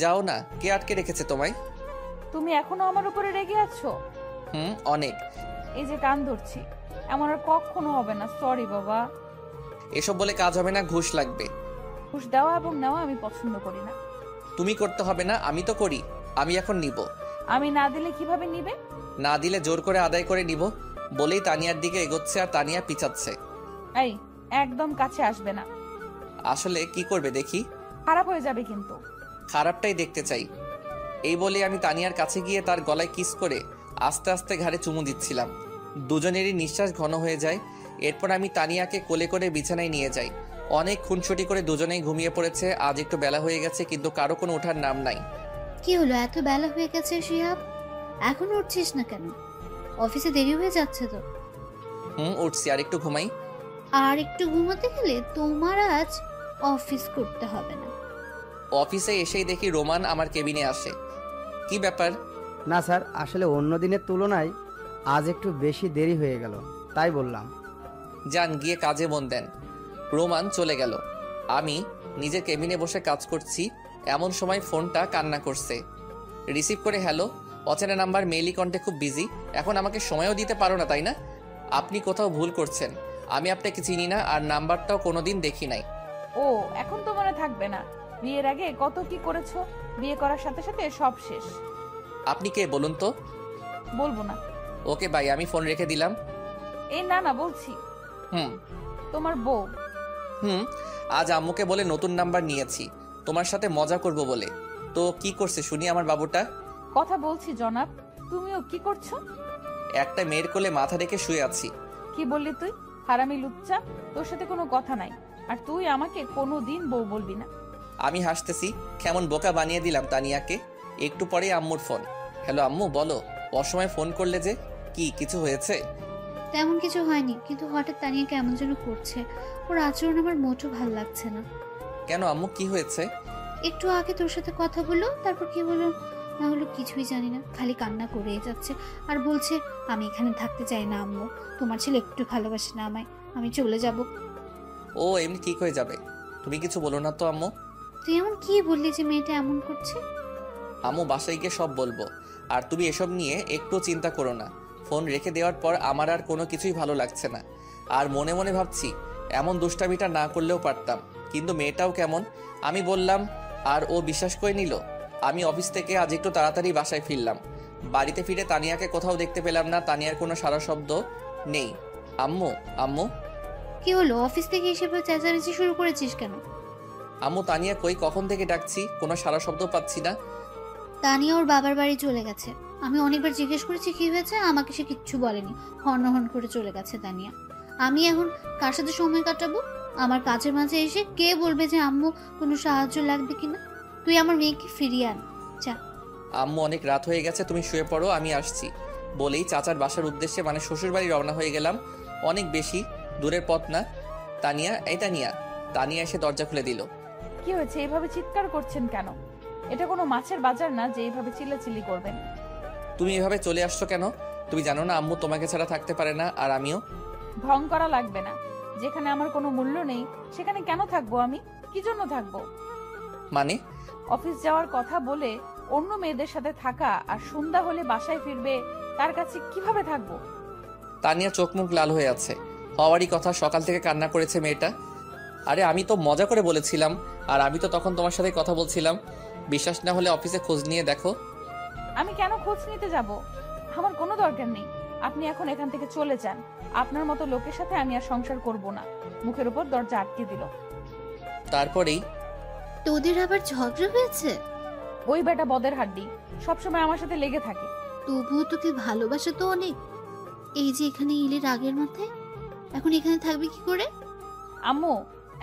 যাও না, কে আটকে রেখেছে তোমায়? তুমি এখনো আমার উপরে রেগে আছো? অনেক। এই যে কান ধরছি, এমন আর কখনো হবে না। সরি বাবা। এসব বলে কাজ হবে না, ঘুষ লাগবে। ঘুষ দেওয়া এবং নেওয়া আমি পছন্দ করি না। তুমি করতে হবে না, আমি তো করি। আমি এখন নিব। আমি না দিলে কিভাবে নিবে? না দিলে জোর করে আদায় করে নিব বলেই তানিয়ার দিকে এগোচ্ছে, আর তানিয়া পিছাচ্ছে। এই, একদম কাছে আসবে না। আসলে কি করবে দেখি? খারাপ হয়ে যাবে কিন্তু। খারাপটাই দেখতে চাই। এই বলে আমি তানিয়ার কাছে গিয়ে তার গলায় কিস করে আস্তে আস্তে ঘাড়ে চুমু দিচ্ছিলাম। দুজনেরই নিঃশ্বাস ঘন হয়ে যায়। এরপর আমি তানিয়াকে কোলে করে বিছানায় নিয়ে যাই। অনেক খুনসুটি করে দুজনেই ঘুমিয়ে পড়েছে। আজ একটু বেলা হয়ে গেছে, কিন্তু কারো কোনো ওঠার নাম নাই। কি হলো, এত বেলা হয়ে গেছে শিহাব? এখন উঠছিস না কেন? অফিসে দেরি হয়ে যাচ্ছে তো। উঠছি, আর একটু ঘুমাই। আর একটু ঘুমাতে গেলে তোমার আজ অফিস করতে হবে না। অফিসে এসেই দেখি রোমান আমার কেবিনে আসে। কি ব্যাপার? না স্যার, আসলে অন্য দিনের তুলনায় আজ একটু বেশি দেরি হয়ে গেল, তাই বললাম। যান, গিয়ে কাজে মন দেন। রোমান চলে গেল। আমি নিজের কেবিনে বসে কাজ করছি, এমন সময় ফোনটা কান্না করছে। রিসিভ করে হ্যালো, অচেনা নাম্বার, মেইলি কন্টে খুব বিজি, এখন আমাকে সময়ও দিতে পারো না তাই না? আপনি কোথাও ভুল করছেন, আমি আপনাকে চিনি না আর নাম্বারটাও কোনোদিন দেখি নাই। ও এখন তো মনে থাকবে না, বিয়ের আগে কত কি করেছো, বিয়ে করার সাথে সাথে সব শেষ। আপনি কে বলুন তো? বলবো না। ওকে বাই, আমি ফোন রেখে দিলাম। এই না না বলছি, হুম তোমার বউ। হুম আজ আম্মুকে বলে নতুন নাম্বার নিয়েছি, তোমার সাথে মজা করব বলে। তো কি করছে শুনি আমার বাবুটা? কথা বলছি জনাব, তুমিও কি করছো? একটা মেয়ের কোলে মাথা রেখে শুয়ে আছি। কি বললি তুই? হারামি লুচ্চা, তোর সাথে কোনো কথা নাই, আর তুই আমাকে কোনোদিন বউ বলবি না। আমি হাসতেছি, কেমন বোকা বানিয়ে দিলাম তানিয়াকে। একটু পরে আম্মুর ফোন। হ্যালো আম্মু, বলো, অসময়ে ফোন করলে যে? কি কিছু হয়েছে? তেমন কিছু হয়নি, কিন্তু হঠাৎ তানিয়া কেমন যেন করছে। ওর আচরণ আমার মোটেও ভালো লাগছে না। কেন আম্মু, কি হয়েছে? একটু আগে তোর সাথে কথা বললো, তারপর কি হলো না হলো কিছুই জানি না, খালি কান্না করেই যাচ্ছে আর বলছে আমি এখানে থাকতে চাই না আম্মু, তোমার ছেলে একটু ভালোবাসে না আমায়, আমি চলে যাব। ও এমনি ঠিক হয়ে যাবে, তুমি কিছু বলো না তো আম্মু। তুই এমন কি বললি যে মেয়েটা এমন করছে? আম্মু বাসায় গিয়ে সব বলবো, আর তুমি এসব নিয়ে একটু চিন্তা করো না। ফোন রেখে দেওয়ার পর আমার আর কোনো কিছুই ভালো লাগছে না, আর মনে মনে ভাবছি এমন দুষ্টামিটা না করলেও পারতাম, কিন্তু মেয়েটাও কেমন। আমি বললাম আর ও বিশ্বাস করে নিল। আমি অফিস থেকে আজ একটু তাড়াতাড়ি বাসায় ফিরলাম। বাড়িতে ফিরে তানিয়াকে কোথাও দেখতে পেলাম না, তানিয়ার কোনো সারা শব্দ নেই। আম্মু আম্মু কি হলো, অফিস থেকে এসে চেঁচামেচি শুরু করেছিস কেন? আম্মু তানিয়া কই, কখন থেকে ডাকছি, কোনো সারা শব্দ পাচ্ছি না। তানিয়া ওর বাবার বাড়ি চলে গেছে। আমি অনেকবার জিজ্ঞেস করেছি কি হয়েছে, আমাকে সে কিচ্ছু বলেনি, হর্ন করে চলে গেছে তানিয়া। আমি এখন কার সাথে সময় কাটাবো? আমার কাজের মাঝে এসে কে বলবে যে আম্মু কোনো সাহায্য লাগবে কিনা? তুই আমার মেয়েকে ফিরিয়ে আন, যা। আম্মু অনেক রাত হয়ে গেছে, তুমি শুয়ে পড়ো, আমি আসছি বলেই চাচার বাসার উদ্দেশ্যে মানে শ্বশুর বাড়ি রওনা হয়ে গেলাম। অনেক বেশি দূরের পথ না। তানিয়া, এই তানিয়া। তানিয়া এসে দরজা খুলে দিল। কি হয়েছে, এইভাবে চিৎকার করছেন কেন? এটা কোনো মাছের বাজার না যে এইভাবে চিল্লাচিল্লি করবেন। তুমি এভাবে চলে আসছো কেন? তুমি জানো না আম্মু তোমাকে ছাড়া থাকতে পারে না, আর আমিও। ঢং করা লাগবে না, যেখানে আমার কোনো মূল্য নেই সেখানে কেন থাকবো আমি? কি জন্য থাকবো? মানে? অফিস যাওয়ার কথা বলে অন্য মেয়েদের সাথে থাকা, আর সন্ধ্যা হলে বাসায় ফিরবে, তার কাছে কিভাবে থাকবো? তানিয়া চোখ মুখ লাল হয়ে আছে। হওয়ারই কথা, সকাল থেকে কান্না করেছে মেয়েটা। আরে আমি তো মজা করে বলেছিলাম, আর আমি তো তখন তোমার সাথে কথা বলছিলাম। বিশ্বাস না হলে অফিসে খোঁজ নিয়ে দেখো। আমি কেন খোঁজ নিতে যাব? আমার কোনো দরকার নেই। আপনি এখন এখান থেকে চলে যান। আপনার মতো লোকের সাথে আমি আর সংসার করব না। মুখের উপর দরজা আটকে দিল। তারপরেই তোদের আবার ঝগড়া হয়েছে? ওই বেটা বদের হাড্ডি, সবসময় আমার সাথে লেগে থাকে। তবুও তোকে ভালোবাসা তো অনেক। এই যে এখানে ইলের আগের মাথায়, এখন এখানে থাকবে কি করে? আম্মু,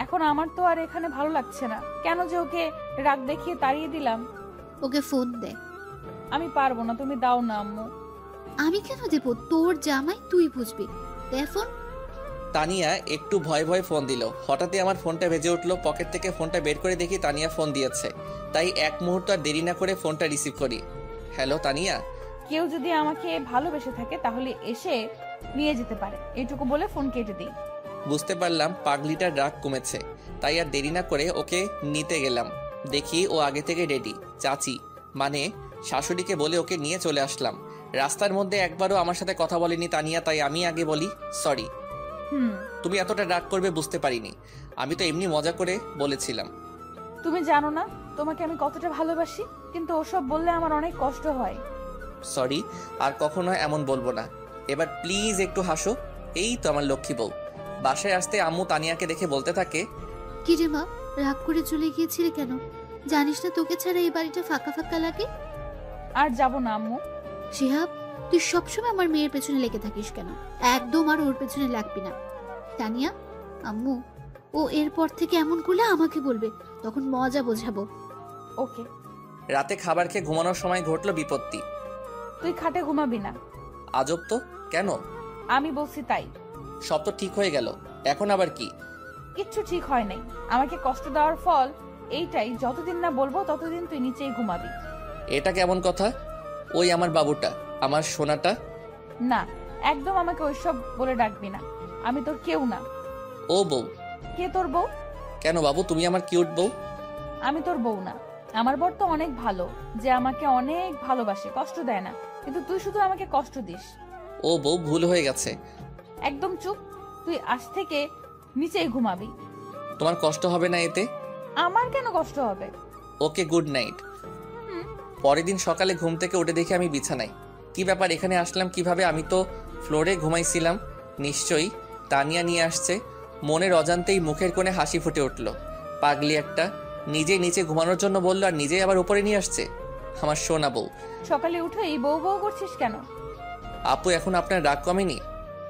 এখন আমার তো আর এখানে ভালো লাগছে না। কেন যে ওকে রাগ দেখিয়ে তাড়িয়ে দিলাম। ওকে ফোন দে। আমি পারবো না, তুমি দাও না আম্মু। আমি কেন দেবো? তোর জামাই, তুই বুঝবি। দে ফোন। তানিয়া একটু ভয় ভয় ফোন দিল। হঠাৎই আমার ফোনটা বেজে উঠলো। পকেট থেকে ফোনটা বের করে দেখি তানিয়া ফোন দিয়েছে। তাই এক মুহূর্ত আর দেরি না করে ফোনটা রিসিভ করি। হ্যালো তানিয়া। কেউ যদি আমাকে ভালোবেসে থাকে তাহলে এসে নিয়ে যেতে পারে, এইটুকু বলে ফোন কেটে দিই। বুঝতে পারলাম পাগলিটার রাগ কমেছে, তাই আর দেরি না করে ওকে নিতে গেলাম। দেখি ও আগে থেকে রেডি। চাচি মানে শাশুড়িকে বলে ওকে নিয়ে চলে আসলাম। রাস্তার মধ্যে একবারও আমার সাথে কথা বলেনি তানিয়া, তাই আমি আগে বলি সরি। তুমি এতটা রাগ করবে বুঝতে পারিনি, আমি তো এমনি মজা করে বলেছিলাম। তুমি জানো না তোমাকে আমি কতটা ভালোবাসি, কিন্তু ওসব বললে আমার অনেক কষ্ট হয়। সরি, আর কখনো এমন বলবো না। এবার প্লিজ একটু হাসো। এই তো আমার লক্ষ্মী বউ। বাসায় আসতে আম্মু তানিয়াকে দেখে বলতে থাকে, কি রে মা, রাগ করে চলে গিয়েছিলি কেন? জানিস না তোকে ছাড়া এই বাড়িটা ফাঁকা ফাঁকা লাগে? আর যাব না আম্মু। শিহাব, তুই সবসময় আমার মেয়ের পেছনে লেগে থাকিস কেন? একদম আর ওর পেছনে লাগবি না। তানিয়া, আম্মু ও এরপর থেকে এমন করলে আমাকে বলবে, তখন মজা বোঝাবো। ওকে। রাতে খাবার খেয়ে ঘুমানোর সময় ঘটলো বিপত্তি। তুই খাটে ঘুমাবি না। আজব তো, কেন? আমি বলছি তাই। সব তো ঠিক হয়ে গেল, এখন আবার কি? কিচ্ছু ঠিক হয় নাই। আমাকে কষ্ট দেওয়ার ফল এইটাই, যতদিন না বলবো ততদিন তুই নিচেই ঘুমাবি। এটা কেমন কথা? ওই আমার বাবুটা, আমার সোনাটা। না, একদম আমাকে ওইসব বলে ডাকবি না। আমি তোর কেউ না। ও বউ। কে তোর বউ? কেন বাবু, তুমি আমার কিউট বউ? আমি তোর বউ না। আমার বর তো অনেক ভালো, যে আমাকে অনেক ভালোবাসে, কষ্ট দেয় না। কিন্তু তুই শুধু আমাকে কষ্ট দিস। ও বউ, ভুল হয়ে গেছে। একদম চুপ। তুই আজ থেকে নিচেই ঘুমাবি। তোমার কষ্ট হবে না এতে? আমার কেন কষ্ট হবে? ওকে, গুড নাইট। হুম। পরের দিন সকালে ঘুম থেকে উঠে দেখি আমি বিছানায়। কি ব্যাপার, এখানে আসলাম কিভাবে? আমি তো ফ্লোরে ঘুমাইছিলাম। নিশ্চয়ই তানিয়া নিয়ে আসছে। মনের অজান্তেই মুখের কোণে হাসি ফুটে উঠল। পাগলি একটা, নিজেই নিচে ঘুমানোর জন্য বললো আর নিজেই আবার উপরে নিয়ে আসছে। আমার সোনা বউ। সকালে উঠে এই বউ বউ করছিস কেন? আপু, এখন আপনার রাগ কমেনি?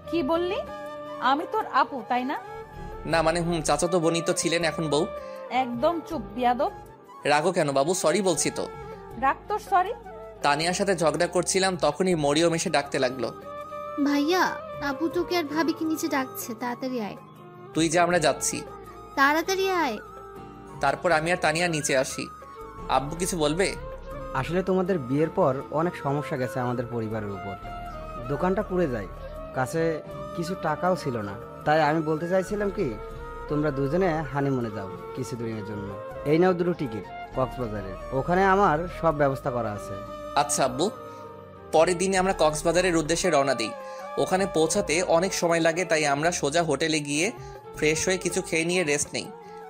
কি বললি? আমি তোর আপু, তাই না? না মানে চাচাতো বোনই তো ছিলেন, এখন বউ। একদম চুপ, বিয়াদব। রাগও কেন বাবু? সরি বলছি তো। রাগ তোর সরি? তানিয়ার সাথে ঝগড়া করছিলাম, তখনই মরিয়ম এসে ডাকতে লাগলো। ভাইয়া, আপু তোকে আর ভাবিকে নিচে ডাকছে, তাড়াতাড়ি আয়। তুই যে, আমরা যাচ্ছি। তাড়াতাড়ি আয়। তারপর আমি আর তানিয়া নিচে আসি। আব্বু কিছু বলবে? আসলে তোমাদের বিয়ের পর অনেক সমস্যা গেছে আমাদের পরিবারের উপর। দোকানটা পুড়ে যায়, কাছে কিছু টাকাও ছিল না। তাই আমি বলতে চাইছিলাম কি, তোমরা দুজনে হানিমুনে যাও কিছু দিনের জন্য। এই নাও 2টো টিকিট কক্সবাজারের, ওখানে আমার সব ব্যবস্থা করা আছে। আচ্ছা আব্বু। পরের দিনে আমরা কক্সবাজারের উদ্দেশ্যে রওনা দিই। ওখানে পৌঁছাতে অনেক সময় লাগে, তাই আমরা সোজা হোটেলে গিয়ে ফ্রেশ হয়ে কিছু খেয়ে নিয়ে রেস্ট নেই,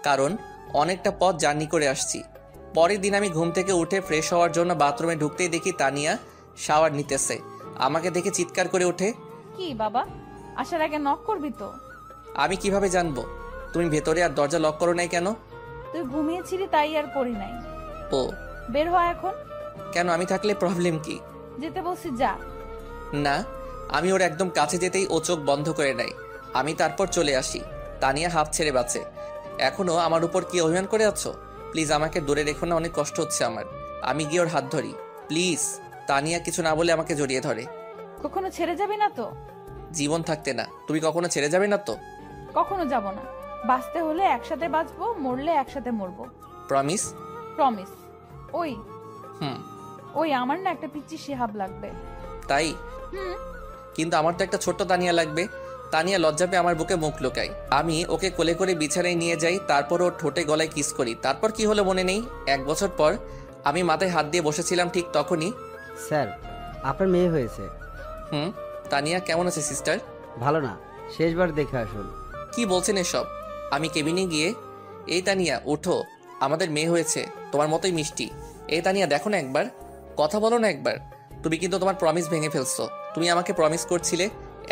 কারণ অনেকটা পথ জার্নি করে আসছি। পরের দিন আমি ঘুম থেকে উঠে ফ্রেশ হওয়ার জন্য বাথরুমে ঢুকতেই দেখি তানিয়া শাওয়ার নিতেছে। আমাকে দেখে চিৎকার করে ওঠে। কি বাবা, আসার আগে নক করবি তো? আমি কিভাবে জানবো? তুমি ভেতরে আর দরজা লক করো নাই কেন? তুই ঘুমিয়েছিলি তাই আর করি নাই। ও বের হ এখন। কেন, আমি থাকলে প্রবলেম কি? যেতে বলছি যা। না, আমি ওর একদম কাছে যেতেই ও চোখ বন্ধ করে নেয়। আমি তারপর চলে আসি। তানিয়া হাফ ছেড়ে বাঁচে। এখনো আমার উপর কি অভিমান করে আছো? প্লিজ আমাকে দূরে রেখো না, অনেক কষ্ট হচ্ছে আমার। আমি গিয়ে ওর হাত ধরি, প্লিজ। তানিয়া কিছু না বলে আমাকে জড়িয়ে ধরে। কখনো ছেড়ে যাবি না তো? জীবন থাকতে না। তুমি কখনো ছেড়ে যাবে না তো? কখনো যাব না। বাঁচতে হলে একসাথে বাঁচবো, মরলে একসাথে মরবো। প্রমিস? প্রমিস। ওই হুম। ওই আমার না একটা পিচ্চি শিহাব লাগবে। তাই? হুম। কিন্তু আমার তো একটা ছোট্ট তানিয়া লাগবে। তানিয়া লজ্জা পেয়ে আমার বুকে মুখ লুকায়। আমি ওকে কোলে করে বিছানায় নিয়ে যাই, তারপর ওর ঠোঁটে গলায় কিস করি। তারপর কি হলো মনে নেই। 1 বছর পর আমি মাথায় হাত দিয়ে বসেছিলাম, ঠিক তখনই। স্যার, আপনার মেয়ে হয়েছে। তানিয়া কেমন আছে সিস্টার? ভালো না, শেষবার দেখে আসুন। কি বলছেন এসব? আমি কেবিনে গিয়ে, এই তানিয়া ওঠো, আমাদের মেয়ে হয়েছে, তোমার মতোই মিষ্টি। এই তানিয়া দেখো না একবার, কথা বলো না একবার। তুমি কিন্তু তোমার প্রমিস ভেঙে ফেলছো। তুমি আমাকে প্রমিস করছিলে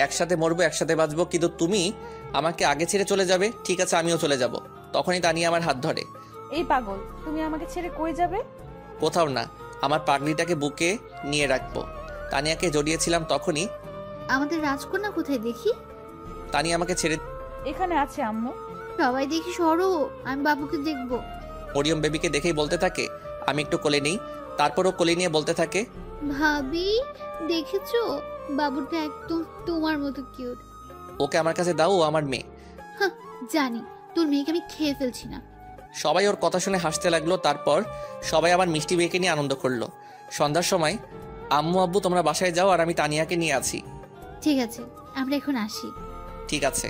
একসাথে মরবো, একসাথে বাঁচবো, কিন্তু তুমি আমাকে আগে ছেড়ে চলে যাবে। ঠিক আছে, আমিও চলে যাব। তখনই তানিয়া আমার হাত ধরে। এই পাগল, তুমি আমাকে ছেড়ে কই যাবে? কোথাও না, আমার পাগলিটাকে বুকে নিয়ে রাখবো। তানিয়াকে জড়িয়েছিলাম, তখনই আমাদের রাজকন্যা কোথায় দেখি? তানিয়া আমাকে ছেড়ে এখানে আছে আম্মু। সবাই দেখি সরো, আমি বাবুকে দেখবো। মরিয়ম বেবিকে দেখেই বলতে থাকে, আমি একটু কোলে নেই। তারপরও কোলে নিয়ে বলতে থাকে, ভাবি দেখেছো, বাবুটা একদম তোমার মতো কিউট। ওকে আমার কাছে দাও, ও আমার মেয়ে। হ্যাঁ, জানি তোর মেয়েকে আমি খেয়ে ফেলছি না। সবাই ওর কথা শুনে হাসতে লাগলো। তারপর সবাই আমার মিষ্টি মেয়েকে নিয়ে আনন্দ করলো। সন্ধ্যার সময় আম্মু আব্বু তোমরা বাসায় যাও, আর আমি তানিয়াকে নিয়ে আছি। ঠিক আছে, আমরা এখন আসি। ঠিক আছে।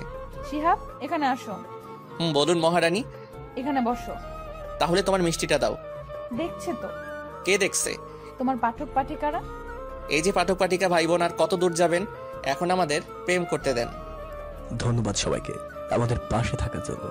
শিহাব, এখানে আসো। বলুন মহারানী। এখানে বসো। তাহলে তোমার মিষ্টিটা দাও। দেখছে তো? কে দেখছে? তোমার পাঠক পাঠিকারা। এই যে পাঠক পাঠিকা ভাই বোন, আর কত দূর যাবেন? এখন আমাদের প্রেম করতে দেন। ধন্যবাদ সবাইকে আমাদের পাশে থাকার জন্য।